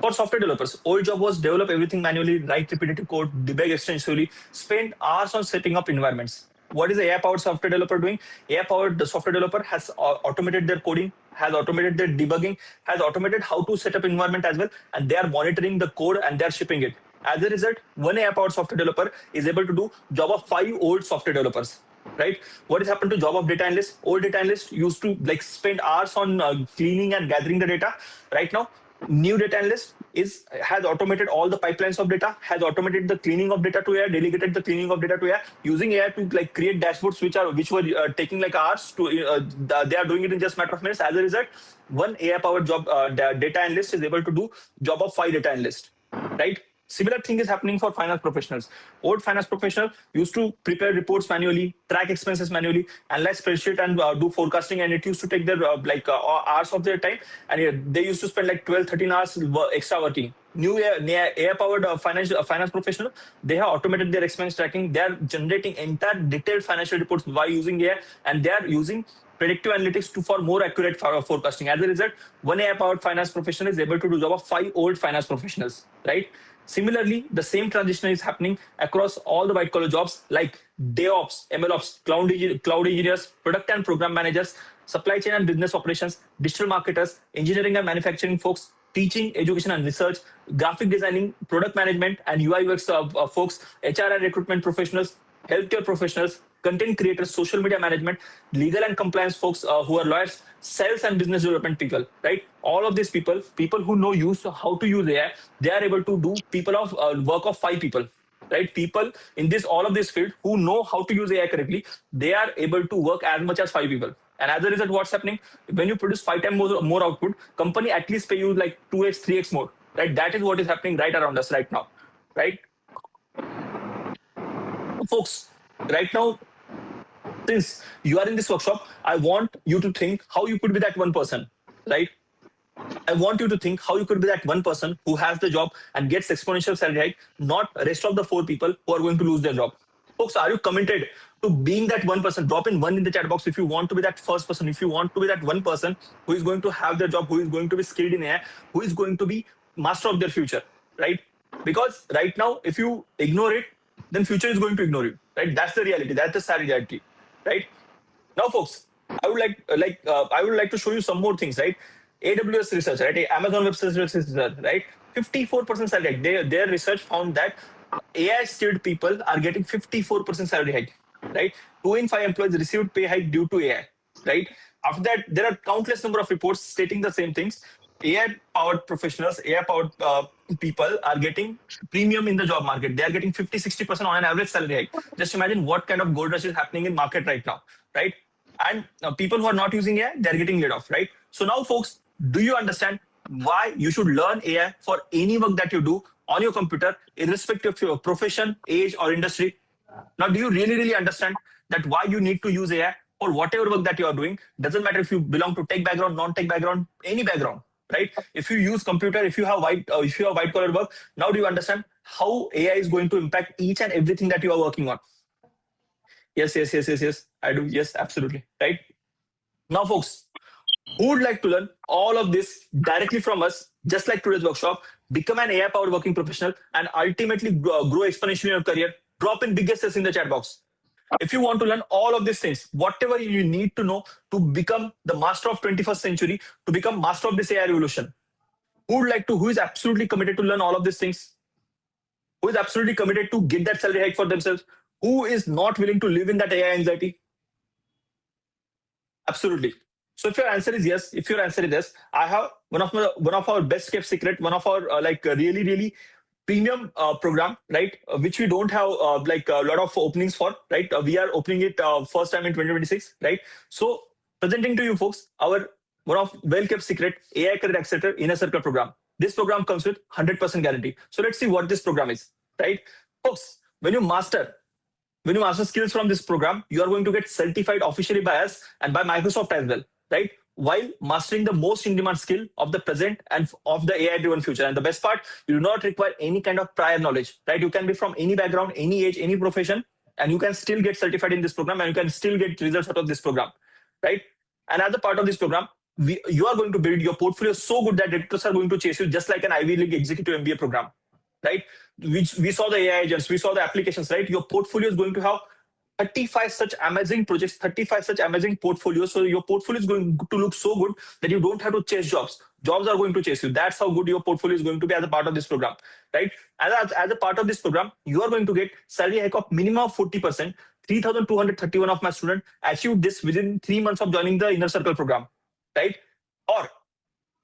For software developers, old job was develop everything manually, write repetitive code, debug extensively, spend hours on setting up environments. What is the AI-powered software developer doing? AI-powered software developer has automated their coding, has automated their debugging, has automated how to set up environment as well, and they are monitoring the code and they are shipping it. As a result, one AI-powered software developer is able to do job of 5 old software developers. Right? What has happened to job of data analyst? Old data analyst used to like spend hours on cleaning and gathering the data. Right now, new data analyst has automated all the pipelines of data, has automated the cleaning of data to AI, delegated the cleaning of data to AI, using AI to like create dashboards which were taking like hours to they are doing it in just matter of minutes. As a result, one AI powered job data analyst is able to do job of 5 data analysts, right? Similar thing is happening for finance professionals. Old finance professional used to prepare reports manually, track expenses manually, analyze spreadsheet and do forecasting, and it used to take their hours of their time, and they used to spend like 12, 13 hours extra working. New AI-powered finance professional, they have automated their expense tracking. They are generating entire detailed financial reports by using AI, and they are using predictive analytics for more accurate forecasting. As a result, one AI-powered finance professional is able to do job of 5 old finance professionals, right? Similarly, the same transition is happening across all the white-collar jobs like DevOps, MLOps, cloud engineers, product and program managers, supply chain and business operations, digital marketers, engineering and manufacturing folks, teaching, education and research, graphic designing, product management, and UI UX folks, HR and recruitment professionals, healthcare professionals, content creators, social media management, legal and compliance folks who are lawyers, sales and business development people, right? All of these people who know how to use AI, they are able to do work of 5 people, right? People in all of this field who know how to use AI correctly, they are able to work as much as 5 people, And as a result, what's happening? When you produce 5 times more output, company at least pay you like 2x, 3x more, right? That is what is happening right around us right now, right? Folks, right now, since you are in this workshop, I want you to think how you could be that one person, right? I want you to think how you could be that one person who has the job and gets exponential salary hike, not rest of the 4 people who are going to lose their job. Folks, are you committed to being that one person? Drop in 1 in the chat box if you want to be that first person, if you want to be that one person who is going to have their job, who is going to be skilled in AI, who is going to be master of their future, right? Because right now, if you ignore it, then future is going to ignore you, right? That's the reality. That's the sad reality, right? Now, folks, I would like to show you some more things, right? AWS research, right? Amazon Web Services research, right? 54% salary hike. Their research found that AI skilled people are getting 54% salary hike, right? 2 in 5 employees received pay hike due to AI, right? After that, there are countless number of reports stating the same things. AI powered professionals, AI powered people are getting premium in the job market. They are getting 50-60% on an average salary hike. Just imagine what kind of gold rush is happening in market right now, right? And people who are not using AI, they're getting laid off, right? So now, folks, do you understand why you should learn AI for any work that you do on your computer, irrespective of your profession, age, or industry? Now, do you really understand that why you need to use AI for whatever work that you are doing? Doesn't matter if you belong to tech background, non-tech background, any background, right? If you use computer, if you have white collar work, now do you understand how AI is going to impact each and everything that you are working on? Yes. I do. Yes, absolutely. Right. Now, folks, who would like to learn all of this directly from us, just like today's workshop, become an AI-powered working professional, and ultimately grow exponentially in your career? Drop in biggest S in the chat box. If you want to learn all of these things, whatever you need to know to become the master of 21st century, to become master of this AI revolution, who is absolutely committed to learn all of these things? Who is absolutely committed to get that salary hike for themselves? Who is not willing to live in that AI anxiety? Absolutely. So if your answer is yes, I have one of our best kept secret, one of our really premium program, right? Which we don't have a lot of openings for, right? We are opening it first time in 2026, right? So presenting to you folks our one of well kept secret AI Career Accelerator Inner Circle program. This program comes with 100% guarantee. So let's see what this program is, right? Folks, when you master skills from this program, you are going to get certified officially by us and by Microsoft as well, right? While mastering the most in-demand skill of the present and of the AI-driven future. And the best part, you do not require any kind of prior knowledge, right? You can be from any background, any age, any profession, and you can still get certified in this program, and you can still get results out of this program, right? And as a part of this program, you are going to build your portfolio so good that recruiters are going to chase you just like an Ivy League executive MBA program, right? We saw the AI agents, we saw the applications, right? Your portfolio is going to have 35 such amazing projects, 35 such amazing portfolios. So your portfolio is going to look so good that you don't have to chase jobs. Jobs are going to chase you. That's how good your portfolio is going to be as a part of this program, right? As a part of this program, you are going to get salary hike of minimum of 40%. 3,231 of my students achieved this within 3 months of joining the Inner Circle program, right? Or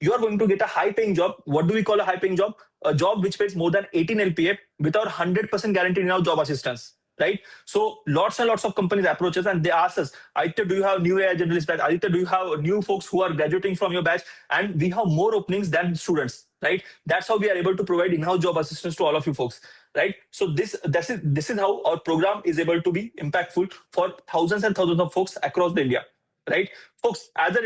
you are going to get a high-paying job. What do we call a high-paying job? A job which pays more than 18 LPA with our 100% guaranteed in-house job assistance, right? So lots and lots of companies approach us and they ask us, Aditya, do you have new AI generalist batch? Aditya, do you have new folks who are graduating from your batch? And we have more openings than students, right? That's how we are able to provide in-house job assistance to all of you folks, right? So this is how our program is able to be impactful for thousands and thousands of folks across the India. Right, folks, as a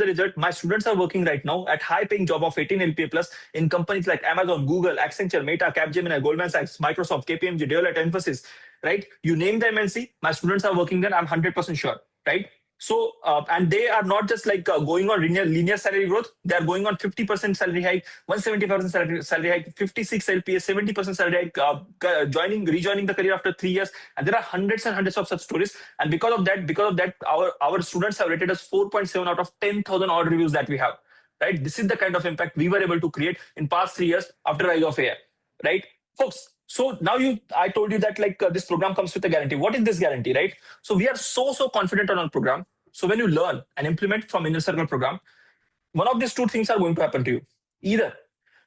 result, my students are working right now at high-paying job of 18 LPA plus in companies like Amazon, Google, Accenture, Meta, Capgemini, Goldman Sachs, Microsoft, KPMG, Deloitte, Infosys, right? You name the MNC, my students are working there. I'm 100% sure, right? So, and they are not just like going on linear salary growth. They are going on 50% salary hike, 175% salary hike, 56 LPA, 70% salary hike, rejoining the career after 3 years. And there are hundreds and hundreds of such stories. And because of that, our students have rated us 4.7 out of 10,000 odd reviews that we have, right? This is the kind of impact we were able to create in past 3 years after rise of AI, right? Folks, so now I told you that this program comes with a guarantee. What is this guarantee, right? So we are so confident on our program. So when you learn and implement from Inner Circle program, one of these two things are going to happen to you. Either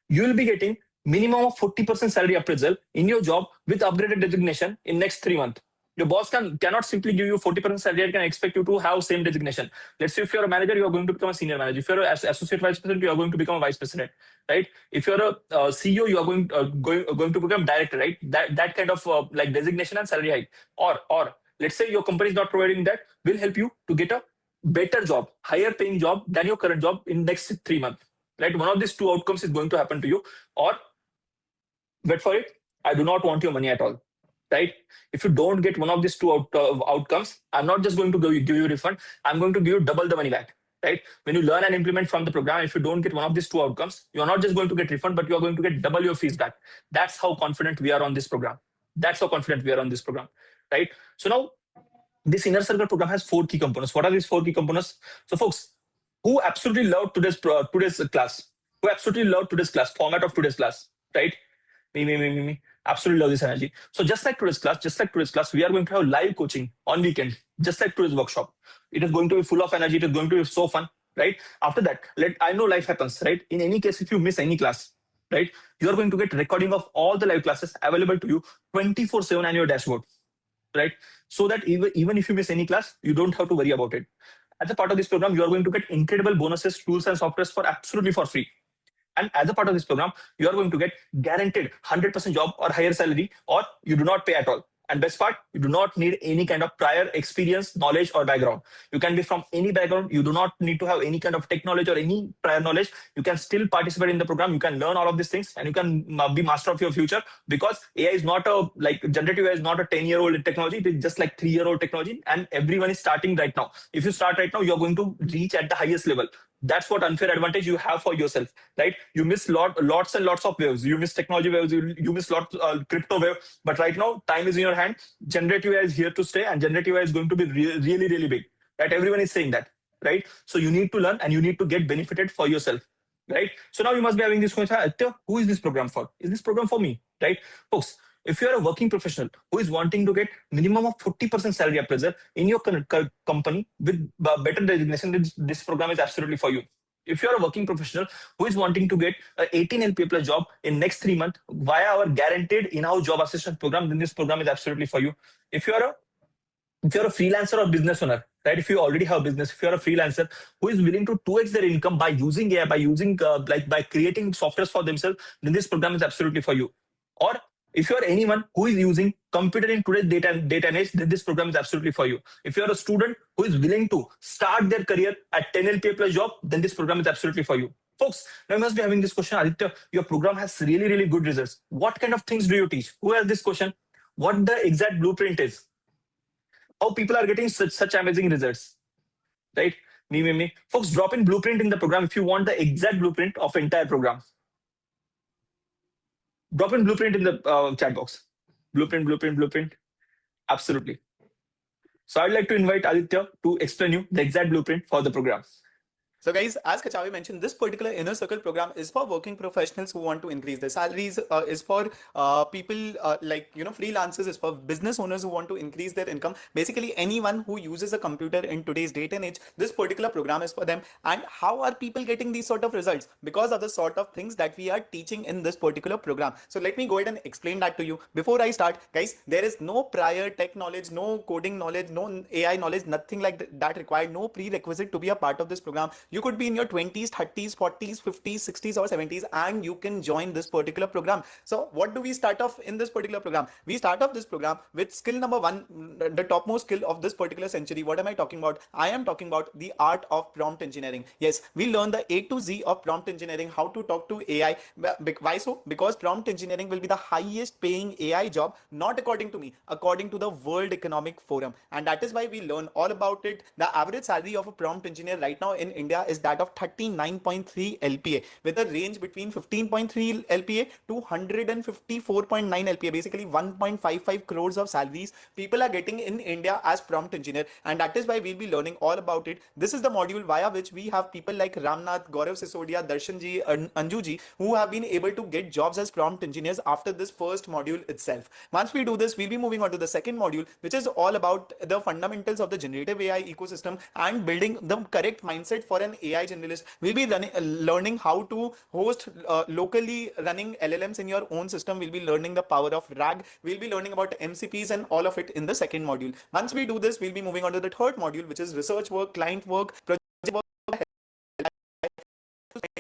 you will be getting minimum of 40% salary appraisal in your job with upgraded designation in next 3 months. Your boss cannot simply give you 40% salary and can expect you to have same designation. Let's say if you're a manager, you are going to become a senior manager. If you're an associate vice president, you are going to become a vice president, right? If you're a CEO, you are going to become director, right? That kind of like designation and salary hike. Or let's say your company is not providing that, will help you to get a better job, higher paying job than your current job in next 3 months, right? One of these two outcomes is going to happen to you. Or wait for it, I do not want your money at all, right? If you don't get one of these two outcomes, I'm not just going to give you a refund, I'm going to give you double the money back, right? When you learn and implement from the program, if you don't get one of these two outcomes, you're not just going to get refund, but you're going to get double your fees back. That's how confident we are on this program. That's how confident we are on this program, right? So now this inner circle program has 4 key components. What are these 4 key components? So folks, who absolutely loved today's class? Who absolutely loved today's class, format of today's class, right? Me. Absolutely love this energy. So just like today's class, we are going to have live coaching on weekend, just like today's workshop. It is going to be full of energy. It is going to be so fun, right? After that, I know life happens, right? In any case, if you miss any class, right, you are going to get recording of all the live classes available to you 24/7 on your dashboard, right? So that even if you miss any class, you don't have to worry about it. As a part of this program, you are going to get incredible bonuses, tools, and softwares for absolutely for free. And as a part of this program, you are going to get guaranteed 100% job or higher salary, or you do not pay at all. And best part, you do not need any kind of prior experience, knowledge, or background. You can be from any background. You do not need to have any kind of tech knowledge or any prior knowledge. You can still participate in the program. You can learn all of these things, and you can be master of your future, because AI is not generative AI is not a 10-year-old technology. It is just like 3-year-old technology, and everyone is starting right now. If you start right now, you're going to reach at the highest level. That's what unfair advantage you have for yourself, right? You miss lots and lots of waves. You miss technology waves. You miss lots crypto wave. But right now, time is in your hand. Generative AI is here to stay, and generative AI is going to be really, really big. Right? Everyone is saying that, right? So you need to learn, and you need to get benefited for yourself, right? So now you must be having this question: who is this program for? Is this program for me, right, folks? If you are a working professional who is wanting to get minimum of 40% salary appraisal in your company with better designation, this program is absolutely for you. If you are a working professional who is wanting to get an 18 LPA plus job in next 3 months via our guaranteed in-house job assistance program, then this program is absolutely for you. If you're a freelancer or business owner, right? If you already have business, if you're a freelancer who is willing to 2x their income by using AI, by creating softwares for themselves, then this program is absolutely for you. Or if you are anyone who is using computer in today's data and age, then this program is absolutely for you. If you are a student who is willing to start their career at 10 LPA plus job, then this program is absolutely for you. Folks, now you must be having this question: Aditya, your program has really, really good results. What kind of things do you teach? Who has this question? What the exact blueprint is? How people are getting such amazing results, right? Me. Folks, drop in blueprint in the program if you want the exact blueprint of entire program. Drop in blueprint in the chat box. Blueprint. Absolutely. So I'd like to invite Aditya to explain you the exact blueprint for the program. So guys, as Kachavi mentioned, this particular inner circle program is for working professionals who want to increase their salaries, is for people freelancers, is for business owners who want to increase their income. Basically, anyone who uses a computer in today's date and age, this particular program is for them. And how are people getting these sort of results? Because of the sort of things that we are teaching in this particular program. So let me go ahead and explain that to you. Before I start, guys, there is no prior tech knowledge, no coding knowledge, no AI knowledge, nothing like that required, no prerequisite to be a part of this program. You could be in your 20s, 30s, 40s, 50s, 60s, or 70s, and you can join this particular program. So what do we start off in this particular program? We start off this program with skill number 1, the topmost skill of this particular century. What am I talking about? I am talking about the art of prompt engineering. Yes, we learn the A to Z of prompt engineering, how to talk to AI. Why so? Because prompt engineering will be the highest paying AI job, not according to me, according to the World Economic Forum. And that is why we learn all about it. The average salary of a prompt engineer right now in India is that of 39.3 LPA, with a range between 15.3 LPA to 154.9 LPA, basically 1.55 crores of salaries people are getting in India as prompt engineer. And that is why we'll be learning all about it. This is the module via which we have people like Ramnath, Gaurav Sisodia, Darshanji, Anjuji, who have been able to get jobs as prompt engineers after this first module itself. Once we do this, we'll be moving on to the second module, which is all about the fundamentals of the generative AI ecosystem and building the correct mindset for an an AI generalist. We'll be learning how to host locally running LLMs in your own system. We'll be learning the power of RAG. We'll be learning about MCPs and all of it in the second module. Once we do this, we'll be moving on to the third module, which is research work, client work, project work.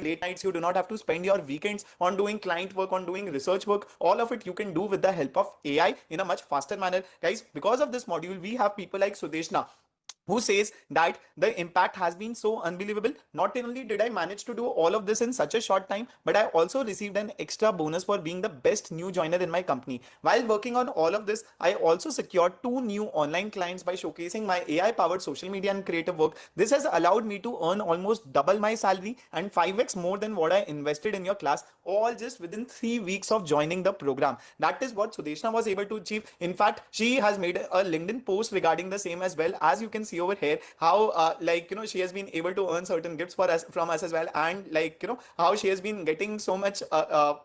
Late nights, you do not have to spend your weekends on doing client work, on doing research work. All of it you can do with the help of AI in a much faster manner. Guys, because of this module, we have people like Sudeshna, who says that the impact has been so unbelievable. Not only did I manage to do all of this in such a short time, but I also received an extra bonus for being the best new joiner in my company. While working on all of this, I also secured 2 new online clients by showcasing my AI powered social media and creative work. This has allowed me to earn almost double my salary and 5x more than what I invested in your class, all just within 3 weeks of joining the program. That is what Sudeshna was able to achieve. In fact, she has made a LinkedIn post regarding the same as well. As you can see over here, how she has been able to earn certain gifts for us from us as well, and how she has been getting so much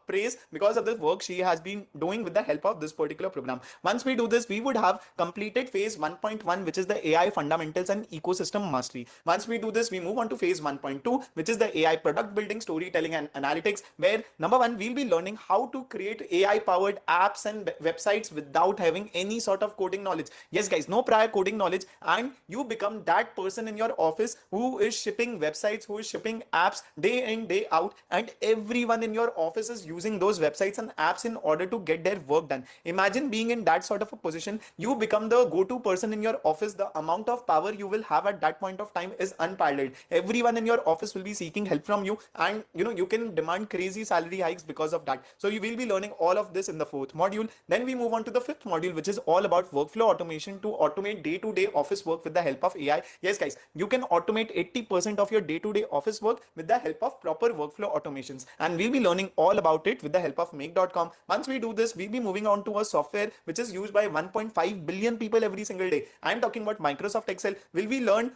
praise because of the work she has been doing with the help of this particular program. Once we do this, we would have completed phase 1.1, which is the AI fundamentals and ecosystem mastery. Once we do this, we move on to phase 1.2, which is the AI product building, storytelling and analytics, where number one, we'll be learning how to create AI powered apps and websites without having any sort of coding knowledge. Yes guys, no prior coding knowledge, and you become that person in your office who is shipping websites, who is shipping apps day in day out, and everyone in your office is using those websites and apps in order to get their work done. Imagine being in that sort of a position. You become the go-to person in your office. The amount of power you will have at that point of time is unparalleled. Everyone in your office will be seeking help from you, and you can demand crazy salary hikes because of that. So you will be learning all of this in the fourth module. Then we move on to the fifth module, which is all about workflow automation to automate day-to-day office work with the help of AI. Yes guys, you can automate 80% of your day-to-day office work with the help of proper workflow automations, and we'll be learning all about it with the help of make.com. Once we do this, we'll be moving on to a software which is used by 1.5 billion people every single day. I'm talking about Microsoft Excel. Will we learn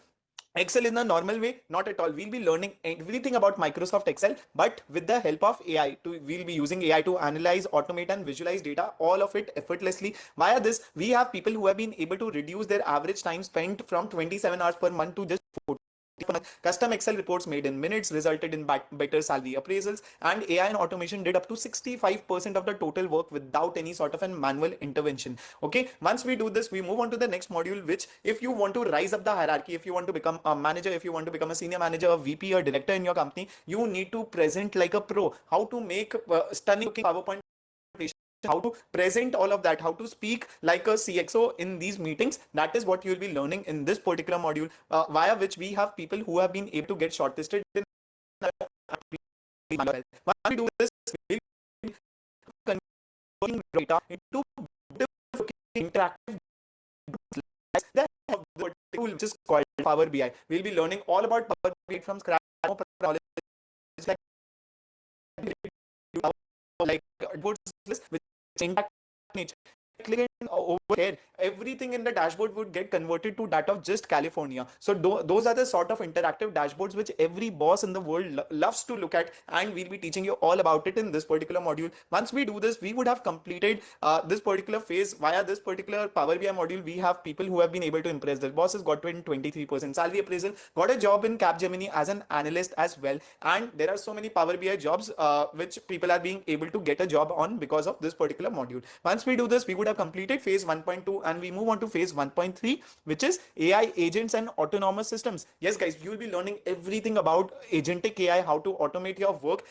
Excel in a normal way? Not at all. We'll be learning everything about Microsoft Excel, but with the help of AI. We'll be using AI to analyze, automate, and visualize data, all of it effortlessly. Via this, we have people who have been able to reduce their average time spent from 27 hours per month to just 40. Custom Excel reports made in minutes resulted in better salary appraisals, and AI and automation did up to 65% of the total work without any sort of a manual intervention. Okay, once we do this, we move on to the next module, which if you want to rise up the hierarchy, if you want to become a manager, if you want to become a senior manager, a VP, or director in your company, you need to present like a pro. How to make stunning looking PowerPoint, how to present all of that, how to speak like a CXO in these meetings. That is what you'll be learning in this particular module, via which we have people who have been able to get shortlisted in once we do this, we'll be converting data into interactive tool which is called Power BI. We'll be learning all about Power BI from scratch. Knowledge like which intact nature. Click over here, everything in the dashboard would get converted to that of just California. So those are the sort of interactive dashboards which every boss in the world loves to look at, and we'll be teaching you all about it in this particular module. Once we do this, we would have completed this particular phase. Via this particular Power BI module, we have people who have been able to impress. The bosses got 23% salary appraisal, got a job in Capgemini as an analyst as well, and there are so many Power BI jobs which people are being able to get a job on because of this particular module. Once we do this, we would have completed phase 1.2, and we move on to phase 1.3, which is AI agents and autonomous systems. Yes guys, you will be learning everything about agentic AI, how to automate your work,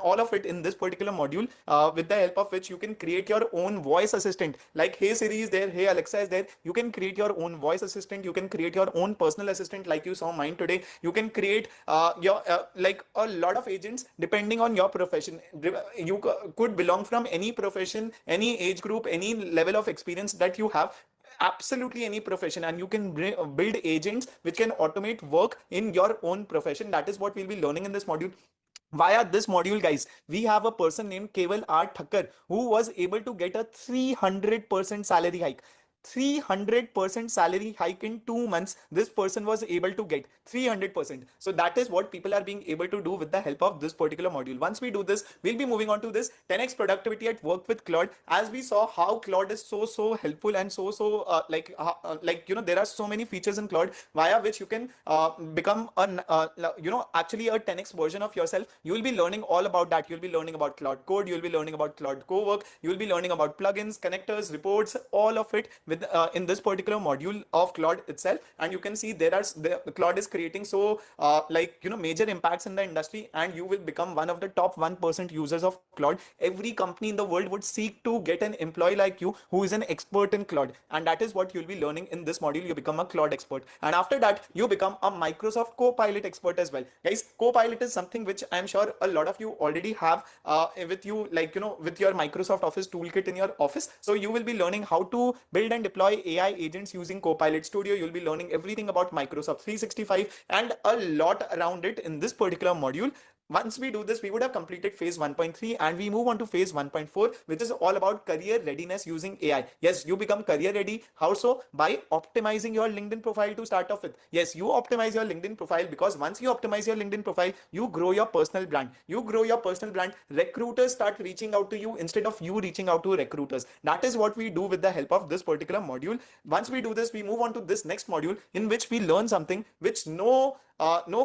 all of it in this particular module, with the help of which you can create your own voice assistant. Like Hey Siri is there, Hey Alexa is there. You can create your own voice assistant. You can create your own personal assistant like you saw mine today. You can create your like a lot of agents depending on your profession. You could belong from any profession, any age group, any level of experience that you have, absolutely any profession, and you can build agents which can automate work in your own profession. That is what we'll be learning in this module. Via this module, guys, we have a person named Keval R. Thakkar who was able to get a 300% salary hike. 300% salary hike in 2 months. This person was able to get 300%. So that is what people are being able to do with the help of this particular module. Once we do this, we'll be moving on to this 10x productivity at work with Claude. As we saw how Claude is so helpful and there are so many features in Claude via which you can become actually a 10x version of yourself. You will be learning all about that. You'll be learning about Claude Code, you'll be learning about Claude Cowork, you'll be learning about plugins, connectors, reports, all of it with in this particular module of Claude itself. And you can see Claude is creating major impacts in the industry, and you will become one of the top 1% users of Claude. Every company in the world would seek to get an employee like you who is an expert in Claude, and that is what you'll be learning in this module. You become a Claude expert, and after that you become a Microsoft Copilot expert as well. Guys, Copilot is something which I'm sure a lot of you already have with you, with your Microsoft Office toolkit in your office. So you will be learning how to build and deploy AI agents using Copilot Studio. You'll be learning everything about Microsoft 365 and a lot around it in this particular module. Once we do this, we would have completed phase 1.3 and we move on to phase 1.4, which is all about career readiness using AI. Yes, you become career ready. How so? By optimizing your LinkedIn profile to start off with. Yes, you optimize your LinkedIn profile, because once you optimize your LinkedIn profile, you grow your personal brand. You grow your personal brand. Recruiters start reaching out to you instead of you reaching out to recruiters. That is what we do with the help of this particular module. Once we do this, we move on to this next module in which we learn something which no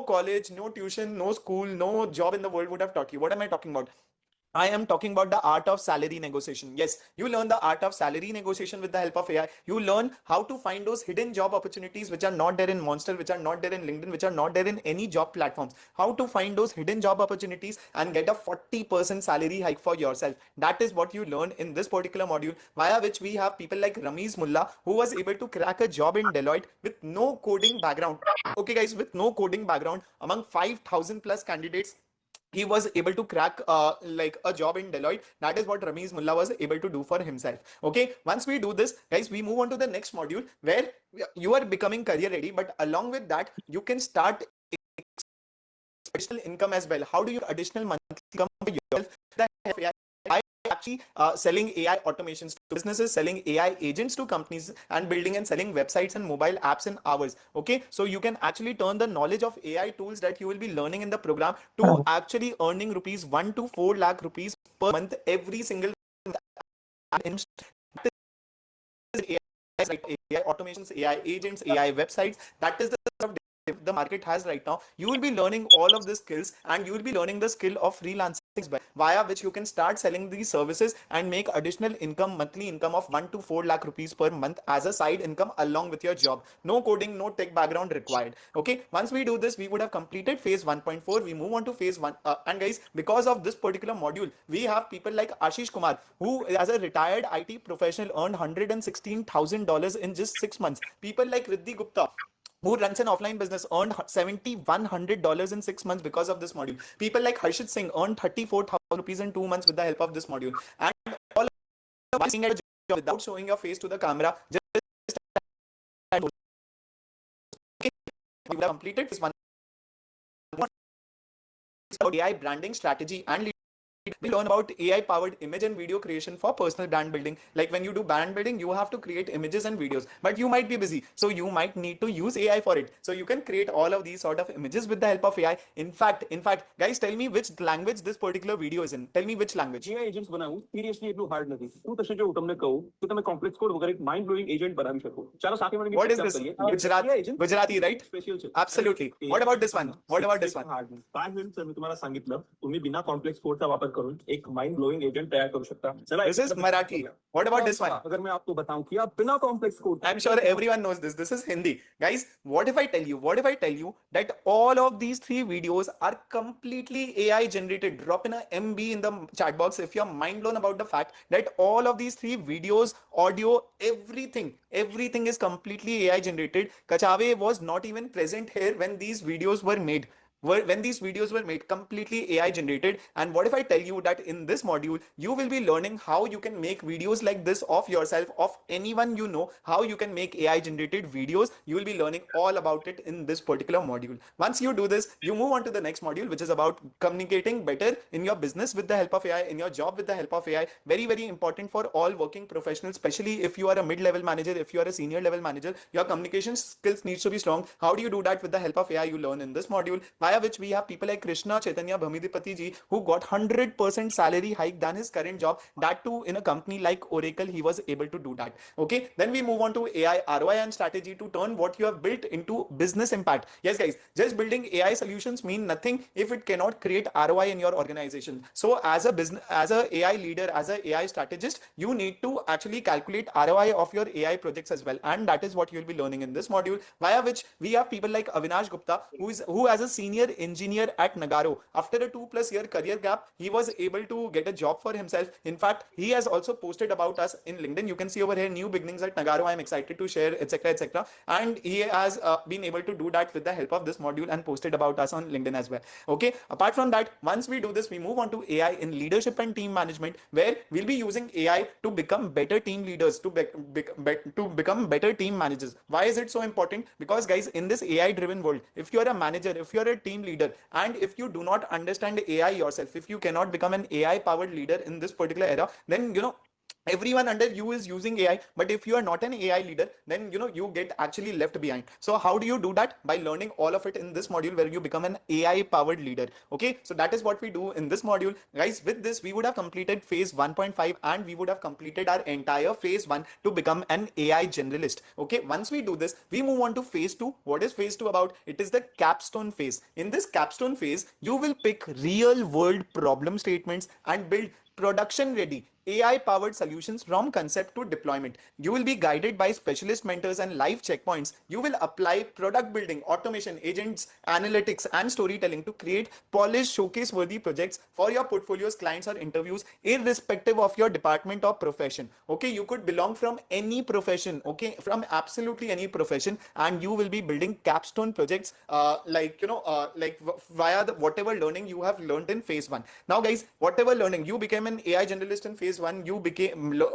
college, no tuition, no school, no job in the world would have taught you. What am I talking about? I am talking about the art of salary negotiation. Yes, you learn the art of salary negotiation with the help of AI. You learn how to find those hidden job opportunities which are not there in Monster, which are not there in LinkedIn, which are not there in any job platforms. How to find those hidden job opportunities and get a 40% salary hike for yourself. That is what you learn in this particular module, via which we have people like Rameez Mullah, who was able to crack a job in Deloitte with no coding background. Okay, guys, with no coding background, among 5,000 plus candidates, he was able to crack a job in Deloitte. That is what Rameez Mullah was able to do for himself. Okay, once we do this, guys, we move on to the next module where you are becoming career ready, but along with that, you can start additional income as well. How do you additional monthly income for yourself? By actually selling AI automations to businesses, selling AI agents to companies, and building and selling websites and mobile apps in hours. Okay, so you can actually turn the knowledge of AI tools that you will be learning in the program to actually earning rupees 1 to 4 lakh rupees per month every single month. AI automations, AI agents, AI websites. That is the sort of the market has right now. You will be learning all of these skills, and you will be learning the skill of freelancing via which you can start selling these services and make additional income, monthly income of 1 to 4 lakh rupees per month as a side income along with your job. No coding, no tech background required. Okay, once we do this, we would have completed phase 1.4. We move on to phase 1. And guys, because of this particular module, we have people like Ashish Kumar, who as a retired IT professional earned $116,000 in just 6 months. People like Riddhi Gupta, who runs an offline business, earned $7,100 in 6 months because of this module. People like Harshit Singh earned 34,000 rupees in 2 months with the help of this module. And all of us at a job without showing your face to the camera, just okay, we have completed this one. AI branding strategy and we learn about AI powered image and video creation for personal brand building. Like when you do brand building, you have to create images and videos, but you might be busy, so you might need to use AI for it. So you can create all of these sort of images with the help of AI. In fact, guys, tell me which language this particular video is in. Tell me which language. AI agents બનાવું seriously એટલું hard નથી. હું તશે જો તમને કહું તો તમે complex code વગર એક mind blowing agent બનાવી શકો. ચાલો સાથે મળીને What is this? Gujarati, right? Special છે. Absolutely. What about this one? What about this one? 5 minutes मी तुम्हाला सांगितलं, तुम्ही बिना complex code चा वापर करून एक mind blowing agent तयार करू शकता. चला This is Marathi. What about this one? अगर मैं आपको बताऊं कि आप बिना complex code, I'm sure everyone knows this. This is Hindi. Guys, what if I tell you that all of these 3 videos are completely AI generated? Drop in a MB in the chat box if you're mind blown about the fact that all of these 3 videos, audio, everything is completely AI generated. Kachave was not even present here when these videos were made. when these videos were made completely AI generated. And what if I tell you that in this module, you will be learning how you can make videos like this of yourself, of anyone you know, how you can make AI generated videos. You will be learning all about it in this particular module. Once you do this, you move on to the next module, which is about communicating better in your business with the help of AI, in your job with the help of AI. Very, very important for all working professionals, especially if you are a mid-level manager, if you are a senior level manager, your communication skills needs to be strong. How do you do that? With the help of AI, you learn in this module, via which we have people like Krishna Chaitanya Bhamidipati ji, who got 100% salary hike than his current job. That too in a company like Oracle, he was able to do that. Okay, then we move on to AI ROI and strategy to turn what you have built into business impact. Yes, guys, just building AI solutions mean nothing if it cannot create ROI in your organization. So as a business, as a AI leader, as a AI strategist, you need to actually calculate ROI of your AI projects as well, and that is what you will be learning in this module, via which we have people like Avinash Gupta, who as a senior engineer at Nagaro, after a 2+ year career gap, he was able to get a job for himself. In fact, he has also posted about us in LinkedIn. You can see over here, new beginnings at Nagaro. I'm excited to share, etc., etc. And he has been able to do that with the help of this module and posted about us on LinkedIn as well. Okay. Apart from that, once we do this, we move on to AI in leadership and team management, where we'll be using AI to become better team leaders, to become better team managers. Why is it so important? Because guys, in this AI driven world, if you're a manager, if you're a team leader, and if you do not understand AI yourself, if you cannot become an AI powered leader in this particular era, then everyone under you is using AI. But if you are not an AI leader, then you get actually left behind. So how do you do that? By learning all of it in this module, where you become an AI powered leader. Okay, so that is what we do in this module, guys. With this, we would have completed phase 1.5, and we would have completed our entire phase 1 to become an AI generalist. Okay, once we do this, we move on to phase 2. What is phase 2 about? It is the capstone phase. In this capstone phase, you will pick real world problem statements and build production ready AI powered solutions from concept to deployment. You will be guided by specialist mentors and live checkpoints. You will apply product building, automation, agents, analytics, and storytelling to create polished, showcase worthy projects for your portfolios, clients, or interviews, irrespective of your department or profession. Okay, you could belong from any profession, okay, from absolutely any profession, and you will be building capstone projects via the whatever learning you have learned in phase 1. Now, guys, whatever learning you became an AI generalist in phase 1, you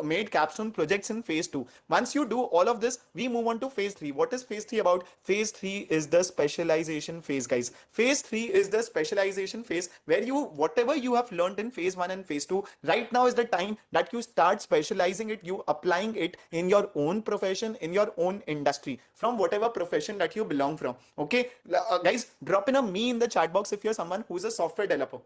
made capstone projects in phase 2. Once you do all of this, we move on to phase 3. What is phase 3 about? Phase 3 is the specialization phase, guys. Phase 3 is the specialization phase, where whatever you have learned in phase 1 and phase 2, right now is the time that you start specializing it, you applying it in your own profession, in your own industry, from whatever profession that you belong from. Okay, guys, drop in a me in the chat box if you're someone who's a software developer.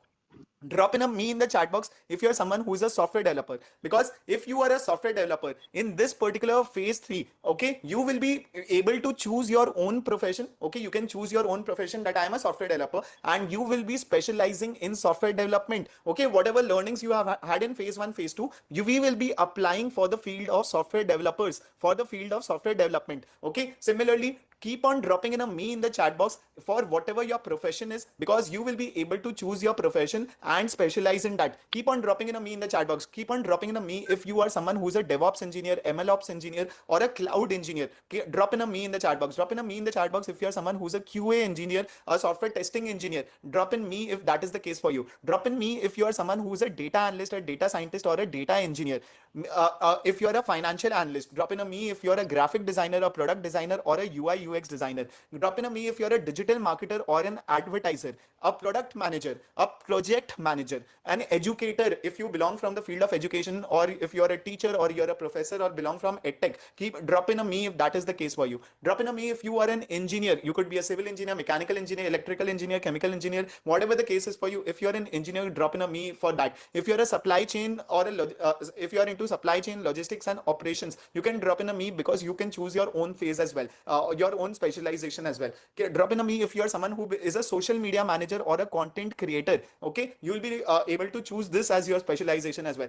Drop in a me in the chat box if you're someone who is a software developer, because if you are a software developer in this particular phase 3, okay, you will be able to choose your own profession. Okay, you can choose your own profession, that I am a software developer, and you will be specializing in software development. Okay, whatever learnings you have had in phase 1, phase 2, we will be applying for the field of software developers, for the field of software development. Okay, similarly, keep on dropping in a me in the chat box for whatever your profession is, because you will be able to choose your profession and specialize in that. Keep on dropping in a me in the chat box. Keep on dropping in a me if you are someone who's a DevOps engineer, MLOps engineer, or a cloud engineer. Drop in a me in the chat box. Drop in a me in the chat box if you're someone who's a QA engineer, a software testing engineer. Drop in me if that is the case for you. Drop in me if you are someone who's a data analyst, a data scientist, or a data engineer. If you're a financial analyst, drop in a me if you're a graphic designer, a product designer, or a UI UX designer. Drop in a me if you're a digital marketer or an advertiser, a product manager, a project manager, an educator if you belong from the field of education, or if you're a teacher or you're a professor or belong from edtech. Drop in a me if that is the case for you. Drop in a me if you are an engineer. You could be a civil engineer, mechanical engineer, electrical engineer, chemical engineer, whatever the case is for you. If you're an engineer, drop in a me for that. If you're a supply chain or if you're into supply chain, logistics, and operations, you can drop in a me, because you can choose your own phase as well, your own specialization as well. Okay, drop in a me if you're someone who is a social media manager or a content creator. Okay, you'll be able to choose this as your specialization as well.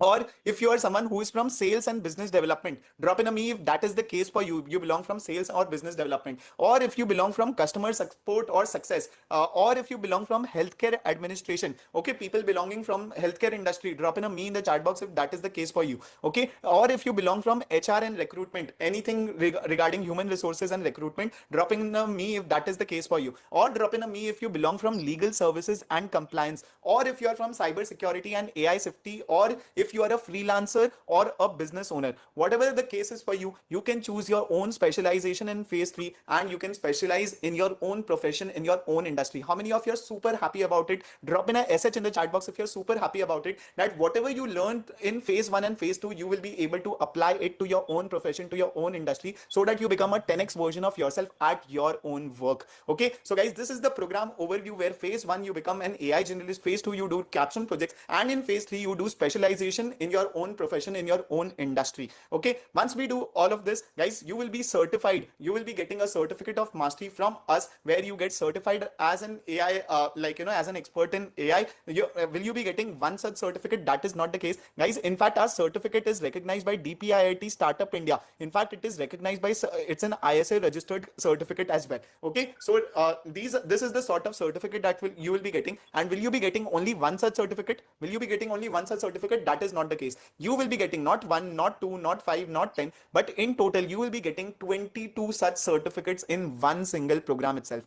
Or if you are someone who is from sales and business development, drop in a me if that is the case for you. You belong from sales or business development. Or if you belong from customer support or success, or if you belong from healthcare administration. Okay, people belonging from healthcare industry, drop in a me in the chat box if that is the case for you. Okay, or if you belong from HR and recruitment, anything regarding human resources and recruitment, drop in a me if that is the case for you. Or drop in a me if you belong from legal services and compliance, or if you are from cyber security and AI safety, or if you are a freelancer or a business owner. Whatever the case is for you, you can choose your own specialization in phase 3 and you can specialize in your own profession, in your own industry. How many of you are super happy about it? Drop in a SH in the chat box if you're super happy about it, that whatever you learned in phase 1 and phase 2, you will be able to apply it to your own profession, to your own industry, so that you become a 10x version of yourself at your own work. Okay, so guys, this is the program overview where phase 1 you become an AI generalist, phase 2 you do capstone projects, and in phase 3 you do specialization in your own profession, in your own industry. Okay, once we do all of this, guys, you will be certified. You will be getting a certificate of mastery from us, where you get certified as an AI, as an expert in AI. Will you be getting one such certificate? That is not the case, guys. In fact, our certificate is recognized by DPIIT Startup India. In fact, it is recognized by, it's an ISA registered certificate as well. Okay, so this is the sort of certificate that you will be getting. And will you be getting only one such certificate? Will you be getting only one such certificate? That is not the case. You will be getting not one, not two, not five, not 10, but in total you will be getting 22 such certificates in one single program itself.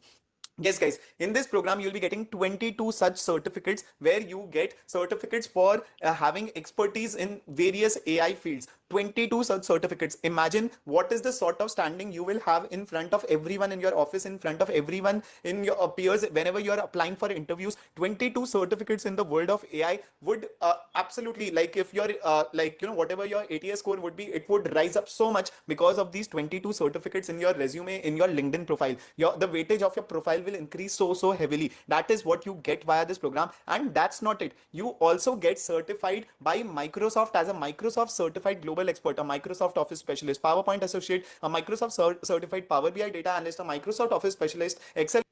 Yes, guys, in this program, you'll be getting 22 such certificates, where you get certificates for having expertise in various AI fields. 22 such certificates. Imagine what is the sort of standing you will have in front of everyone in your office, in front of everyone in your peers, whenever you are applying for interviews. 22 certificates in the world of AI would absolutely, like, if you're whatever your ATS score would be, it would rise up so much because of these 22 certificates in your resume, in your LinkedIn profile. The weightage of your profile will increase so heavily. That is what you get via this program. And that's not it. You also get certified by Microsoft as a Microsoft certified global expert, a Microsoft Office specialist, PowerPoint associate, a Microsoft certified Power BI data analyst, a Microsoft Office specialist, Excel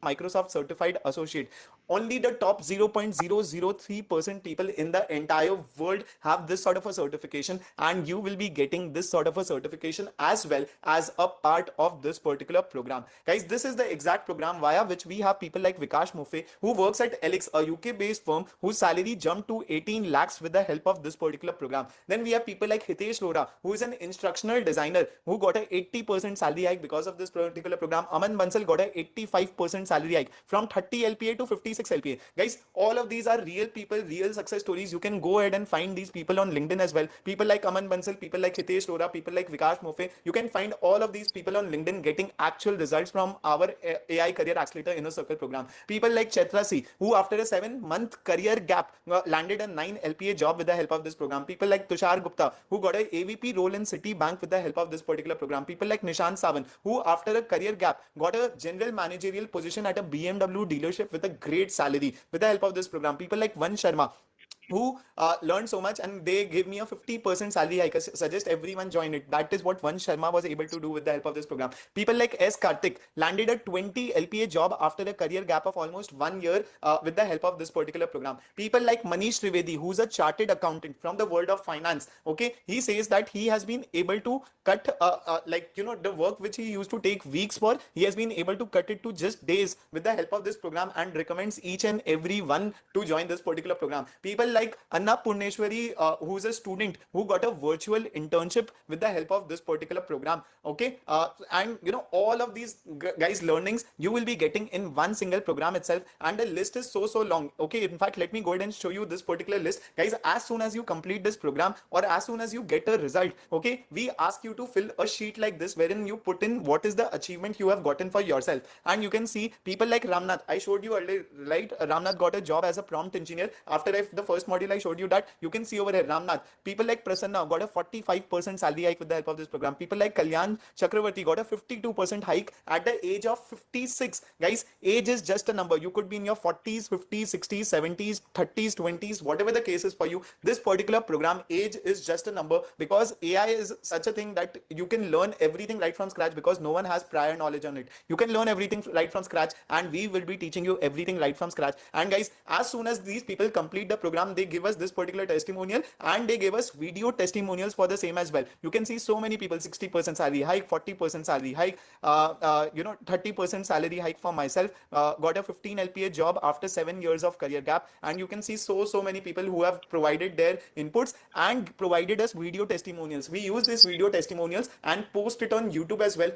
Microsoft certified associate. Only the top 0.003% people in the entire world have this sort of a certification, and you will be getting this sort of a certification as well as a part of this particular program. Guys, this is the exact program via which we have people like Vikash Moffe, who works at Elix, a UK based firm whose salary jumped to 18 lakhs with the help of this particular program. Then we have people like Hitesh Lora, who is an instructional designer who got a 80% salary hike because of this particular program. Aman Bansal got a 85% salary hike from 30 LPA to 56 LPA. Guys, all of these are real people, real success stories. You can go ahead and find these people on LinkedIn as well. People like Aman Bansal, people like Hitesh Lora, people like Vikash Moffe. You can find all of these people on LinkedIn getting actual results from our AI Career Accelerator Inner Circle program. People like Chetrasi, who after a 7-month career gap landed a 9 LPA job with the help of this program. People like Tushar Gupta, who got a AVP role in Citibank with the help of this particular program. People like Nishant Sawan, who after a career gap got a general managerial position at a BMW dealership with a great salary with the help of this program. People like Vansh Sharma, who learned so much and they gave me a 50% salary hike. I suggest everyone join it. That is what Vansh Sharma was able to do with the help of this program. People like S. Karthik landed a 20 LPA job after a career gap of almost 1 year with the help of this particular program. People like Manish Trivedi, who's a chartered accountant from the world of finance. Okay, he says that he has been able to cut the work which he used to take weeks for, he has been able to cut it to just days with the help of this program, and recommends each and every one to join this particular program. People like Anna Purneshwari, who is a student who got a virtual internship with the help of this particular program. Okay, and all of these guys learnings you will be getting in one single program itself, and the list is so long. Okay, in fact, let me go ahead and show you this particular list, guys. As soon as you complete this program, or as soon as you get a result, okay, we ask you to fill a sheet like this, wherein you put in what is the achievement you have gotten for yourself. And you can see people like Ramnath, I showed you earlier, right? Ramnath got a job as a prompt engineer after the first module I showed you that. You can see over here, Ramnath. People like Prasanna got a 45% salary hike with the help of this program. People like Kalyan Chakravarti got a 52% hike at the age of 56. Guys, age is just a number. You could be in your 40s, 50s, 60s, 70s, 30s, 20s, whatever the case is for you. This particular program, age is just a number, because AI is such a thing that you can learn everything right from scratch, because no one has prior knowledge on it. You can learn everything right from scratch, and we will be teaching you everything right from scratch. And guys, as soon as these people complete the program, they give us this particular testimonial, and they gave us video testimonials for the same as well. You can see so many people, 60% salary hike, 40% salary hike, 30% salary hike for myself, got a 15 LPA job after 7 years of career gap. And you can see so many people who have provided their inputs and provided us video testimonials. We use these video testimonials and post it on YouTube as well.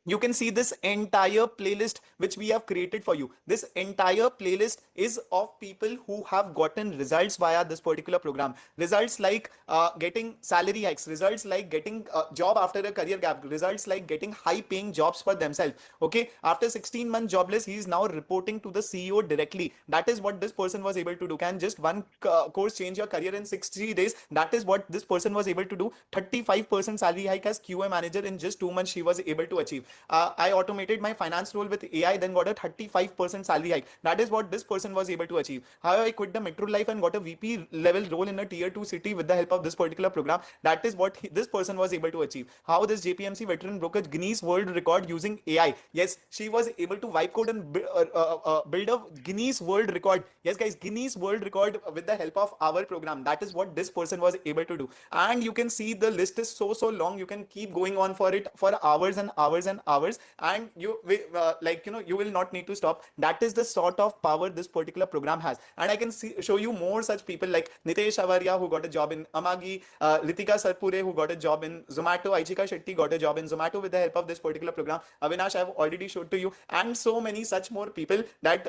You can see this entire playlist which we have created for you. This entire playlist is of people who have gotten results via this particular program. Results like getting salary hikes, results like getting a job after a career gap, results like getting high paying jobs for themselves. Okay, after 16 months jobless, he is now reporting to the CEO directly. That is what this person was able to do. Can just one course change your career in 60 days? That is what this person was able to do. 35% salary hike as QA manager in just 2 months she was able to achieve. I automated my finance role with AI, then got a 35% salary hike. That is what this person was able to achieve. How I quit the metro life and got a VP level role in a tier 2 city with the help of this particular program. That is what this person was able to achieve. How this JPMC veteran broke a Guinness World Record using AI. Yes, she was able to wipe code and build a Guinness World Record. Yes, guys, Guinness World Record with the help of our program. That is what this person was able to do. And you can see the list is so long. You can keep going on for it for hours and hours and hours, and you will not need to stop. That is the sort of power this particular program has. And I can show you more such people like Nitesh Avaria, who got a job in Amagi, Ritika Sarpure, who got a job in Zomato, Aichika Shetty got a job in Zomato with the help of this particular program. Avinash, I've already showed to you, and so many such more people that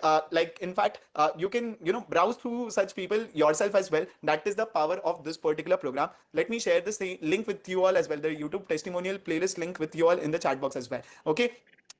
in fact you can browse through such people yourself as well. That is the power of this particular program. Let me share this link with you all as well, the YouTube testimonial playlist link with you all in the chat box as well. Okay,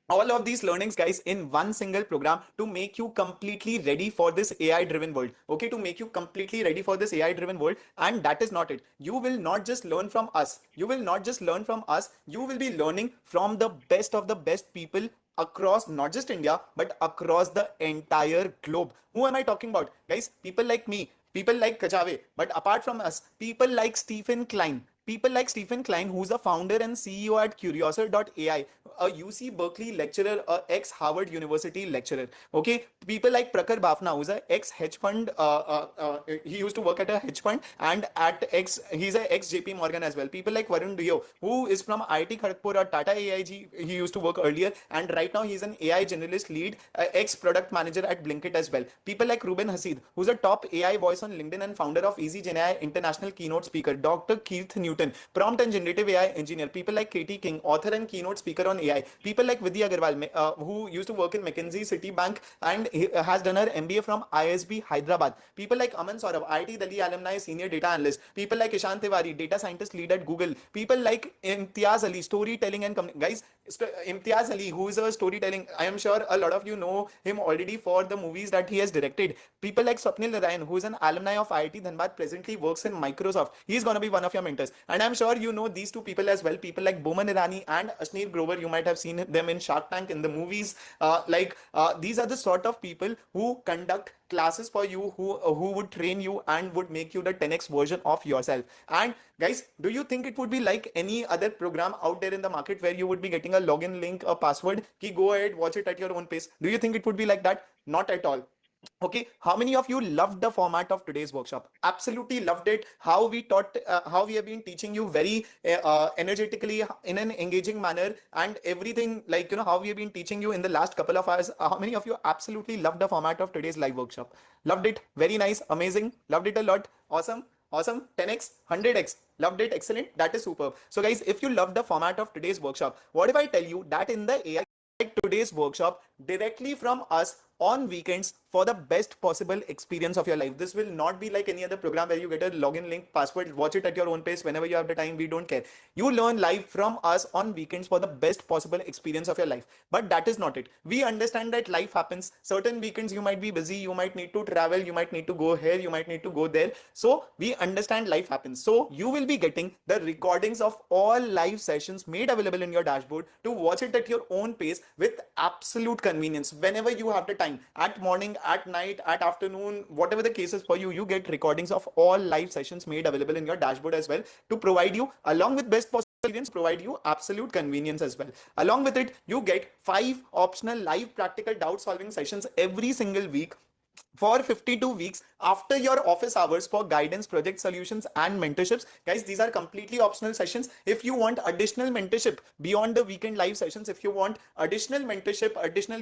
all of these learnings, guys, in one single program to make you completely ready for this AI driven world. Okay, to make you completely ready for this AI driven world. And that is not it. You will not just learn from us. You will not just learn from us. You will be learning from the best of the best people across not just India, but across the entire globe. Who am I talking about? Guys, people like me, people like Kajave, but apart from us, people like Stephen Klein. People like Stephen Klein, who's the founder and CEO at Curiosity.ai, a UC Berkeley lecturer, a ex-Harvard University lecturer. Okay, people like Prakhar Bafna, who's a ex-hedge fund. He used to work at a hedge fund, and he's a ex-JP Morgan as well. People like Varun Dio, who is from IIT Kharagpur or Tata AIG. He used to work earlier, and right now he's an AI generalist lead, ex-product manager at Blinkit as well. People like Ruben Hasid, who's a top AI voice on LinkedIn and founder of EasyGenAI international keynote speaker. Dr. Keith Newton, prompt and generative AI engineer. People like Katie King, author and keynote speaker on AI. People like Vidya Agarwal, who used to work in McKinsey, Citibank, and has done her MBA from ISB Hyderabad. People like Aman Saurabh, IIT Delhi alumni, senior data analyst. People like Ishan Tiwari, data scientist lead at Google. People like Imtiaz Ali, storytelling and guys, Imtiaz Ali, who is a storytelling, I am sure a lot of you know him already for the movies that he has directed. People like Swapnil Narayan, who is an alumni of IIT Dhanbad, presently works in Microsoft. He's going to be one of your mentors. And I'm sure you know these two people as well. People like Boman Irani and Ashneer Grover. You might have seen them in Shark Tank, in the movies. These are the sort of people who conduct classes for you, who would train you and would make you the 10x version of yourself. And guys, do you think it would be like any other program out there in the market where you would be getting a login link, a password, ki go ahead, watch it at your own pace? Do you think it would be like that? Not at all. Okay, how many of you loved the format of today's workshop? Absolutely loved it. How we have been teaching you very energetically in an engaging manner, and everything, like how we have been teaching you in the last couple of hours. How many of you absolutely loved the format of today's live workshop? Loved it. Very nice. Amazing. Loved it a lot. Awesome. 10x, 100x. Loved it. Excellent. That is superb. So guys, if you love the format of today's workshop, what if I tell you that in the AI today's workshop directly from us on weekends for the best possible experience of your life? This will not be like any other program where you get a login link, password, watch it at your own pace whenever you have the time. We don't care. You learn live from us on weekends for the best possible experience of your life. But that is not it. We understand that life happens. Certain weekends you might be busy, you might need to travel, you might need to go here, you might need to go there. So we understand life happens. So you will be getting the recordings of all live sessions made available in your dashboard to watch it at your own pace with absolute convenience whenever you have the time, at morning, at night, at afternoon, whatever the case is for you. You get recordings of all live sessions made available in your dashboard as well to provide you, along with best possible experience, provide you absolute convenience as well. Along with it, you get 5 optional live practical doubt solving sessions every single week for 52 weeks after your office hours for guidance, project solutions, and mentorships. Guys, these are completely optional sessions. If you want additional mentorship beyond the weekend live sessions, if you want additional mentorship,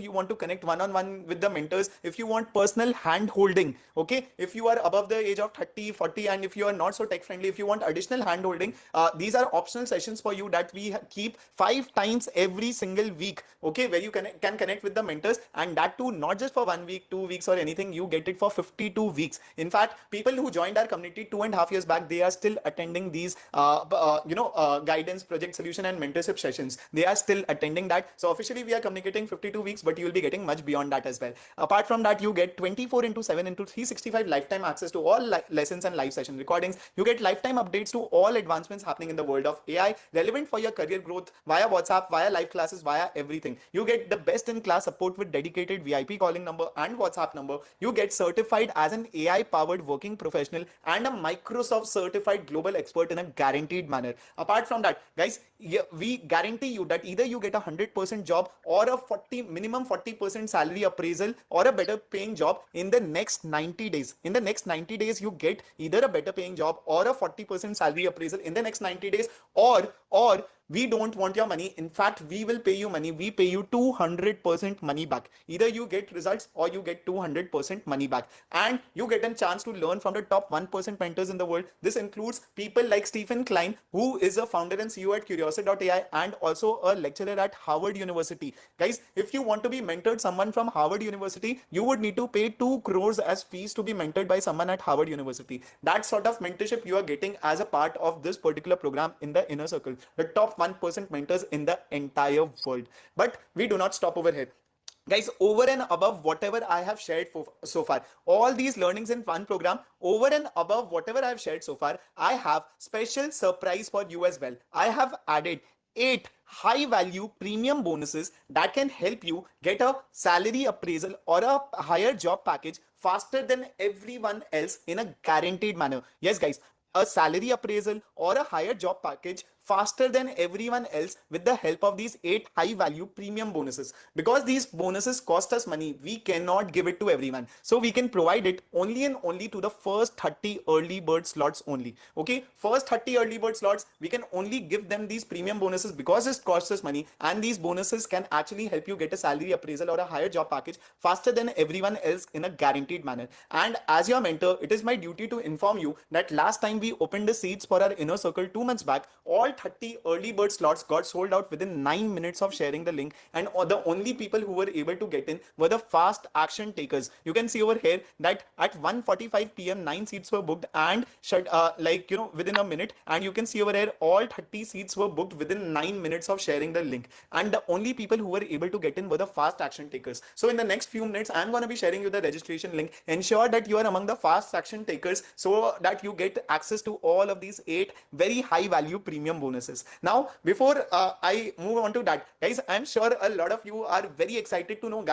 you want to connect one-on-one with the mentors, if you want personal hand holding, okay, if you are above the age of 30, 40, and if you are not so tech friendly, if you want additional hand holding, these are optional sessions for you that we keep 5 times every single week, okay, where you can connect with the mentors, and that too not just for 1 week, 2 weeks, or anything. You get it for 52 weeks. In fact, people who joined our community 2.5 years back, they are still attending these guidance, project solution, and mentorship sessions. They are still attending that. So officially we are communicating 52 weeks, but you will be getting much beyond that as well. Apart from that, you get 24 into 7 into 365 lifetime access to all lessons and live session recordings. You get lifetime updates to all advancements happening in the world of AI, relevant for your career growth, via WhatsApp, via live classes, via everything. You get the best in class support with dedicated VIP calling number and WhatsApp number. You get certified as an AI powered working professional and a Microsoft certified global expert in a guaranteed manner. Apart from that, guys, we guarantee you that either you get a 100% job or a minimum 40% salary appraisal or a better paying job in the next 90 days. In the next 90 days, you get either a better paying job or a 40% salary appraisal in the next 90 days, or we don't want your money. In fact, we will pay you money. We pay you 200% money back. Either you get results or you get 200% money back. And you get a chance to learn from the top 1% mentors in the world. This includes people like Stephen Klein, who is a founder and CEO at Curiosity.ai and also a lecturer at Harvard University. Guys, if you want to be mentored someone from Harvard University, you would need to pay 2 crores as fees to be mentored by someone at Harvard University. That sort of mentorship you are getting as a part of this particular program in the inner circle. The top 1% mentors in the entire world. But we do not stop over here. Guys, over and above whatever I have shared so far, all these learnings in one program, over and above whatever I have shared so far, I have special surprise for you as well. I have added 8 high value premium bonuses that can help you get a salary appraisal or a higher job package faster than everyone else in a guaranteed manner. Yes, guys, a salary appraisal or a higher job package faster than everyone else with the help of these 8 high value premium bonuses. Because these bonuses cost us money, we cannot give it to everyone. So we can provide it only and only to the first 30 early bird slots only. Okay, first 30 early bird slots, we can only give them these premium bonuses because it costs us money, and these bonuses can actually help you get a salary appraisal or a higher job package faster than everyone else in a guaranteed manner. And as your mentor, it is my duty to inform you that last time we opened the seats for our inner circle 2 months back, all 30 early bird slots got sold out within 9 minutes of sharing the link, and the only people who were able to get in were the fast action takers. You can see over here that at 1:45 p.m. 9 seats were booked and within a minute, and you can see over here all 30 seats were booked within 9 minutes of sharing the link, and the only people who were able to get in were the fast action takers. So in the next few minutes, I'm going to be sharing you the registration link. Ensure that you are among the fast action takers so that you get access to all of these 8 very high value premium bonuses. Now, before I move on to that, guys, I'm sure a lot of you are very excited to know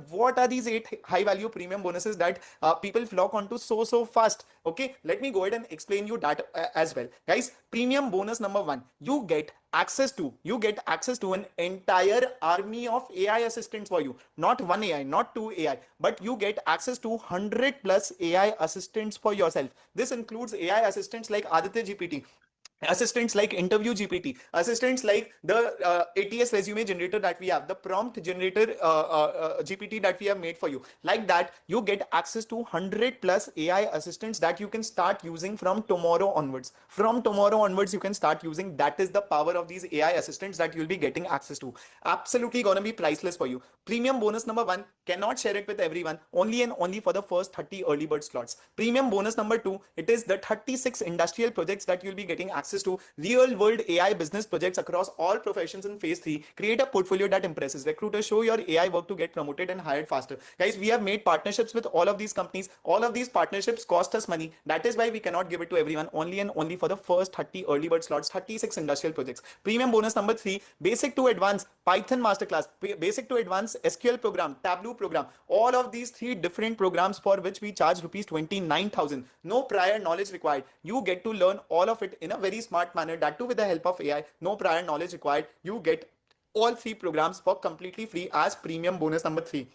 what are these 8 high value premium bonuses that people flock onto so fast. Okay, let me go ahead and explain you that as well. Guys, premium bonus number 1, you get access to an entire army of AI assistants for you. Not one AI, not 2 AI, but you get access to 100 plus AI assistants for yourself. This includes AI assistants like Aditya GPT, assistants like Interview GPT, assistants like the ATS resume generator that we have, the prompt generator GPT that we have made for you. Like that, you get access to 100 plus AI assistants that you can start using from tomorrow onwards. From tomorrow onwards, you can start using. That is the power of these AI assistants that you'll be getting access to. Absolutely gonna be priceless for you. Premium bonus number 1, cannot share it with everyone, only and only for the first 30 early bird slots. Premium bonus number 2, it is the 36 industrial projects that you'll be getting access to, real world AI business projects across all professions in phase 3. Create a portfolio that impresses recruiters. Show your AI work to get promoted and hired faster. Guys, we have made partnerships with all of these companies. All of these partnerships cost us money. That is why we cannot give it to everyone, only and only for the first 30 early bird slots, 36 industrial projects. Premium bonus number 3, basic to advanced Python masterclass, basic to advanced SQL program, Tableau program. All of these 3 different programs for which we charge rupees 29,000. No prior knowledge required. You get to learn all of it in a very smart manner, that too with the help of AI. No prior knowledge required. You get all 3 programs for completely free as premium bonus number 3.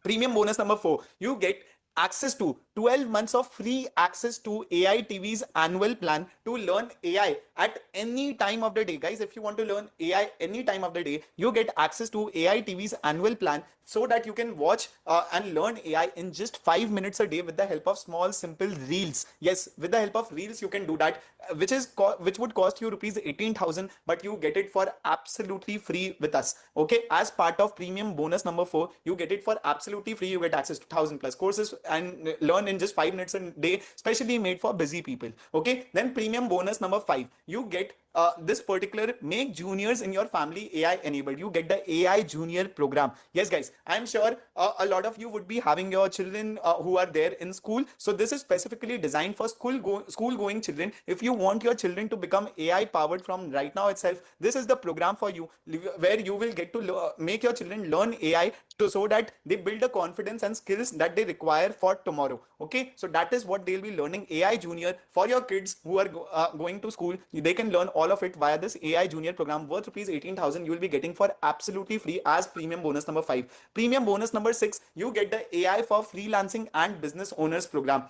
Premium bonus number 4, you get access to 12 months of free access to AI TV's annual plan to learn AI at any time of the day. Guys, if you want to learn AI any time of the day, you get access to AI TV's annual plan so that you can watch and learn AI in just 5 minutes a day with the help of small, simple reels. Yes, with the help of reels, you can do that, which would cost you rupees 18,000, but you get it for absolutely free with us. Okay, as part of premium bonus number 4, you get it for absolutely free. You get access to 1,000 plus courses and learn in just 5 minutes a day, specially made for busy people. Okay, then premium bonus number 5, you get this particular make juniors in your family AI enabled. You get the AI junior program. Yes, guys, I'm sure a lot of you would be having your children who are there in school. So this is specifically designed for school going children. If you want your children to become AI powered from right now itself, this is the program for you, where you will get to make your children learn AI so that they build the confidence and skills that they require for tomorrow. Okay, so that is what they'll be learning. AI junior for your kids who are going to school, they can learn all of it via this AI junior program worth rupees 18,000. You will be getting for absolutely free as premium bonus number 5. Premium bonus number 6, you get the AI for freelancing and business owners program.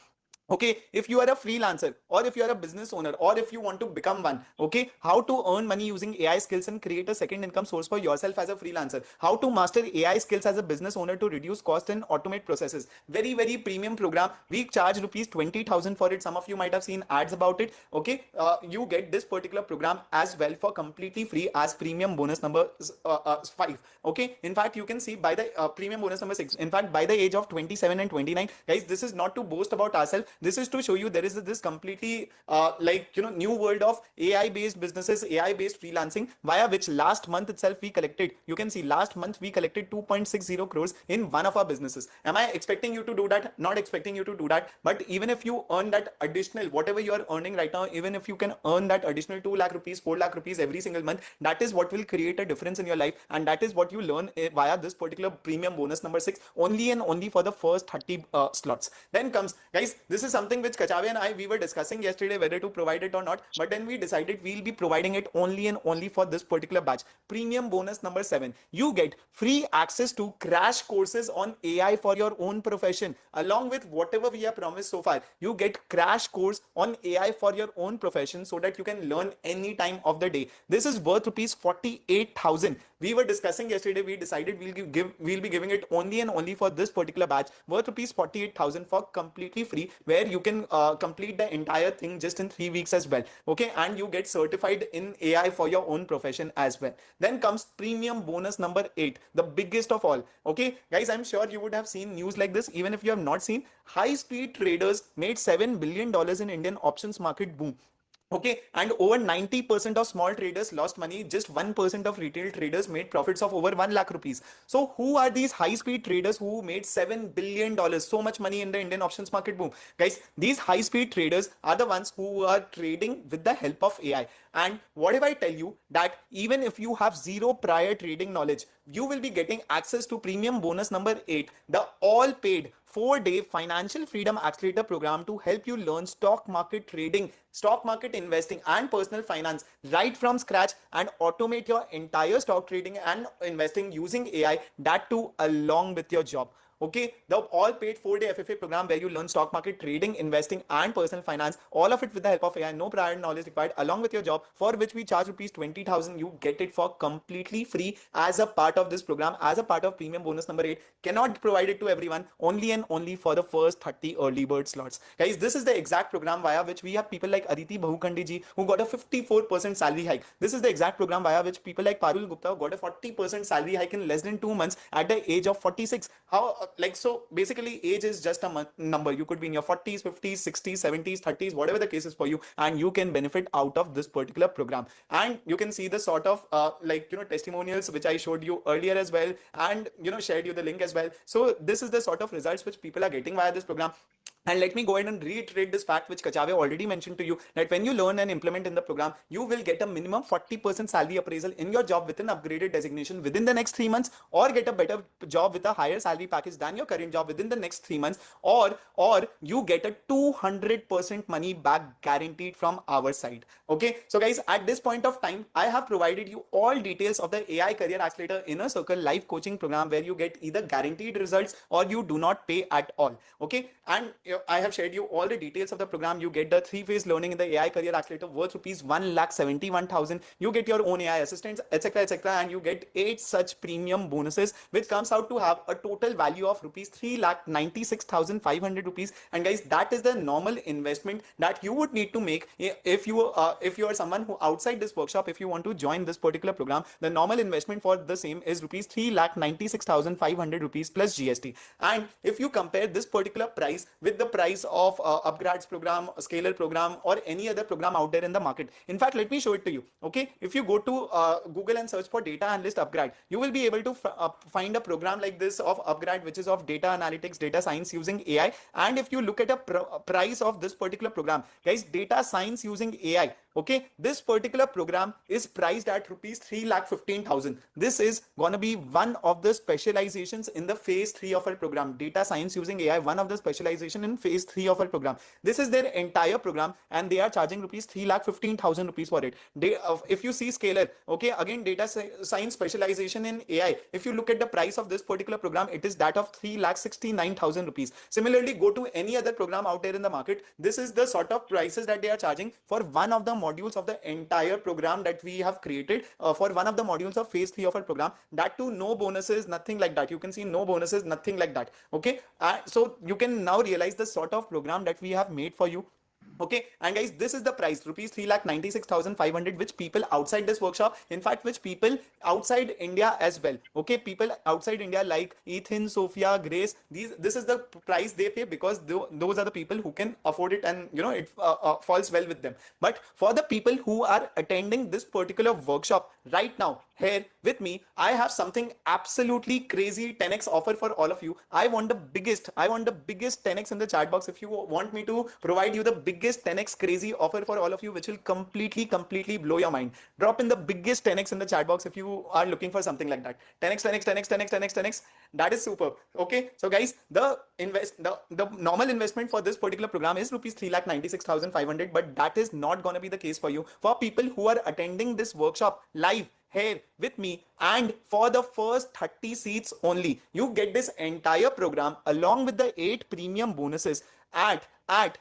Okay, if you are a freelancer, or if you are a business owner, or if you want to become one, okay, how to earn money using AI skills and create a second income source for yourself as a freelancer, how to master AI skills as a business owner to reduce cost and automate processes. Very, very premium program. We charge rupees 20,000 for it. Some of you might have seen ads about it. Okay, you get this particular program as well for completely free as premium bonus number 5. Okay, in fact, you can see by the premium bonus number 6, in fact, by the age of 27 and 29, guys, this is not to boast about ourselves. This is to show you there is this completely new world of AI based businesses, AI based freelancing, via which last month itself we collected, you can see last month we collected 2.60 crores in one of our businesses. Am I expecting you to do that? Not expecting you to do that, but even if you earn that additional, whatever you are earning right now, even if you can earn that additional 2 lakh rupees, 4 lakh rupees every single month, that is what will create a difference in your life, and that is what you learn via this particular premium bonus number 6, only and only for the first 30 slots. Then comes, guys, this is something which Kachavi and I, we were discussing yesterday whether to provide it or not, but then we decided we'll be providing it only and only for this particular batch. Premium bonus number 7, you get free access to crash courses on AI for your own profession. Along with whatever we have promised so far, you get crash course on AI for your own profession so that you can learn any time of the day. This is worth rupees 48,000. We were discussing yesterday, we decided we'll be giving it only and only for this particular batch, worth rupees 48,000 for completely free, where you can complete the entire thing just in 3 weeks as well. Okay, and you get certified in AI for your own profession as well. Then comes premium bonus number 8, the biggest of all. Okay, guys, I'm sure you would have seen news like this. Even if you have not seen, high speed traders made $7 billion in Indian options market boom. Okay, and over 90% of small traders lost money. Just 1% of retail traders made profits of over 1 lakh rupees. So who are these high speed traders who made $7 billion, so much money in the Indian options market boom? Guys, these high speed traders are the ones who are trading with the help of AI. And what if I tell you that even if you have zero prior trading knowledge, you will be getting access to premium bonus number 8, the all paid 4-day financial freedom accelerator program to help you learn stock market trading, stock market investing, and personal finance right from scratch, and automate your entire stock trading and investing using AI, that too along with your job. Okay, the all paid 4-day FFA program where you learn stock market trading, investing, and personal finance, all of it with the help of AI, no prior knowledge required, along with your job, for which we charge rupees 20,000. You get it for completely free as a part of this program, as a part of premium bonus number 8. Cannot provide it to everyone, only and only for the first 30 early bird slots. Guys, this is the exact program via which we have people like Aditi Bahukandi ji who got a 54% salary hike. This is the exact program via which people like Parul Gupta got a 40% salary hike in less than 2 months at the age of 46. How so basically age is just a number. You could be in your 40s, 50s, 60s, 70s, 30s, whatever the case is for you, and you can benefit out of this particular program. And you can see the sort of testimonials which I showed you earlier as well, and shared you the link as well. So this is the sort of results which people are getting via this program. And let me go ahead and reiterate this fact, which Kachave already mentioned to you, that when you learn and implement in the program, you will get a minimum 40% salary appraisal in your job with an upgraded designation within the next 3 months, or get a better job with a higher salary package than your current job within the next 3 months, or you get a 200% money back guaranteed from our side. Okay, so guys, at this point of time, I have provided you all details of the AI Career Accelerator Inner Circle live coaching program, where you get either guaranteed results or you do not pay at all. Okay, and I have shared you all the details of the program. You get the 3-phase learning in the AI Career Accelerator worth rupees 1,71,000. You get your own AI assistants, etc., etc., and you get 8 such premium bonuses, which comes out to have a total value of rupees 3,96,500 rupees. And guys, that is the normal investment that you would need to make if you are someone who outside this workshop, if you want to join this particular program. The normal investment for the same is rupees 3,96,500 rupees plus GST. And if you compare this particular price with the price of upgrades program, scalar program, or any other program out there in the market. In fact, let me show it to you. Okay, if you go to Google and search for data analyst upgrade, you will be able to find a program like this of upgrade, which is of data analytics, data science using AI. And if you look at a price of this particular program, guys, data science using AI, okay, this particular program is priced at rupees 3,15,000. This is gonna be one of the specializations in the phase 3 of our program. Data science using AI, one of the specialization in phase 3 of our program. This is their entire program, and they are charging rupees 3,15,000 rupees for it. If you see scalar, okay, again, data science specialization in AI, if you look at the price of this particular program, it is that of 3,69,000 rupees. Similarly, go to any other program out there in the market. This is the sort of prices that they are charging for one of the modules of the entire program that we have created, for one of the modules of phase 3 of our program. That too, no bonuses, nothing like that. You can see no bonuses, nothing like that. Okay, so you can now realize the sort of program that we have made for you. Okay, and guys, this is the price, rupees 3,96,500, which people outside this workshop, in fact, which people outside India as well, okay, people outside India like Ethan, Sophia, Grace, this is the price they pay, because those are the people who can afford it, and you know, it falls well with them. But for the people who are attending this particular workshop right now here with me, I have something absolutely crazy 10x offer for all of you. I want the biggest 10x in the chat box. If you want me to provide you the biggest 10x crazy offer for all of you, which will completely blow your mind, drop in the biggest 10x in the chat box if you are looking for something like that. 10x. That is superb. Okay, so guys, the normal investment for this particular program is rupees 3,96,500, but that is not going to be the case for you. For people who are attending this workshop live here with me, and for the first 30 seats only, you get this entire program along with the 8 premium bonuses at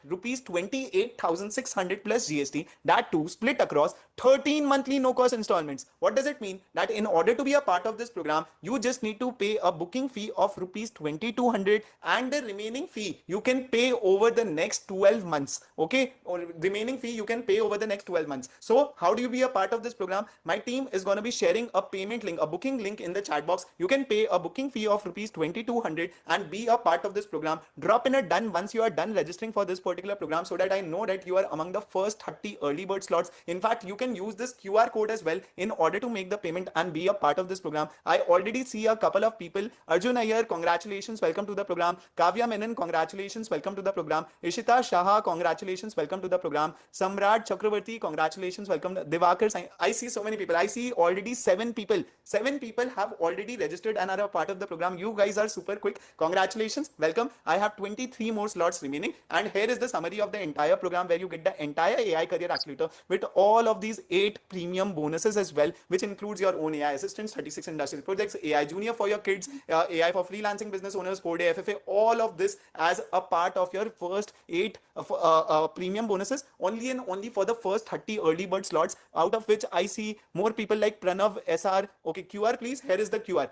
rupees 28,600 plus GST, that too split across 13 monthly no cost installments. What does it mean? That in order to be a part of this program, you just need to pay a booking fee of rupees 2,200, and the remaining fee you can pay over the next 12 months. Okay, or remaining fee you can pay over the next 12 months. So how do you be a part of this program? My team is going to be sharing a payment link, a booking link in the chat box. You can pay a booking fee of rupees 2,200 and be a part of this program. Drop in a done once you are done registering for this particular program, so that I know that you are among the first 30 early bird slots. In fact, you can use this QR code as well in order to make the payment and be a part of this program. I already see a couple of people. Arjun Ayyar, congratulations, welcome to the program. Kavya Menon, congratulations, welcome to the program. Ishita Shaha, congratulations, welcome to the program. Samrat Chakravarti, congratulations, welcome. Divakar, I see so many people. I see already 7 people. 7 people have already registered and are a part of the program. You guys are super quick. Congratulations, welcome. I have 23 more slots remaining, and here is the summary of the entire program, where you get the entire AI Career Accelerator with all of these 8 premium bonuses as well, which includes your own AI assistants, 36 industrial projects, AI Junior for your kids, AI for freelancing business owners, 4-day FFA, all of this as a part of your first 8 premium bonuses, only for the first 30 early bird slots, out of which I see more people like Pranav SR. Okay, QR please, here is the QR.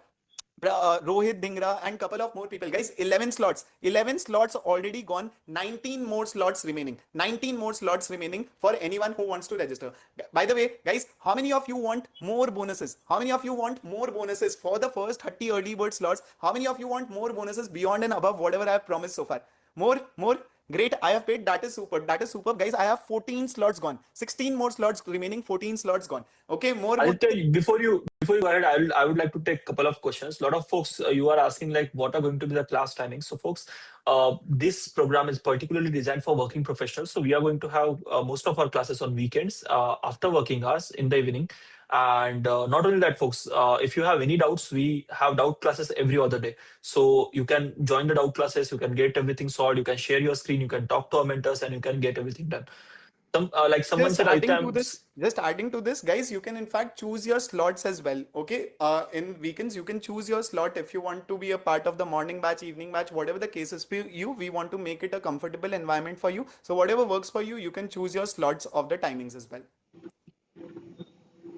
Rohit Dhingra and couple of more people. Guys, 11 slots already gone, 19 more slots remaining for anyone who wants to register. By the way, guys, how many of you want more bonuses? How many of you want more bonuses for the first 30 early bird slots? How many of you want more bonuses beyond and above whatever I have promised so far? More? Great, I have paid. That is super, guys. I have 14 slots gone, 16 more slots remaining, 14 slots gone. Okay, more. Aditya, before you before you go ahead, I would like to take a couple of questions. A lot of folks, you are asking like, what are going to be the class timings? So, folks, this program is particularly designed for working professionals. So, we are going to have most of our classes on weekends after working hours in the evening. And not only that, folks, if you have any doubts, we have doubt classes every other day. So, you can join the doubt classes, you can get everything solved, you can share your screen, you can talk to our mentors, and you can get everything done. Like someone Just said, adding to I'm this, guys, you can in fact choose your slots as well. Okay, in weekends you can choose your slot if you want to be a part of the morning batch, evening batch, whatever the case is for you. We want to make it a comfortable environment for you. So whatever works for you, you can choose your slots of the timings as well.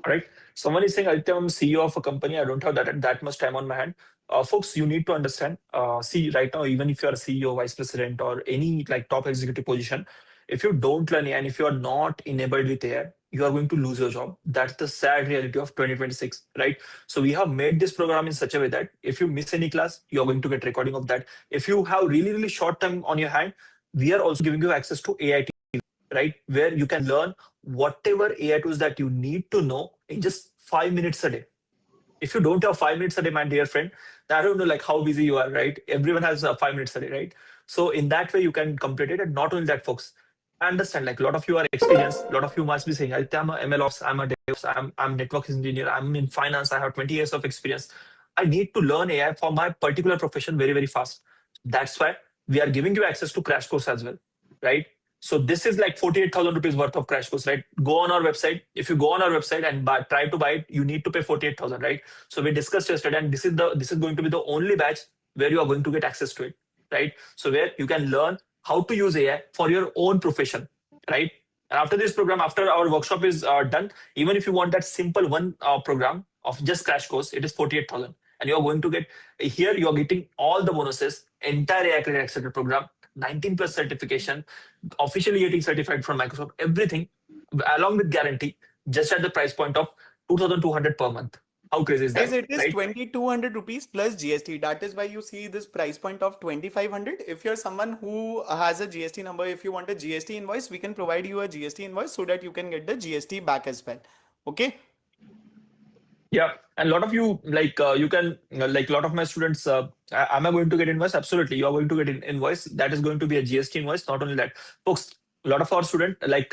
right. Someone is saying, Aditya, I'm CEO of a company. I don't have that much time on my hand. Folks, you need to understand. See, right now, even if you are a CEO, vice president, or any like top executive position, if you don't learn AI and if you are not enabled with AI, you are going to lose your job. That's the sad reality of 2026, right? So we have made this program in such a way that if you miss any class, you are going to get recording of that. If you have really short time on your hand, we are also giving you access to AI, right? Where you can learn whatever AI tools that you need to know in just 5 minutes a day. If you don't have 5 minutes a day, my dear friend, I don't know like how busy you are, right? Everyone has 5 minutes a day, right? So in that way, you can complete it. And not only that, folks, I understand like a lot of you are experienced. A lot of you must be saying, I'm a MLOps, I'm a DevOps, I'm network engineer, I'm in finance, I have 20 years of experience. I need to learn AI for my particular profession very fast. That's why we are giving you access to crash course as well, right? So this is like 48,000 rupees worth of crash course, right? Go on our website. If you go on our website and try to buy it, you need to pay 48,000, right? So we discussed yesterday, and this is going to be the only batch where you are going to get access to it, right? So where you can learn how to use AI for your own profession, right? And after this program, after our workshop is done, even if you want that simple one program of just crash course, it is 48,000, and you are going to get here. You are getting all the bonuses, entire AI Credit Accelerator program, 19 plus certification, officially getting certified from Microsoft, everything along with guarantee, just at the price point of 2,200 per month. How crazy is Guys, that, it is right? 2,200 rupees plus GST. That is why you see this price point of 2,500. If you're someone who has a GST number, if you want a GST invoice, we can provide you a GST invoice so that you can get the GST back as well. Okay. Yeah, and a lot of you like you can like a lot of my students. Am I going to get invoice? Absolutely, you are going to get an invoice. That is going to be a GST invoice. Not only that, folks. A lot of our students like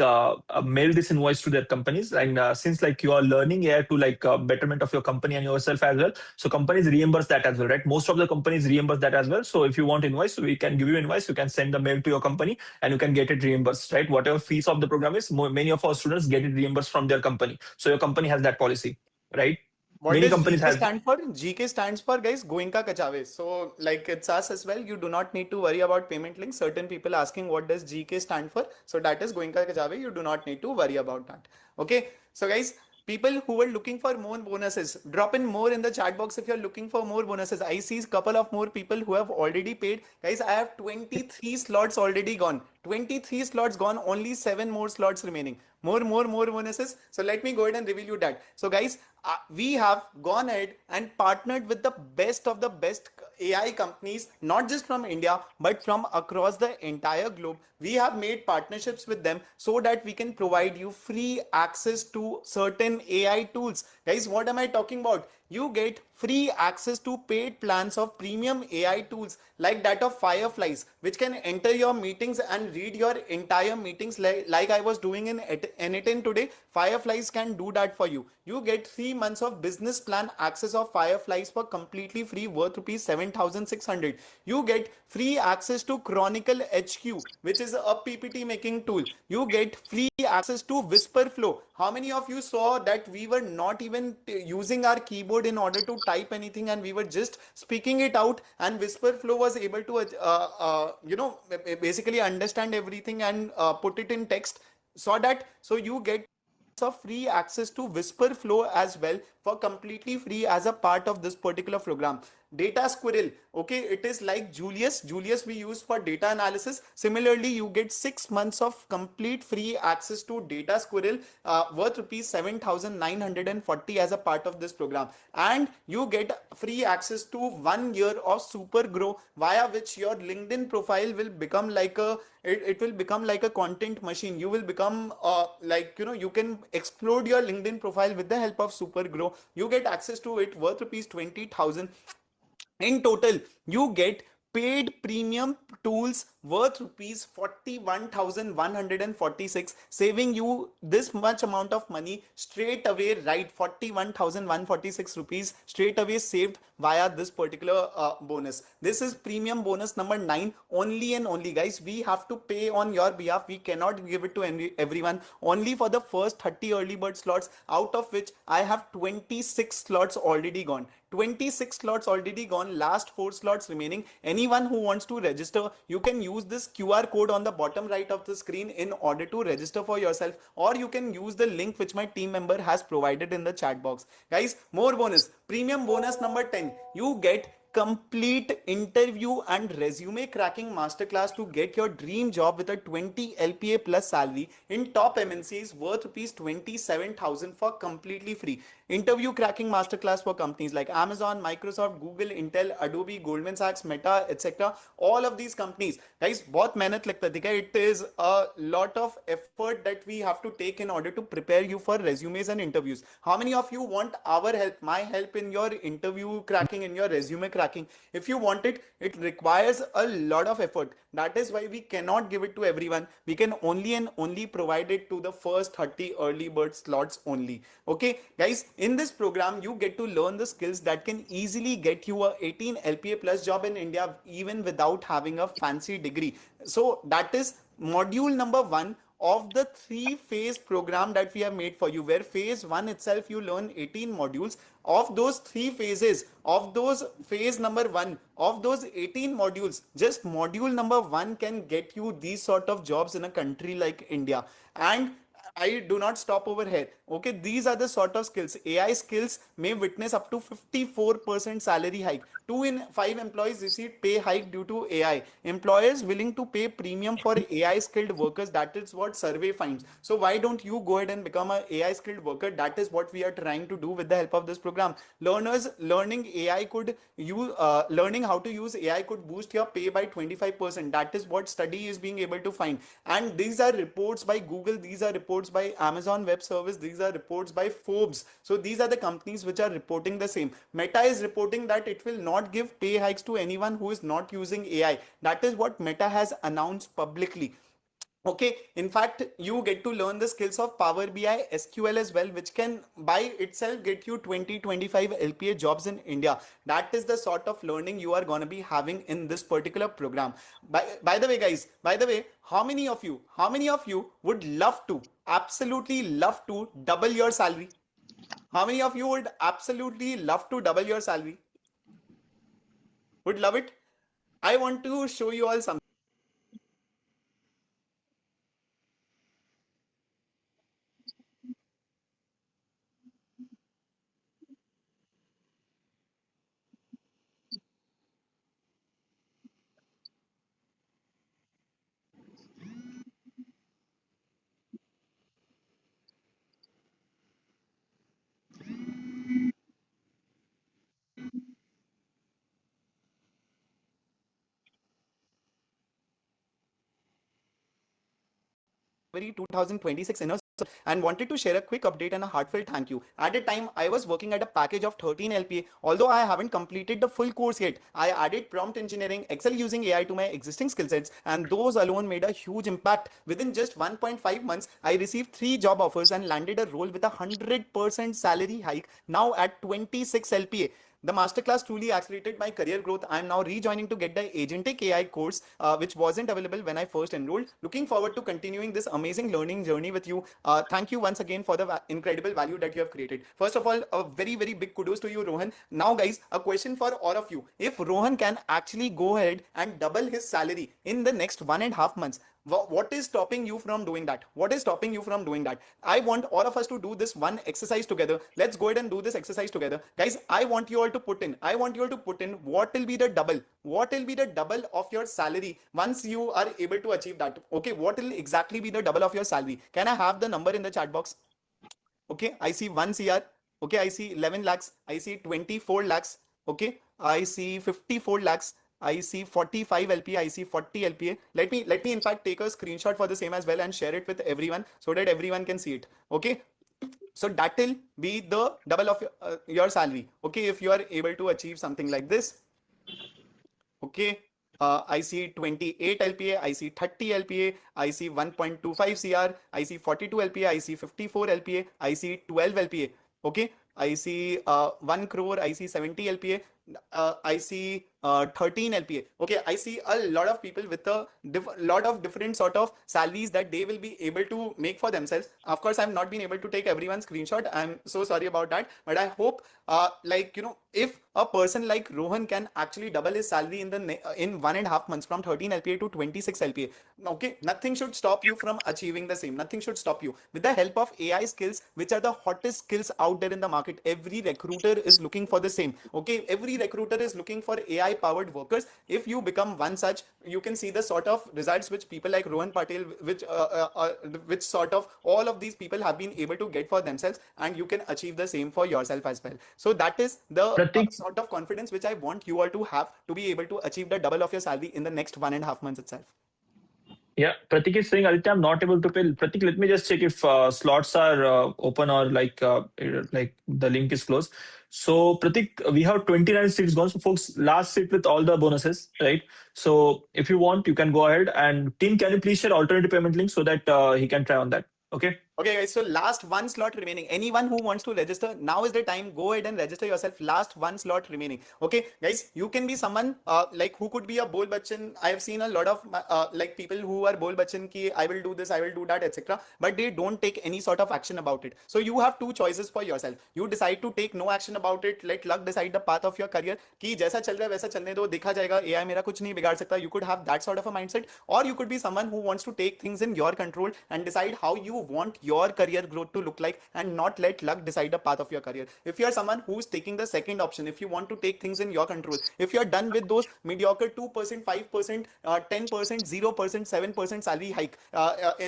mail this invoice to their companies, and since like you are learning AI to like betterment of your company and yourself as well, so companies reimburse that as well, right? Most of the companies reimburse that as well. So if you want invoice, we can give you invoice. You can send the mail to your company and you can get it reimbursed, right? Whatever fees of the program is, many of our students get it reimbursed from their company. So your company has that policy, right? What Many does companies GK have. stand for? GK stands for, guys, Goenka Kachave. So like it's us as well. You do not need to worry about payment links. Certain people asking what does GK stand for. So that is Goenka Kachave. You do not need to worry about that. Okay. So guys, people who are looking for more bonuses, drop in more in the chat box if you're looking for more bonuses. I see a couple of more people who have already paid. Guys, I have 23 slots already gone. 23 slots gone, only 7 more slots remaining. More bonuses. So let me go ahead and reveal you that. So guys, we have gone ahead and partnered with the best of the best AI companies, not just from India, but from across the entire globe. We have made partnerships with them so that we can provide you free access to certain AI tools. Guys, what am I talking about? You get free access to paid plans of premium AI tools like that of Fireflies, which can enter your meetings and read your entire meetings like I was doing in Anytin today. Fireflies can do that for you. You get 3 months of business plan access of Fireflies for completely free, worth rupees 7,600. You get free access to Chronicle HQ, which is a PPT making tool. You get free access to Whisperflow. How many of you saw that we were not even using our keyboard in order to type anything, and we were just speaking it out, and Whisperflow was able to basically understand everything and put it in text. So you get of free access to Whisperflow as well for completely free as a part of this particular program. Data Squirrel. Okay, it is like Julius. Julius we use for data analysis. Similarly, you get 6 months of complete free access to Data Squirrel, worth rupees 7,940 as a part of this program, and you get free access to 1 year of Super Grow, via which your LinkedIn profile will become like a it will become like a content machine. You will become like, you can explode your LinkedIn profile with the help of Super Grow. You get access to it worth rupees 20,000. In total, you get paid premium tools worth rupees 41,146, saving you this much amount of money straight away, right? 41,146 rupees straight away saved via this particular bonus. This is premium bonus number 9. Only and only, guys, we have to pay on your behalf. We cannot give it to everyone. Only for the first 30 early bird slots, out of which I have 26 slots already gone. 26 slots already gone, last 4 slots remaining. Anyone who wants to register, you can use this QR code on the bottom right of the screen in order to register for yourself, or you can use the link which my team member has provided in the chat box. Guys, more bonus, premium bonus number 10. You get complete interview and resume cracking masterclass to get your dream job with a 20 LPA plus salary in top MNCs worth rupees 27,000 for completely free. Interview cracking masterclass for companies like Amazon, Microsoft, Google, Intel, Adobe, Goldman Sachs, Meta, etc. All of these companies, guys, बहुत मेहनत लगता है, ठीक है? It is a lot of effort that we have to take in order to prepare you for resumes and interviews. How many of you want our help, my help in your interview cracking, in your resume cracking? If you want it, it requires a lot of effort. That is why we cannot give it to everyone. We can only and only provide it to the first 30 early bird slots only. Okay, guys, in this program, you get to learn the skills that can easily get you a 18 LPA plus job in India, even without having a fancy degree. So that is module number 1 of the 3-phase program that we have made for you, where phase 1 itself you learn 18 modules. Of those 3 phases, of those phase number 1, of those 18 modules, just module number 1 can get you these sort of jobs in a country like India. And I do not stop over here. Okay, these are the sort of skills. AI skills may witness up to 54% salary hike. 2 in 5 employees receive pay hike due to AI. Employers willing to pay premium for AI skilled workers. That is what survey finds. So why don't you go ahead and become an AI skilled worker? That is what we are trying to do with the help of this program. Learners learning AI could use learning how to use AI could boost your pay by 25%. That is what study is being able to find. And these are reports by Google. These are reports by Amazon Web Service. These are reports by Forbes. So these are the companies which are reporting the same. Meta is reporting that it will not give pay hikes to anyone who is not using AI. That is what Meta has announced publicly. Okay, in fact, you get to learn the skills of Power BI, SQL as well, which can by itself get you 20-25 LPA jobs in India. That is the sort of learning you are going to be having in this particular program. By the way, guys, how many of you would love to, absolutely love to double your salary? How many of you would absolutely love to double your salary? Would love it? I want to show you all something. January 2026 in a and wanted to share a quick update and a heartfelt thank you. At the time, I was working at a package of 13 LPA. Although I haven't completed the full course yet, I added prompt engineering, Excel using AI to my existing skill sets, and those alone made a huge impact. Within just 1.5 months, I received 3 job offers and landed a role with a 100% salary hike, now at 26 LPA. The masterclass truly accelerated my career growth. I am now rejoining to get the Agentic AI course, which wasn't available when I first enrolled. Looking forward to continuing this amazing learning journey with you. Thank you once again for the incredible value that you have created. First of all, a very, very big kudos to you, Rohan. Now, guys, a question for all of you. If Rohan can actually go ahead and double his salary in the next 1.5 months, What is stopping you from doing that? What is stopping you from doing that? I want all of us to do this one exercise together. Let's go ahead and do this exercise together, guys. I want you all to put in, what will be the double, of your salary once you are able to achieve that. Okay, what will exactly be the double of your salary? Can I have the number in the chat box? Okay, I see 1 CR. Okay, I see 11 lakhs. I see 24 lakhs. Okay, I see 54 lakhs. I see 45 LPA. I see 40 LPA. Let me in fact take a screenshot for the same as well and share it with everyone so that everyone can see it. Okay, so that will be the double of your salary. Okay, if you are able to achieve something like this. Okay, I see 28 LPA, I see 30 LPA, I see 1.25 CR, I see 42 LPA, I see 54 LPA, I see 12 LPA. Okay, I see 1 crore, I see 70 LPA, I see 13 LPA. Okay, I see a lot of people with a lot of different sort of salaries that they will be able to make for themselves. Of course, I've not been able to take everyone's screenshot. I'm so sorry about that. But I hope, if a person like Rohan can actually double his salary in 1.5 months from 13 LPA to 26 LPA, okay, nothing should stop you from achieving the same. Nothing should stop you. With the help of AI skills, which are the hottest skills out there in the market, every recruiter is looking for the same. Okay, every recruiter is looking for AI powered workers. If you become one such, you can see the sort of results which people like Rohan Patel, which sort of all of these people have been able to get for themselves, and you can achieve the same for yourself as well. So that is the Pratik, sort of confidence which I want you all to have to be able to achieve the double of your salary in the next 1.5 months itself. yeah, Pratik is saying, Aditya, I'm not able to pay. Pratik, let me just check if slots are open or like the link is closed. So, Pratik, we have 29 seats gone. So, folks, last seat with all the bonuses, right? So, if you want, you can go ahead. And team, can you please share alternative payment link so that he can try on that? Okay. Okay, guys, so last one slot remaining. Anyone who wants to register, now is the time. Go ahead and register yourself. Last one slot remaining. Okay, guys, you can be someone like who could be a Bol Bachchan. I have seen a lot of like people who are Bol Bachchan ki I will do this, I will do that, etc. But they don't take any sort of action about it. So you have two choices for yourself. You decide to take no action about it. Let luck decide the path of your career. कि जैसा चल रहा है वैसा चलने दो, देखा जाएगा. AI मेरा कुछ नहीं बिगाड़ सकता. You could have that sort of a mindset, or you could be someone who wants to take things in your control and decide how you want your career growth to look like, and not let luck decide the path of your career. If you are someone who's taking the second option, if you want to take things in your control, if you are done with those mediocre 2%, 5%, 10%, 0%, 7% salary hike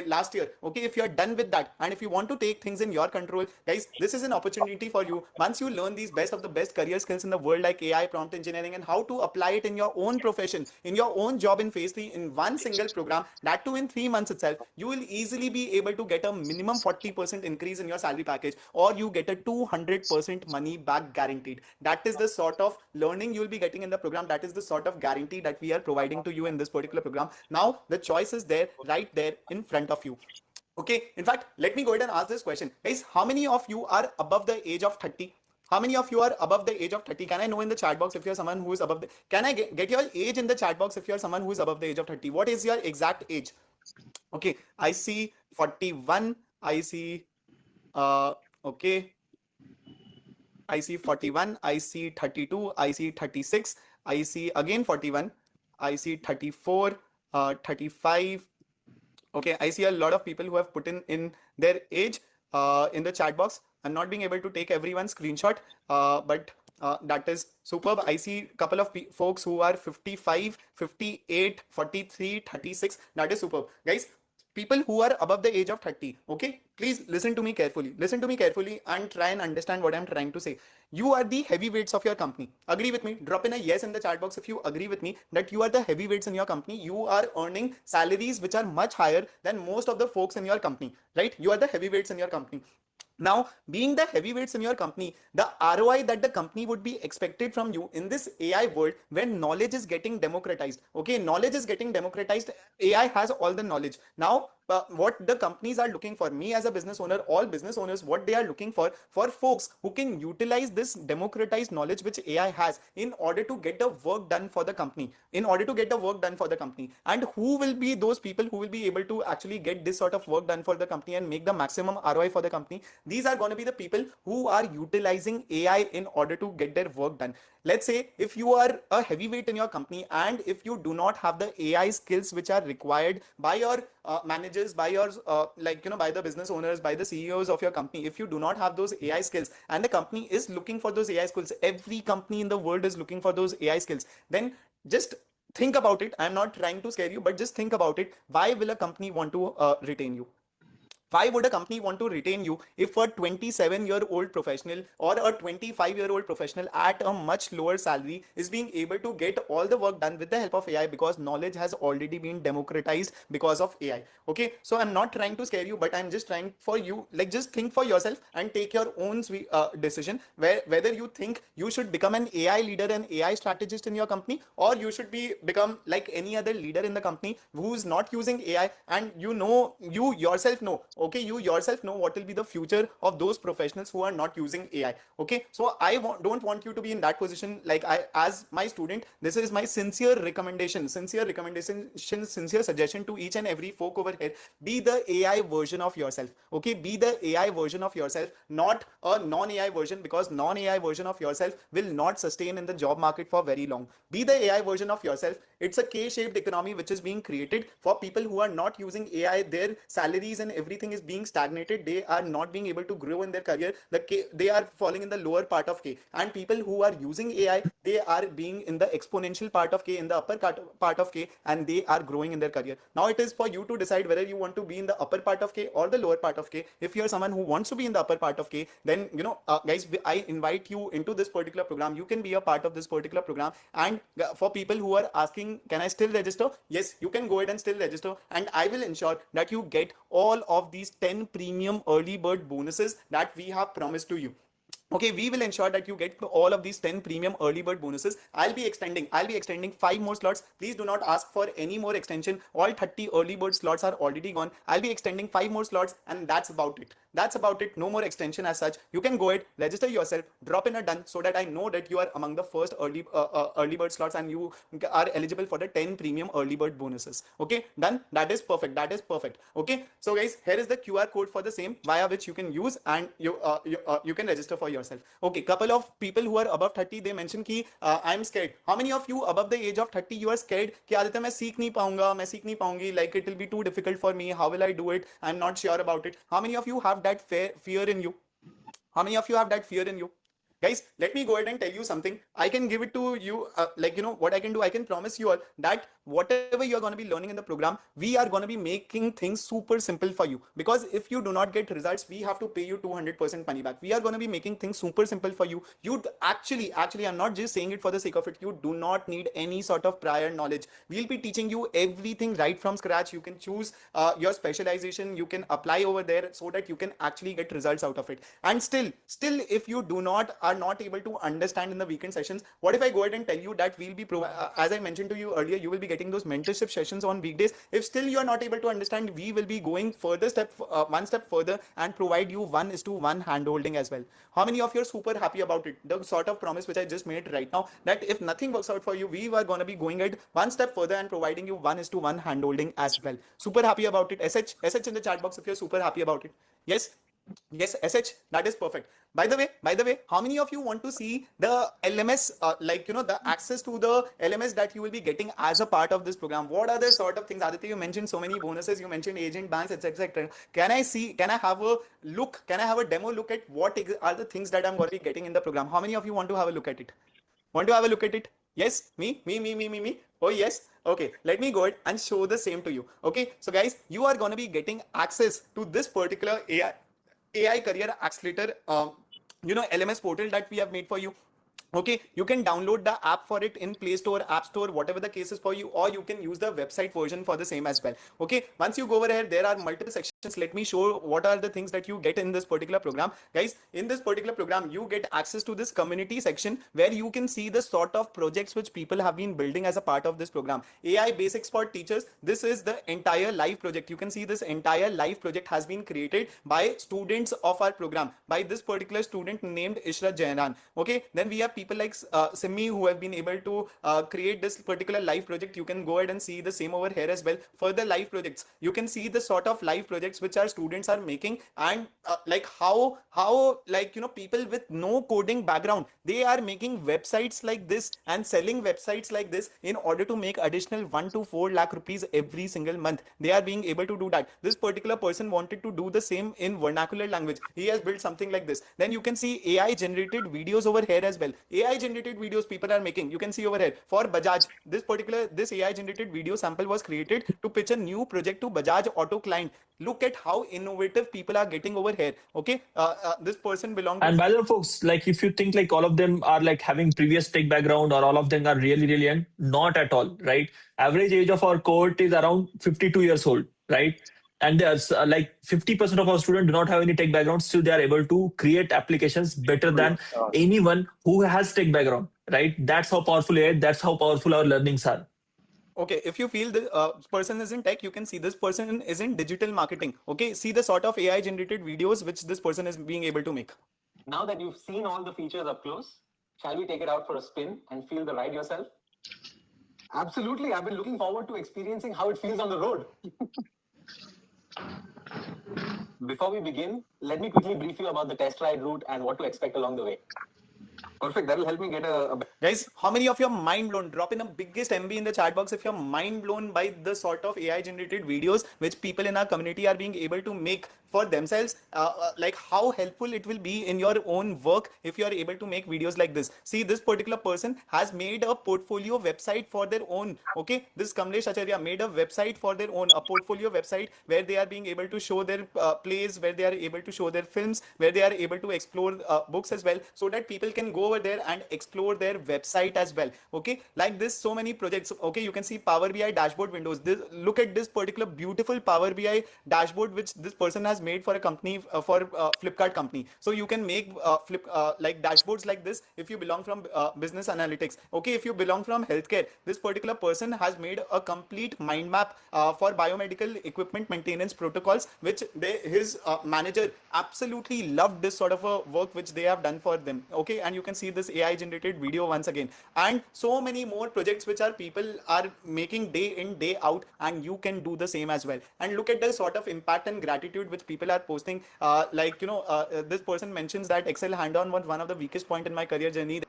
last year, okay, if you are done with that, and if you want to take things in your control, guys, this is an opportunity for you. Once you learn these best of the best career skills in the world, like AI, prompt engineering, and how to apply it in your own profession, in your own job in phase 3, in one single program, that too in 3 months itself, you will easily be able to get a minimum 40% increase in your salary package, or you get a 200% money back guaranteed. That is the sort of learning you will be getting in the program. That is the sort of guarantee that we are providing to you in this particular program. Now the choice is there, right there in front of you. Okay, in fact, let me go ahead and ask this question, guys. How many of you are above the age of 30? How many of you are above the age of 30? Can I know in the chat box if you're someone who is above the... Can I get your age in the chat box if you're someone who is above the age of 30? What is your exact age? Okay, I see 41. I see... okay. I see 41. I see 32. I see 36. I see again 41. I see 34, 35. Okay, I see a lot of people who have put in their age in the chat box. I'm not being able to take everyone's screenshot, but that is superb. I see a couple of folks who are 55, 58, 43, 36. That is superb. Guys, people who are above the age of 30, okay, please listen to me carefully. Listen to me carefully and try and understand what I'm trying to say. You are the heavyweights of your company. Agree with me? Drop in a yes in the chat box if you agree with me that you are the heavyweights in your company. You are earning salaries which are much higher than most of the folks in your company, right? You are the heavyweights in your company. Now, being the heavyweights in your company, the ROI that the company would be expected from you in this AI world, when knowledge is getting democratized, okay, knowledge is getting democratized, AI has all the knowledge. Now, what the companies are looking for, me as a business owner, all business owners, what they are looking for folks who can utilize this democratized knowledge which AI has in order to get the work done for the company, and who will be those people who will be able to actually get this sort of work done for the company and make the maximum ROI for the company. These are going to be the people who are utilizing AI in order to get their work done. let's say if you are a heavyweight in your company and if you do not have the AI skills which are required by your managers, by your by the business owners, by the CEOs of your company, if you do not have those AI skills and the company is looking for those AI skills, every company in the world is looking for those AI skills, then just think about it. I'm not trying to scare you, but just think about it. Why will a company want to retain you? Why would a company want to retain you if a 27-year-old professional or a 25-year-old professional at a much lower salary is being able to get all the work done with the help of AI, because knowledge has already been democratized because of AI? Okay, so I'm not trying to scare you, but I'm just trying for you, like, just think for yourself and take your own decision where whether you think you should become an AI leader, an AI strategist in your company, or you should be become like any other leader in the company who's not using AI. And you yourself know, okay, you yourself know what will be the future of those professionals who are not using AI. Okay, so don't want you to be in that position. Like, I, as my student, this is my sincere recommendation, sincere suggestion to each and every folk over here: be the AI version of yourself. Okay, be the AI version of yourself, not a non-AI version, because non-AI version of yourself will not sustain in the job market for very long. Be the AI version of yourself. It's a K-shaped economy which is being created for people who are not using AI. Their salaries and everything is being stagnated. They are not being able to grow in their career. They are falling in the lower part of K. And people who are using AI, they are being in the exponential part of K, in the upper part of K, and they are growing in their career. Now it is for you to decide whether you want to be in the upper part of K or the lower part of K. If you're someone who wants to be in the upper part of K, then guys, I invite you into this particular program. You can be a part of this particular program. And for people who are asking, can I still register? Yes, you can go ahead and still register, and I will ensure that you get all of these 10 premium early bird bonuses that we have promised to you. Okay, we will ensure that you get all of these 10 premium early bird bonuses. I'll be extending 5 more slots. Please do not ask for any more extension. All 30 early bird slots are already gone. I'll be extending 5 more slots, and that's about it. No more extension as such. You can go ahead, register yourself, drop in a done, so that I know that you are among the first early bird slots and you are eligible for the 10 premium early bird bonuses. Okay, done. That is perfect. Okay, so guys, here is the QR code for the same, via which you can use, and you can register for yourself. Okay, couple of people who are above 30, they mentioned ki I'm scared. How many of you above the age of 30, you are scared कि आदित्य मैं सीख नहीं पाऊंगा, मैं सीख नहीं पाऊंगी, like it will be too difficult for me, how will I do it, I'm not sure about it? How many of you have that fear in you? How many of you have that fear in you? Guys, let me go ahead and tell you something. I can give it to you, what I can do. I can promise you all that whatever you're going to be learning in the program, we are going to be making things super simple for you. Because if you do not get results, we have to pay you 200% money back. We are going to be making things super simple for you. You actually, I'm not just saying it for the sake of it. You do not need any sort of prior knowledge. We'll be teaching you everything right from scratch. You can choose your specialization. You can apply over there so that you can actually get results out of it. And still, if you are not able to understand in the weekend sessions, what if I go ahead and tell you that we'll be as I mentioned to you earlier, you will be getting those mentorship sessions on weekdays. If still you are not able to understand, we will be going one step further and provide you 1:1 handholding as well. How many of you are super happy about it? The sort of promise which I just made right now, that if nothing works out for you, we are going to be going ahead one step further and providing you 1:1 handholding as well. Super happy about it? SH in the chat box if you're super happy about it. Yes, SH, that is perfect. By the way, how many of you want to see the LMS, the access to the LMS that you will be getting as a part of this program? What are the sort of things? Aditya, you mentioned so many bonuses, you mentioned agent banks, etc. Can I have a look? Can I have a demo look at what are the things that I'm going to be getting in the program? How many of you want to have a look at it? Yes, me. Oh, yes. Okay, let me go ahead and show the same to you. Okay, so guys, you are going to be getting access to this particular AI Career Accelerator, LMS portal that we have made for you. Okay, you can download the app for it in Play Store, App Store, whatever the case is for you, or you can use the website version for the same as well. Okay, once you go over here, there are multiple sections. Let me show what are the things that you get in this particular program. Guys, in this particular program, you get access to this community section where you can see the sort of projects which people have been building as a part of this program. AI Basics for Teachers. This is the entire live project. You can see this entire live project has been created by students of our program, by this particular student named Ishrat Jainan. Okay, then we have people like Simi who have been able to create this particular live project. You can go ahead and see the same over here as well. Further live projects, you can see the sort of live projects projects which our students are making, and like how like people with no coding background, they are making websites like this and selling websites like this in order to make additional 1 to 4 lakh rupees every single month. They are being able to do that. This particular person wanted to do the same in vernacular language. He has built something like this. Then you can see AI generated videos over here as well. AI generated videos people are making. You can see over here for Bajaj. This AI generated video sample was created to pitch a new project to Bajaj Auto client. Look at how innovative people are getting over here. Okay, this person belonged to. And by the way, folks, like if you think like all of them are like having previous tech background or all of them are really, really young, not at all, right? Average age of our cohort is around 52 years old, right? And there's like 50% of our students do not have any tech background, still they are able to create applications better than anyone who has tech background, right? That's how powerful AI, that's how powerful our learnings are. Okay, if you feel the person is in tech, you can see this person is in digital marketing. Okay, see the sort of AI generated videos which this person is being able to make. Now that you've seen all the features up close, shall we take it out for a spin and feel the ride yourself? Absolutely. I've been looking forward to experiencing how it feels on the road. Before we begin, let me quickly brief you about the test ride route and what to expect along the way. Perfect. That'll help me get a Guys, how many of you are mind blown? Drop in the biggest MB in the chat box if you're mind blown by the sort of AI generated videos which people in our community are being able to make for themselves. Like how helpful it will be in your own work if you are able to make videos like this. See, this particular person has made a portfolio website for their own. Okay, this Kamlesh Acharya made a website for their own, a portfolio website where they are being able to show their plays, where they are able to show their films, where they are able to explore books as well, so that people can go over there and explore their website as well. Okay, like this, so many projects. Okay, you can see Power BI dashboard windows. Look at this particular beautiful Power BI dashboard which this person has made for a company, for Flipkart company. So you can make like dashboards like this if you belong from business analytics. Okay, if you belong from healthcare, this particular person has made a complete mind map for biomedical equipment maintenance protocols, which his manager absolutely loved this sort of a work which they have done for them. Okay, and you can see this AI generated video once again, and so many more projects which are people are making day in day out, and you can do the same as well. And look at the sort of impact and gratitude which people are posting. This person mentions that Excel hand-on was one of the weakest point in my career journey.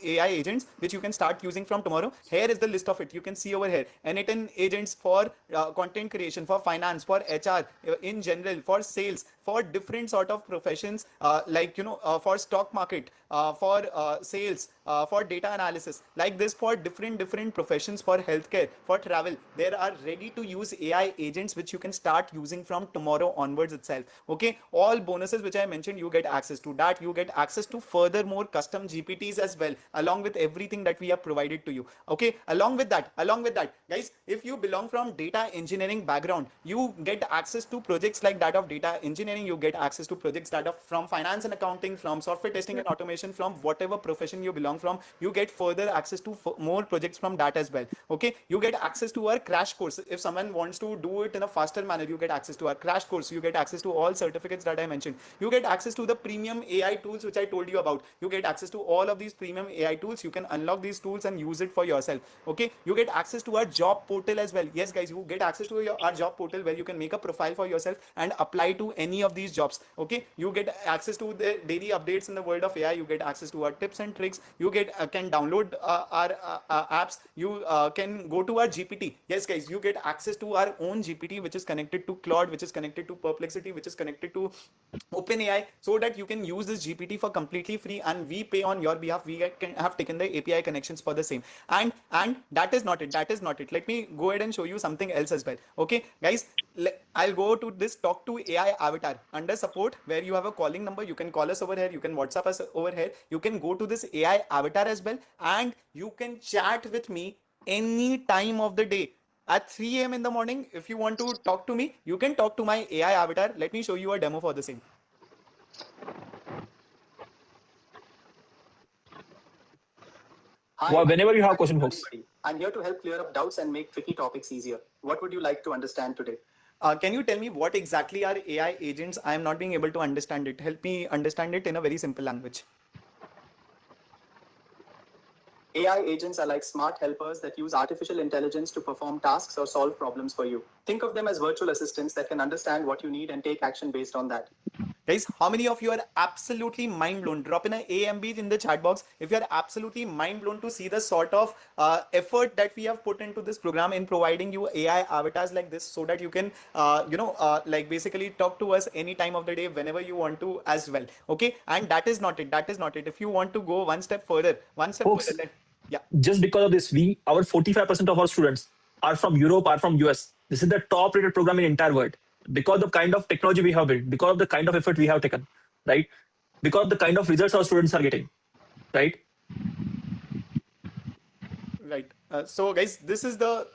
AI agents which you can start using from tomorrow. Here is the list of it. You can see over here. N8N agents for content creation, for finance, for HR, in general, for sales, for different sort of professions, for stock market, for sales, for data analysis, like this, for different professions, for healthcare, for travel. There are ready to use AI agents which you can start using from tomorrow onwards itself. Okay, all bonuses which I mentioned, you get access to that. You get access to further more custom GPTs as well, along with everything that we have provided to you. Okay, along with that, guys, if you belong from data engineering background, you get access to projects like that of data engineering. You get access to projects that are from finance and accounting, from software testing and automation, from whatever profession you belong from. You get further access to more projects from that as well. Okay, you get access to our crash course. If someone wants to do it in a faster manner, you get access to our crash course. You get access to all certificates that I mentioned. You get access to the premium AI tools which I told you about. You get access to all of these premium AI tools. You can unlock these tools and use it for yourself. Okay, you get access to our job portal as well. Yes guys, you get access to our job portal where you can make a profile for yourself and apply to any of these jobs. Okay, you get access to the daily updates in the world of AI. You get access to our tips and tricks. You can download our apps. You can go to our GPT. Yes guys, you get access to our own GPT which is connected to Claude, which is connected to Perplexity, which is connected to OpenAI, so that you can use this GPT for completely free, and we pay on your behalf. We have taken the API connections for the same. And that is not it. Let me go ahead and show you something else as well. Okay guys, I'll go to this talk to AI avatar under support, where you have a calling number. You can call us over here. You can WhatsApp us over here. You can go to this AI avatar as well, and you can chat with me any time of the day. At 3 a.m. in the morning, if you want to talk to me, you can talk to my AI avatar. Let me show you a demo for the same. Well, whenever you have question, folks. I'm here to help clear up doubts and make tricky topics easier. What would you like to understand today? Can you tell me what exactly are AI agents? I am not being able to understand it. Help me understand it in a very simple language. AI agents are like smart helpers that use artificial intelligence to perform tasks or solve problems for you. Think of them as virtual assistants that can understand what you need and take action based on that. Guys, how many of you are absolutely mind blown? Drop in an AMB in the chat box if you are absolutely mind blown to see the sort of effort that we have put into this program in providing you AI avatars like this, so that you can, like basically talk to us any time of the day, whenever you want to as well. Okay, and that is not it. That is not it. If you want to go one step further, Folks, yeah. Just because of this, our 45% of our students are from Europe, are from US. This is the top rated program in entire world because of the kind of technology we have built, because of the kind of effort we have taken, right? Because of the kind of results our students are getting, right? Right. So guys, this is the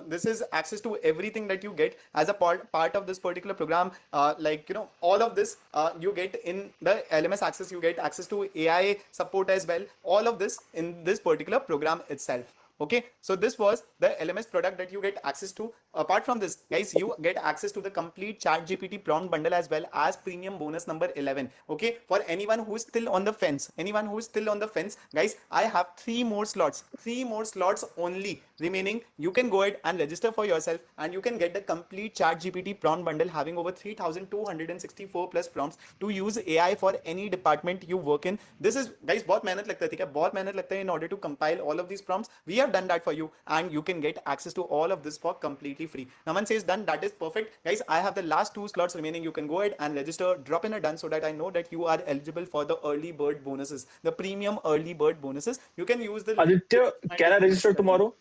this is access to everything that you get as a part of this particular program. All of this you get in the LMS access. You get access to AI support as well. All of this in this particular program itself. Okay, so this was the LMS product that you get access to. Apart from this, guys, you get access to the complete ChatGPT prompt bundle as well as premium bonus number 11. Okay, for anyone who's still on the fence, guys, I have three more slots only remaining. You can go ahead and register for yourself, and you can get the complete ChatGPT prompt bundle having over 3,264 plus prompts to use AI for any department you work in. This is, guys, बहुत मेहनत लगता है, ठीक है, बहुत मेहनत लगता है in order to compile all of these prompts. We have done that for you, and you can get access to all of this for completely free. Naman says done. That is perfect, guys. I have the last 2 slots remaining. You can go ahead and register, drop in a done, so that I know that you are eligible for the early bird bonuses, the premium early bird bonuses. You can use the Aditya, can I register tomorrow?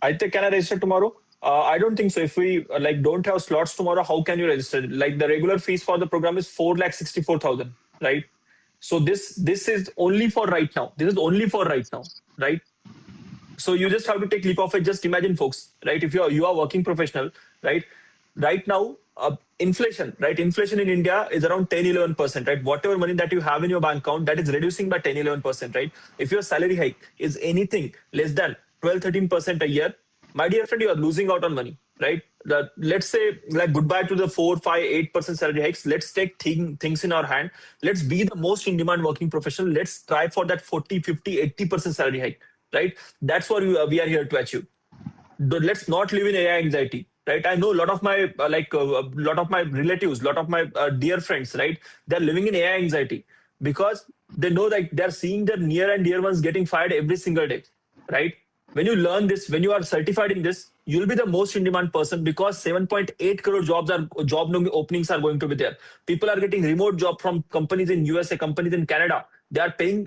Aditya, can I register tomorrow? I don't think so. If we don't have slots tomorrow, how can you register? Like the regular fees for the program is 4,64,000, right? So this is only for right now. This is only for right now, right? So you just have to take leap of faith. Just imagine, folks, right? If you are working professional, right? Right now, inflation, right? Inflation in India is around 10-11%, right? Whatever money that you have in your bank account, that is reducing by 10-11%, right? If your salary hike is anything less than 12-13% a year, my dear friend, you are losing out on money, right? Let's say like goodbye to the 4, 5, 8% salary hikes. Let's take things in our hand. Let's be the most in demand working professional. Let's try for that 40, 50, 80% salary hike, right? That's what we are here to achieve. Let's not live in AI anxiety, right? I know a lot of my lot of my relatives, lot of my dear friends, right? They're living in AI anxiety because they know that they're seeing their near and dear ones getting fired every single day, right? When you learn this, when you are certified in this, you'll be the most in demand person because 7.8 crore job openings are going to be there. People are getting remote job from companies in USA, companies in Canada. They are paying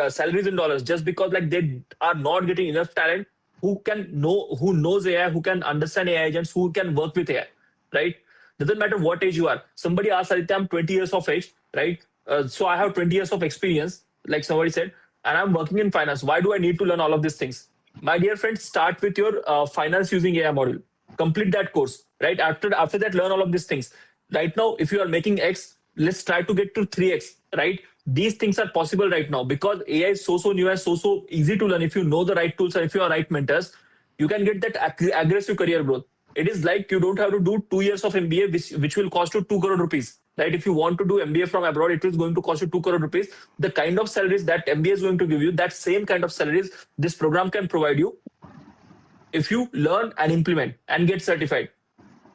salaries in dollars just because like they are not getting enough talent who knows AI, who can understand AI agents, who can work with AI, right? Doesn't matter what age you are. Somebody asked Aditya, I'm 20 years of age, right? So I have 20 years of experience, like somebody said, and I'm working in finance. Why do I need to learn all of these things? My dear friends, start with your finance using AI module. Complete that course, right? After that, learn all of these things. Right now, if you are making X, let's try to get to 3X, right? These things are possible right now because AI is so new and so easy to learn. If you know the right tools and if you are right mentors, you can get that aggressive career growth. It is like you don't have to do 2 years of MBA, which will cost you 2 crore rupees, right? If you want to do MBA from abroad, it is going to cost you 2 crore rupees. The kind of salaries that MBA is going to give you, that same kind of salaries this program can provide you if you learn and implement and get certified,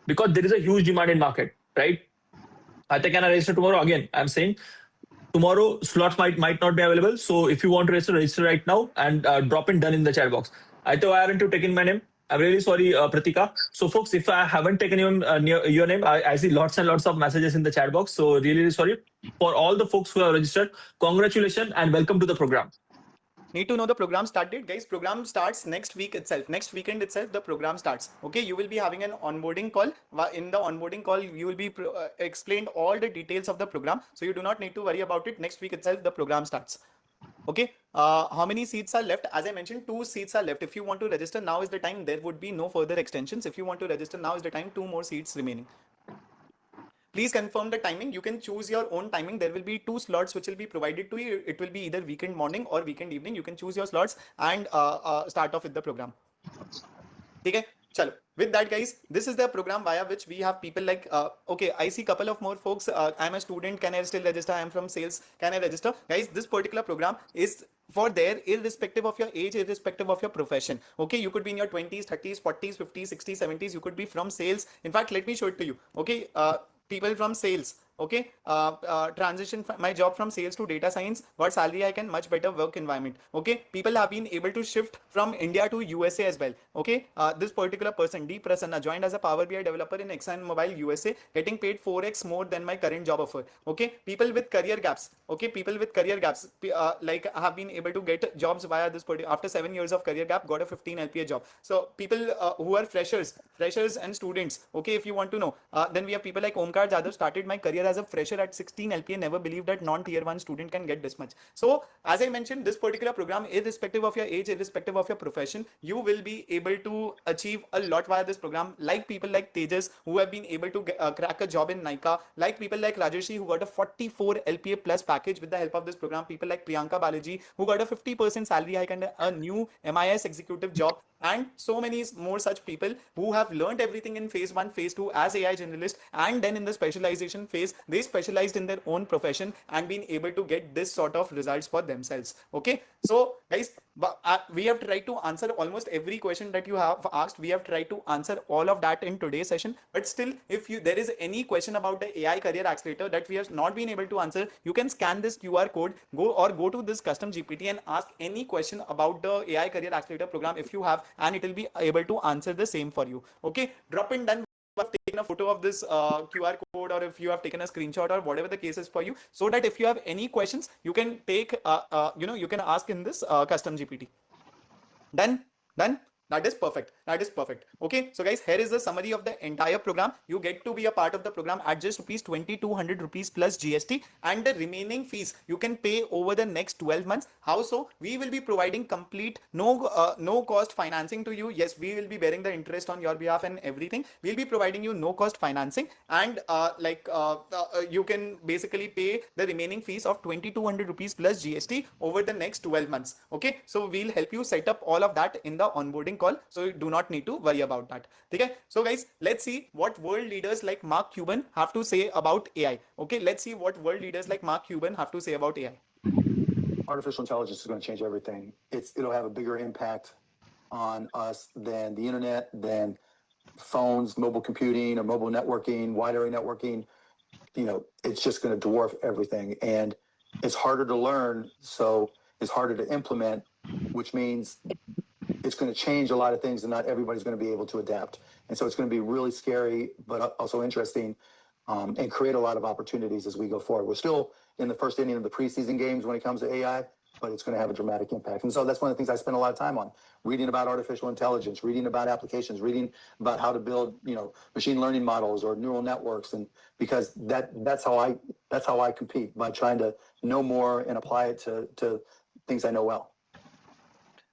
because there is a huge demand in market, right? I think can I register tomorrow? Again, I'm saying tomorrow slots might not be available. So if you want to register right now and drop in done in the chat box. I thought I haven't taken my name. I'm really sorry, Pratika. So folks, if I haven't taken your name, I see lots and lots of messages in the chat box. So really sorry. For all the folks who have registered, congratulations and welcome to the program. Need to know the program start date, guys? Program starts next week itself. Next weekend itself, the program starts. Okay, you will be having an onboarding call. In the onboarding call, you will be explained all the details of the program. So you do not need to worry about it. Next week itself, the program starts. Okay, how many seats are left? As I mentioned, 2 seats are left. If you want to register, now is the time. There would be no further extensions. If you want to register, now is the time. 2 more seats remaining. please confirm the timing. You can choose your own timing. There will be 2 slots which will be provided to you. It will be either weekend morning or weekend evening. You can choose your slots and start off with the program. Okay, chalo. With that, guys, this is the program via which we have people like, okay, I see couple of more folks. I'm a student. Can I still register? I'm from sales. Can I register? Guys, this particular program is for there, irrespective of your age, irrespective of your profession. Okay, you could be in your 20s, 30s, 40s, 50s, 60s, 70s. You could be from sales. In fact, let me show it to you. Okay, people from sales. Okay, transition my job from sales to data science. What salary I can, much better work environment. Okay, people have been able to shift from India to USA as well. Okay, this particular person, D Prasanna, joined as a Power BI developer in ExxonMobil USA, getting paid 4x more than my current job offer. Okay, people with career gaps. Okay, people with career gaps, like have been able to get jobs via this particular, after 7 years of career gap, got a 15 LPA job. So people who are freshers and students. Okay, if you want to know, then we have people like Omkar Jadhav, started my career as a fresher at 16 LPA, never believed that non-tier 1 student can get this much. So as I mentioned, this particular program, irrespective of your age, irrespective of your profession, you will be able to achieve a lot via this program. Like people like Tejas, who have been able to crack a job in Nykaa, like people like Rajeshi, who got a 44 LPA plus package with the help of this program, people like Priyanka Balaji, who got a 50% salary hike and a new MIS executive job, and so many more such people who have learned everything in phase 1, phase 2 as AI generalist, and then in the specialization phase, they specialized in their own profession and been able to get this sort of results for themselves. Okay, so guys, we have tried to answer almost every question that you have asked. We have tried to answer all of that in today's session, but still, if there is any question about the AI career accelerator that we have not been able to answer, you can scan this QR code, go to this custom GPT and ask any question about the AI career accelerator program if you have, and it will be able to answer the same for you. Okay, drop in done. Have taken a photo of this QR code, or if you have taken a screenshot, or whatever the case is for you, so that if you have any questions, you can take you can ask in this custom GPT. Done. That is perfect. Okay, so guys, here is the summary of the entire program. You get to be a part of the program at just rupees 2,200 rupees plus GST, and the remaining fees you can pay over the next 12 months. How so? We will be providing complete no cost financing to you. Yes, we will be bearing the interest on your behalf and everything. We'll be providing you no cost financing, and you can basically pay the remaining fees of 2,200 rupees plus GST over the next 12 months. Okay, so we'll help you set up all of that in the onboarding call, so you do not need to worry about that. Okay, so guys, let's see what world leaders like Mark Cuban have to say about AI. Okay, let's see what world leaders like Mark Cuban have to say about AI. Artificial intelligence is going to change everything. It'll have a bigger impact on us than the internet, than phones, mobile computing, or mobile networking, wide area networking. It's just going to dwarf everything, and it's harder to learn, so it's harder to implement, which means it's going to change a lot of things, and not everybody's going to be able to adapt. And so it's going to be really scary, but also interesting, and create a lot of opportunities as we go forward. We're still in the first inning of the preseason games when it comes to AI, but it's going to have a dramatic impact. And so that's one of the things I spend a lot of time on, reading about artificial intelligence, reading about applications, reading about how to build, machine learning models or neural networks. And because that's how I compete, by trying to know more and apply it to things I know well.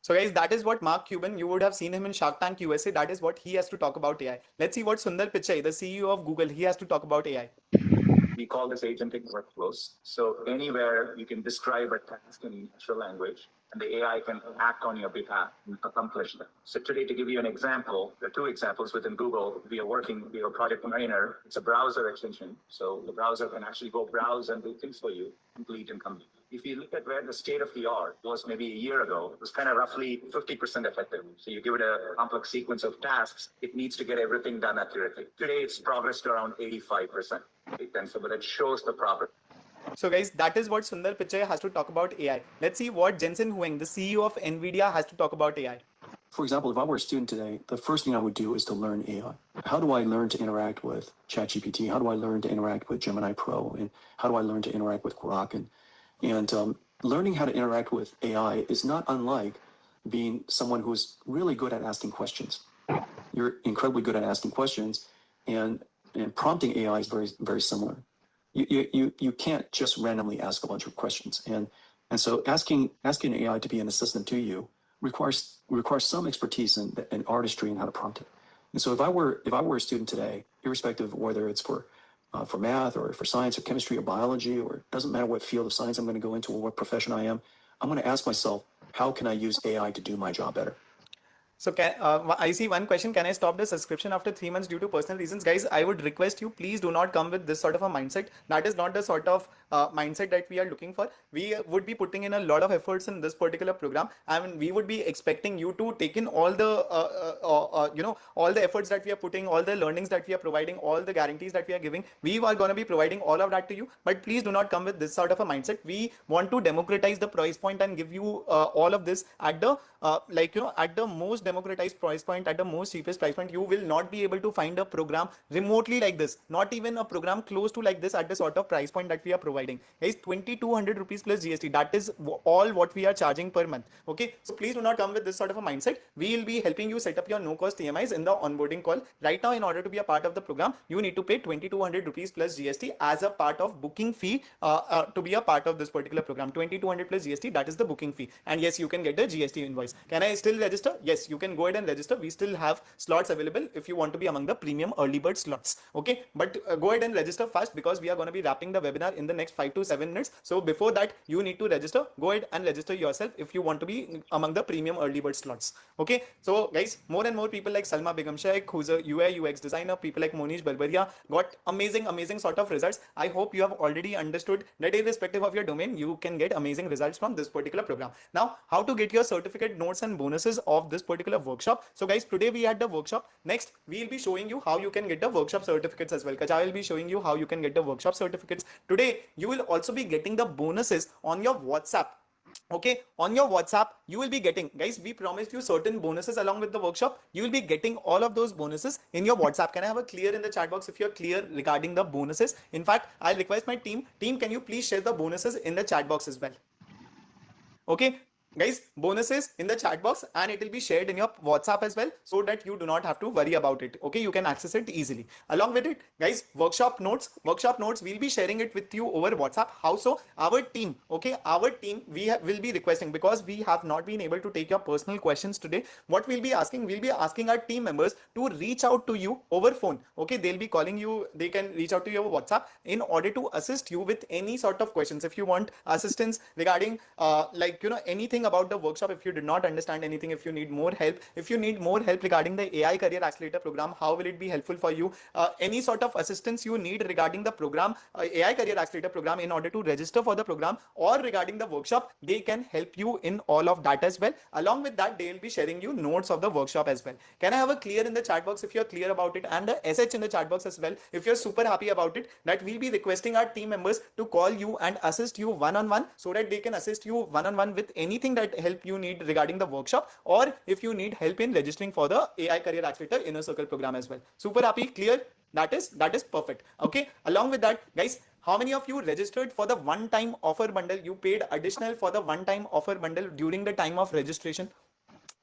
So guys, that is what Mark Cuban, you would have seen him in Shark Tank USA. That is what he has to talk about AI. Let's see what Sundar Pichai, the CEO of Google, he has to talk about AI. We call this agentic workflows. So anywhere you can describe a task in natural language, and the AI can act on your behalf and accomplish that. So today, to give you an example, there are 2 examples within Google. We are Project Mariner. It's a browser extension. So the browser can actually go browse and do things for you, complete and complete. If you look at where the state of the art was maybe a year ago, it was kind of roughly 50% effective. So you give it a complex sequence of tasks, it needs to get everything done accurately. Today, it's progressed around 85%. And so that shows the progress. So guys, that is what Sundar Pichai has to talk about AI. Let's see what Jensen Huang, the CEO of NVIDIA, has to talk about AI. For example, if I were a student today, the first thing I would do is to learn AI. How do I learn to interact with ChatGPT? How do I learn to interact with Gemini Pro? And how do I learn to interact with Grok? And learning how to interact with AI is not unlike being someone who's really good at asking questions. You're incredibly good at asking questions, and prompting AI is very, very similar. You can't just randomly ask a bunch of questions, and so asking AI to be an assistant to you requires some expertise and artistry in how to prompt it. And so if I were a student today, irrespective of whether it's for for math or for science or chemistry or biology, or it doesn't matter what field of science I'm going to go into or what profession I am, I'm going to ask myself, how can I use AI to do my job better? So I see one question. Can I stop the subscription after 3 months due to personal reasons? Guys, I would request you, please do not come with this sort of a mindset. That is not the sort of mindset that we are looking for. We would be putting in a lot of efforts in this particular program. I mean, we would be expecting you to take in all the, all the efforts that we are putting, all the learnings that we are providing, all the guarantees that we are giving. We are going to be providing all of that to you. But please do not come with this sort of a mindset. We want to democratize the price point and give you all of this at the at the most democratized price point, at the most cheapest price point. You will not be able to find a program remotely like this, not even a program close to like this at the sort of price point that we are providing. Guys, 2200 rupees plus GST, that is all what we are charging per month. Okay, so please do not come with this sort of a mindset. We will be helping you set up your no cost EMIs in the onboarding call. Right now, in order to be a part of the program, you need to pay 2200 rupees plus GST as a part of booking fee to be a part of this particular program. 2200 plus GST, that is the booking fee. And yes, you can get the GST invoice. Can I still register? Yes, you can go ahead and register. We still have slots available if you want to be among the premium early bird slots. Okay, but go ahead and register fast, because we are going to be wrapping the webinar in the next 5 to 7 minutes. So before that, you need to register. Go ahead and register yourself if you want to be among the premium early bird slots. Okay, so guys, more and more people like Salma Begum Sheikh, who's a UI UX designer, people like Monish Barbaria got amazing sort of results. I hope you have already understood that irrespective of your domain, you can get amazing results from this particular program. Now, how to get your certificate, notes and bonuses of this particular workshop. So guys, today we had the workshop. Next, we'll be showing you how you can get the workshop certificates as well. Kaja will be showing you how you can get the workshop certificates. Today, you will also be getting the bonuses on your WhatsApp. Okay, on your WhatsApp, you will be getting, guys, we promised you certain bonuses along with the workshop. You will be getting all of those bonuses in your WhatsApp. Can I have a clear in the chat box if you're clear regarding the bonuses? In fact, I'll request my team, can you please share the bonuses in the chat box as well? Okay, guys, bonuses in the chat box, and it will be shared in your WhatsApp as well, so that you do not have to worry about it. Okay, you can access it easily. Along with it, guys, workshop notes, we'll be sharing it with you over WhatsApp. How so? Our team, okay, our team, will be requesting, because we have not been able to take your personal questions today. What we'll be asking our team members to reach out to you over phone. Okay, they'll be calling you, they can reach out to you over WhatsApp in order to assist you with any sort of questions. If you want assistance regarding anything about the workshop, if you did not understand anything, if you need more help, regarding the AI Career Accelerator program, how will it be helpful for you? Any sort of assistance you need regarding the program, AI Career Accelerator program, in order to register for the program, or regarding the workshop, they can help you in all of that as well. Along with that, they will be sharing you notes of the workshop as well. Can I have a clear in the chat box if you're clear about it, and a SH in the chat box as well if you're super happy about it, that we'll be requesting our team members to call you and assist you one-on-one, so that they can assist you one-on-one with anything that help you need regarding the workshop, or if you need help in registering for the AI Career Accelerator Inner Circle program as well. Super happy, clear? That is perfect. Okay, along with that, guys, how many of you registered for the one-time offer bundle? You paid additional for the one-time offer bundle during the time of registration.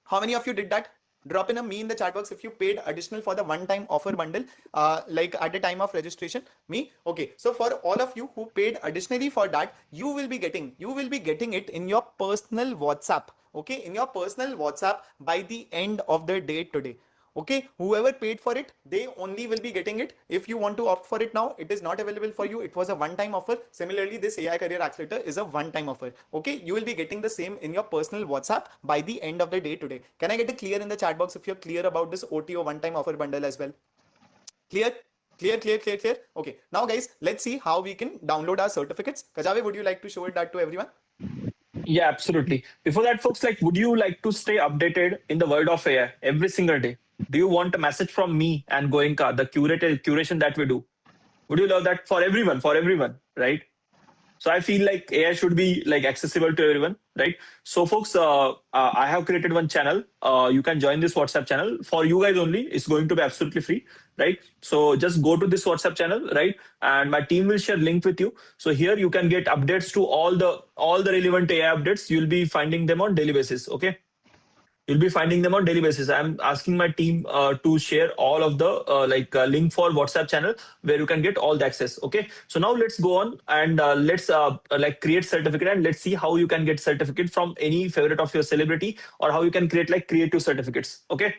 How many of you did that? Drop in a me in the chat box if you paid additional for the one-time offer bundle, like at the time of registration. Me? Okay. So for all of you who paid additionally for that, you will be getting it in your personal WhatsApp. Okay, in your personal WhatsApp by the end of the day today. Okay, whoever paid for it, they only will be getting it. If you want to opt for it now, it is not available for you. It was a one-time offer. Similarly, this AI Career Accelerator is a one-time offer. Okay, you will be getting the same in your personal WhatsApp by the end of the day today. Can I get a clear in the chat box if you're clear about this OTO one-time offer bundle as well? Clear? Clear. Okay, now guys, let's see how we can download our certificates. Kajave, would you like to show that to everyone? Yeah, absolutely. Before that, folks, would you like to stay updated in the world of AI every single day? Do you want a message from me and Goenka, the curation that we do? Would you love that for everyone, right? So I feel like AI should be accessible to everyone, right? So folks, I have created one channel. You can join this WhatsApp channel for you guys only. It's going to be absolutely free, right? So just go to this WhatsApp channel, right? And my team will share link with you. So here you can get updates to all the relevant AI updates. You'll be finding them on daily basis, okay? You'll be finding them on daily basis. I'm asking my team to share all of the link for WhatsApp channel where you can get all the access. Okay. So now let's go on and let's create certificate, and let's see how you can get certificate from any favorite of your celebrity, or how you can create creative certificates. Okay.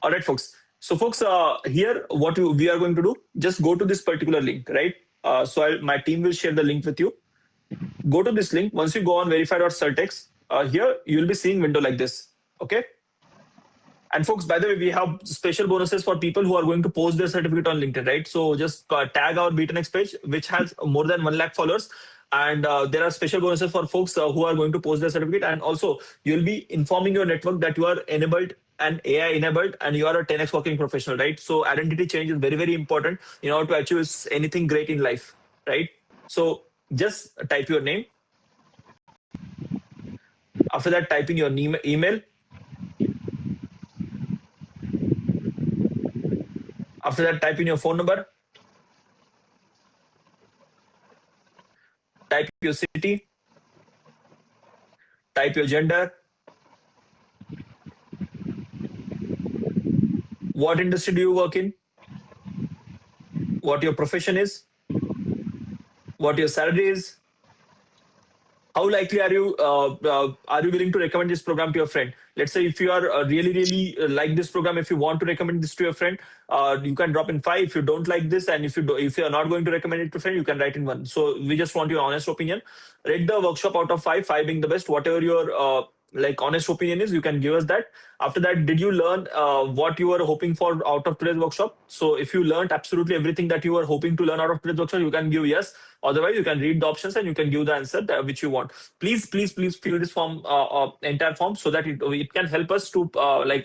All right, folks. So folks, here what we are going to do, just go to this particular link, right? My team will share the link with you. Go to this link. Once you go on verify.certex, here you'll be seeing window like this, okay? And folks, by the way, we have special bonuses for people who are going to post their certificate on LinkedIn, right? So just tag our B10X page, which has more than 1 lakh followers. And there are special bonuses for folks who are going to post their certificate. And also, you'll be informing your network that you are enabled and AI enabled and you are a 10X working professional, right? So identity change is very, very important in order to achieve anything great in life, right? So just type your name. After that, type in your email. After that, type in your phone number. Type your city. Type your gender. What industry do you work in? What your profession is? What your salary is? How likely are you willing to recommend this program to your friend? Let's say if you are really like this program, if you want to recommend this to your friend, you can drop in 5. If you don't like this, and if you are not going to recommend it to a friend, you can write in 1. So we just want your honest opinion. Rate the workshop out of 5, 5 being the best. Whatever your honest opinion is, you can give us that. After that, did you learn what you were hoping for out of today's workshop? So if you learned absolutely everything that you were hoping to learn out of today's workshop, you can give yes. Otherwise, you can read the options and you can give the answer which you want. Please fill this form, entire form, so that it can help us to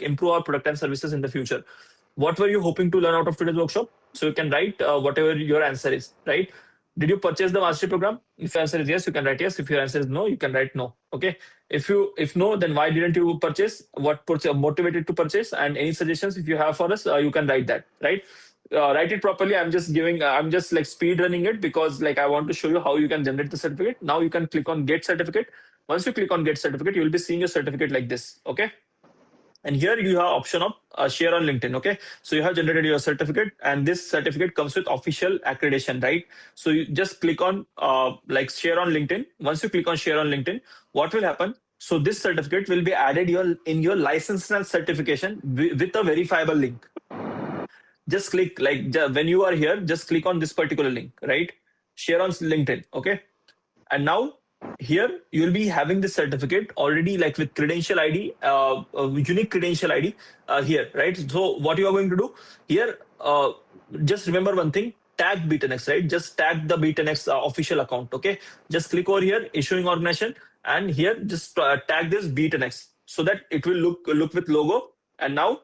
improve our product and services in the future. What were you hoping to learn out of today's workshop? So you can write whatever your answer is, right? Did you purchase the mastery program? If your answer is yes, you can write yes. If your answer is no, you can write no. Okay. If no, then why didn't you purchase? What motivated to purchase? And any suggestions if you have for us, you can write that, right? Write it properly. I'm just like speed running it because I want to show you how you can generate the certificate. Now you can click on get certificate. Once you click on get certificate, you will be seeing your certificate like this. Okay. And here you have option of share on LinkedIn. Okay. So you have generated your certificate and this certificate comes with official accreditation, right? So you just click on share on LinkedIn. Once you click on share on LinkedIn, what will happen? So this certificate will be added in your license and certification with a verifiable link. Just click when you are here, just click on this particular link, right? Share on LinkedIn. Okay. And now here you will be having this certificate already with credential ID, unique credential ID here, right? So what you are going to do here, just remember one thing, tag B10X, right? Just tag the B10X official account. Okay. Just click over here, issuing organization, and here just tag this B10X so that it will look with logo. And now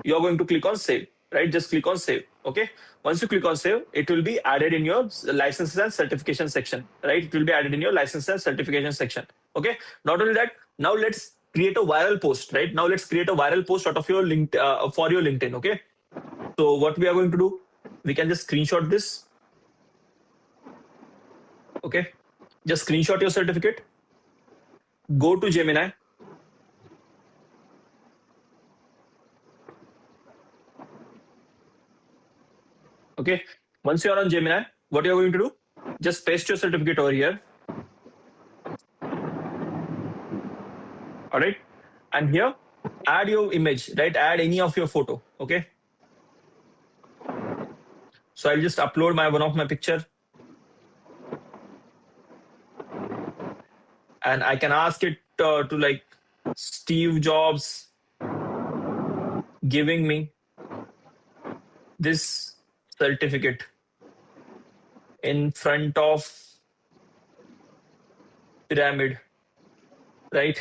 you are going to click on save, right? Just click on save. Okay. Once you click on save, it will be added in your licenses and certification section, right? It will be added in your license and certification section. Okay. Not only that, now let's create a viral post, right? Now let's create a viral post out of your link for your LinkedIn. Okay. So what we are going to do, we can just screenshot this. Okay. Just screenshot your certificate. Go to Gemini. Okay. Once you are on Gemini, what you are going to do? Just paste your certificate over here. All right. And here, add your image, right? Add any of your photo. Okay. So I'll just upload one of my picture. And I can ask it to Steve Jobs giving me this certificate in front of pyramid, right?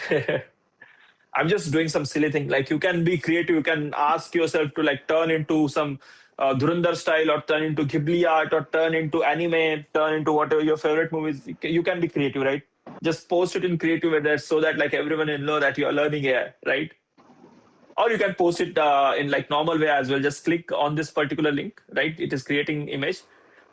I'm just doing some silly thing. You can be creative. You can ask yourself to turn into some Dhurandhar style, or turn into Ghibli art, or turn into anime, turn into whatever your favorite movies. You can be creative, right? Just post it in creative way so that everyone will know that you are learning AI, right? Or you can post it in normal way as well. Just click on this particular link, right? It is creating image.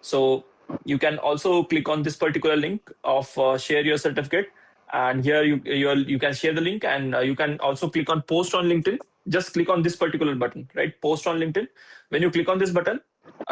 So you can also click on this particular link of share your certificate. And here you can share the link, and you can also click on post on LinkedIn. Just click on this particular button, right? Post on LinkedIn. When you click on this button,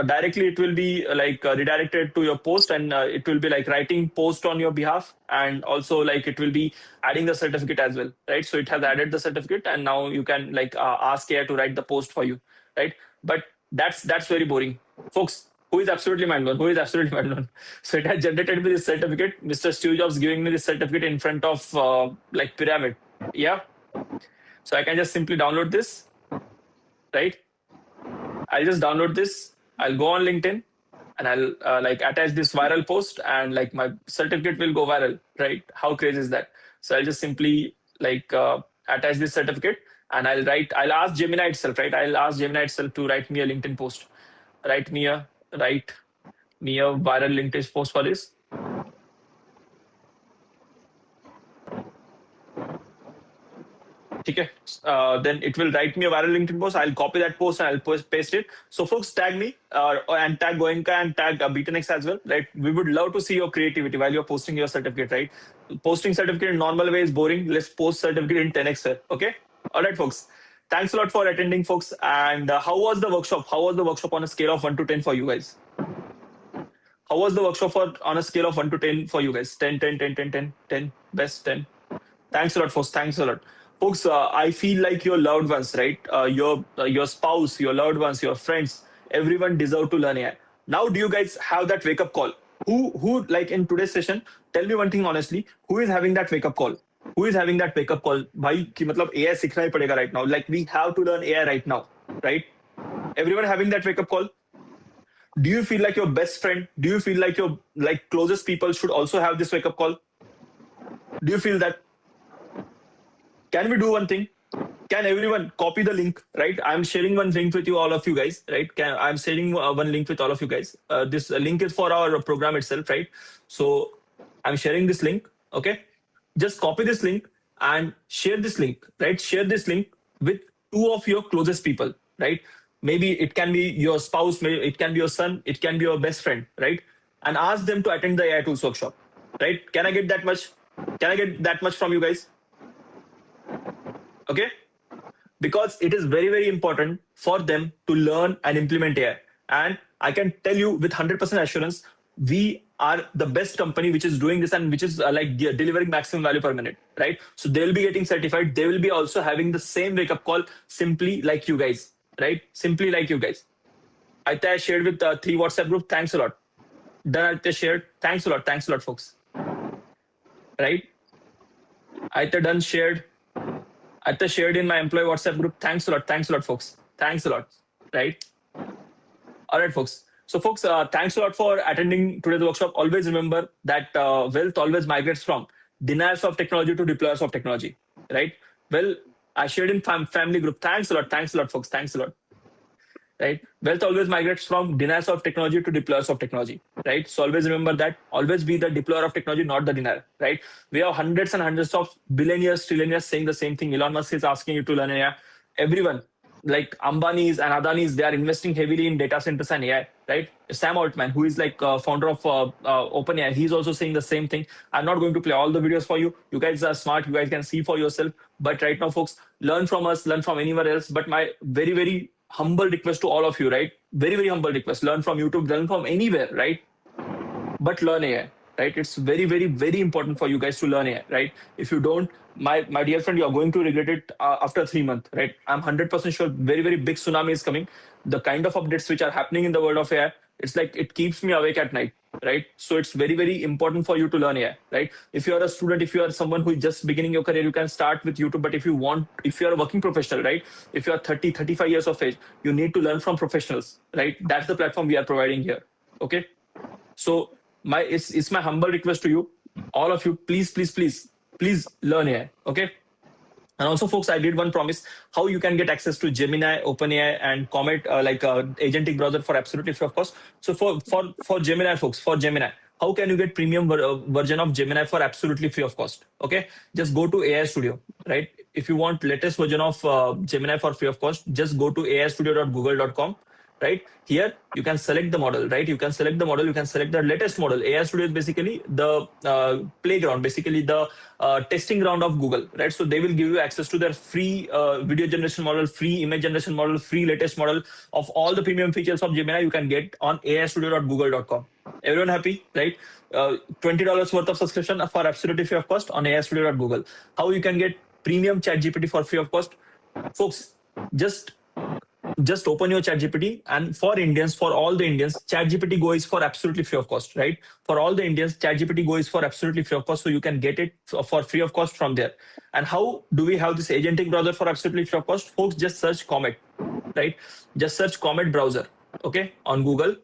directly it will be redirected to your post, and it will be writing post on your behalf, and also it will be adding the certificate as well, right? So it has added the certificate, and now you can ask AI to write the post for you. right? But that's very boring, folks. Who is absolutely mind blown? Who is absolutely mind blown? So it has generated me this certificate. Mr. Steve Jobs giving me this certificate in front of like pyramid. Yeah. So I can just simply download this, right? I'll just download this. I'll go on LinkedIn and I'll like attach this viral post and like my certificate will go viral, right? How crazy is that? So I'll just simply like attach this certificate and I'll ask Gemini itself, right? I'll ask Gemini itself to write me a LinkedIn post. Write me a viral LinkedIn post for this. Okay. Then it will write me a viral LinkedIn post. I'll copy that post and I'll paste it. So folks, tag me and tag Goenka and tag B10X as well, right? We would love to see your creativity while you're posting your certificate, right? Posting certificate in normal way is boring. Let's post certificate in 10X here, okay? All right, folks. Thanks a lot for attending, folks. And how was the workshop? How was the workshop on a scale of 1 to 10 for you guys? How was the workshop on a scale of 1 to 10 for you guys? 10, 10, 10, 10, 10, 10, best 10. Thanks a lot, folks. Thanks a lot. Folks, I feel like your loved ones, right? Your spouse, your loved ones, your friends, everyone deserve to learn AI. Now, do you guys have that wake-up call? Who like in today's session, tell me one thing honestly, who is having that wake-up call? Who is having that wake-up call? Bhai, ki matlab AI सीखना ही पड़ेगा right now. Like we have to learn AI right now, right? Everyone having that wake-up call? Do you feel like your best friend? Do you feel like your closest people should also have this wake-up call? Do you feel that? Can we do one thing? Can everyone copy the link, right? I'm sharing one link with you, all of you guys, right? I'm sharing one link with all of you guys. This link is for our program itself, right? So I'm sharing this link, okay? Just copy this link and share this link, right? Share this link with 2 of your closest people, right? Maybe it can be your spouse, maybe it can be your son, it can be your best friend, right? And ask them to attend the AI Tools workshop, right? Can I get that much? Can I get that much from you guys? Okay, because it is very, very important for them to learn and implement AI. And I can tell you with 100% assurance, we are the best company which is doing this and which is delivering maximum value per minute, right? So they'll be getting certified. They will be also having the same wake-up call, simply like you guys, right? Simply like you guys. Aitya shared with 3 WhatsApp group. Thanks a lot. Done, Aitya shared. Thanks a lot. Thanks a lot, folks. Right? Aitya done shared. Aitya shared in my employee WhatsApp group. Thanks a lot, folks. Thanks a lot, right? All right, folks. So, folks, thanks a lot for attending today's workshop. Always remember that wealth always migrates from deniers of technology to deployers of technology, right? Well, I shared in family group. Thanks a lot, folks. Thanks a lot. Right? Wealth always migrates from deniers of technology to deployers of technology, right? So always remember that. Always be the deployer of technology, not the denier, right? We have hundreds and hundreds of billionaires, trillionaires saying the same thing. Elon Musk is asking you to learn AI. Everyone, like Ambani's and Adani's, they are investing heavily in data centers and AI, right? Sam Altman, who is like founder of OpenAI, he's also saying the same thing. I'm not going to play all the videos for you. You guys are smart. You guys can see for yourself. But right now, folks, learn from us, learn from anywhere else. But my very, very humble request to all of you, right? Very, very humble request. Learn from YouTube, learn from anywhere, right? But learn AI, right? It's very, very, very important for you guys to learn AI, right? If you don't, my dear friend, you are going to regret it after 3 months, right? I'm 100% sure very, very big tsunami is coming. The kind of updates which are happening in the world of AI, it's like it keeps me awake at night, right? So it's very, very important for you to learn AI, right? If you are a student, if you are someone who is just beginning your career, you can start with YouTube. But if you are a working professional, right? If you are 30, 35 years of age, you need to learn from professionals, right? That's the platform we are providing here, okay? So it's my humble request to you, all of you, please learn AI, okay? And also, folks, I did one promise how you can get access to Gemini, OpenAI, and Comet, agentic browser for absolutely free of cost. So for Gemini, folks, for Gemini, how can you get premium version of Gemini for absolutely free of cost? Okay, just go to AI Studio, right? If you want latest version of Gemini for free of cost, just go to aistudio.google.com. Right here, you can select the model, right? You can select the model, you can select the latest model. AI Studio is basically the playground, basically the testing ground of Google, right? So they will give you access to their free video generation model, free image generation model, free latest model of all the premium features of Gemini you can get on aistudio.google.com. Everyone happy, right? $20 worth of subscription for absolutely free of cost on aistudio.google. How you can get premium ChatGPT for free of cost? Folks, just just open your ChatGPT, and for Indians, for all the Indians, ChatGPT Go is for absolutely free of cost, right? For all the Indians, ChatGPT Go is for absolutely free of cost, so you can get it for free of cost from there. And how do we have this agentic browser for absolutely free of cost? Folks, just search Comet, right? Just search Comet browser, okay, on Google.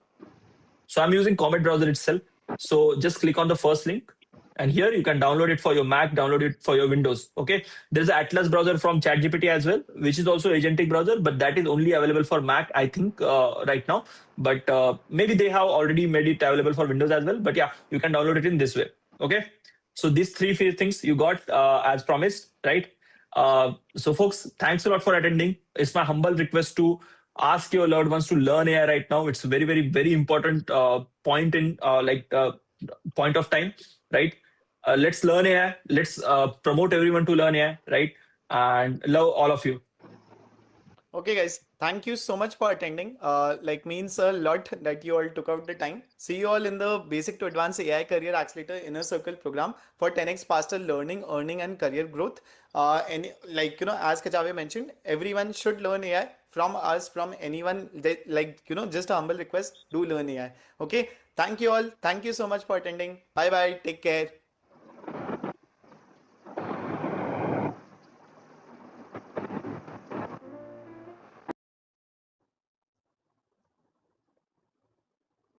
So I'm using Comet browser itself. So just click on the first link. And here you can download it for your Mac, download it for your Windows. Okay. There's an Atlas browser from ChatGPT as well, which is also agentic browser, but that is only available for Mac, I think, right now. But maybe they have already made it available for Windows as well. But yeah, you can download it in this way. Okay. So these three things you got as promised, right? So folks, thanks a lot for attending. It's my humble request to ask your loved ones to learn AI right now. It's a very, very, very important point in point of time, right? Let's learn AI. Let's promote everyone to learn AI, right? And love all of you. Okay, guys, thank you so much for attending. Means a lot that you all took out the time. See you all in the Basic to Advanced AI Career Accelerator Inner Circle program for 10x faster learning, earning, and career growth. And as Kachave mentioned, everyone should learn AI from us, from anyone. Just a humble request: do learn AI. Okay, thank you all. Thank you so much for attending. Bye bye. Take care.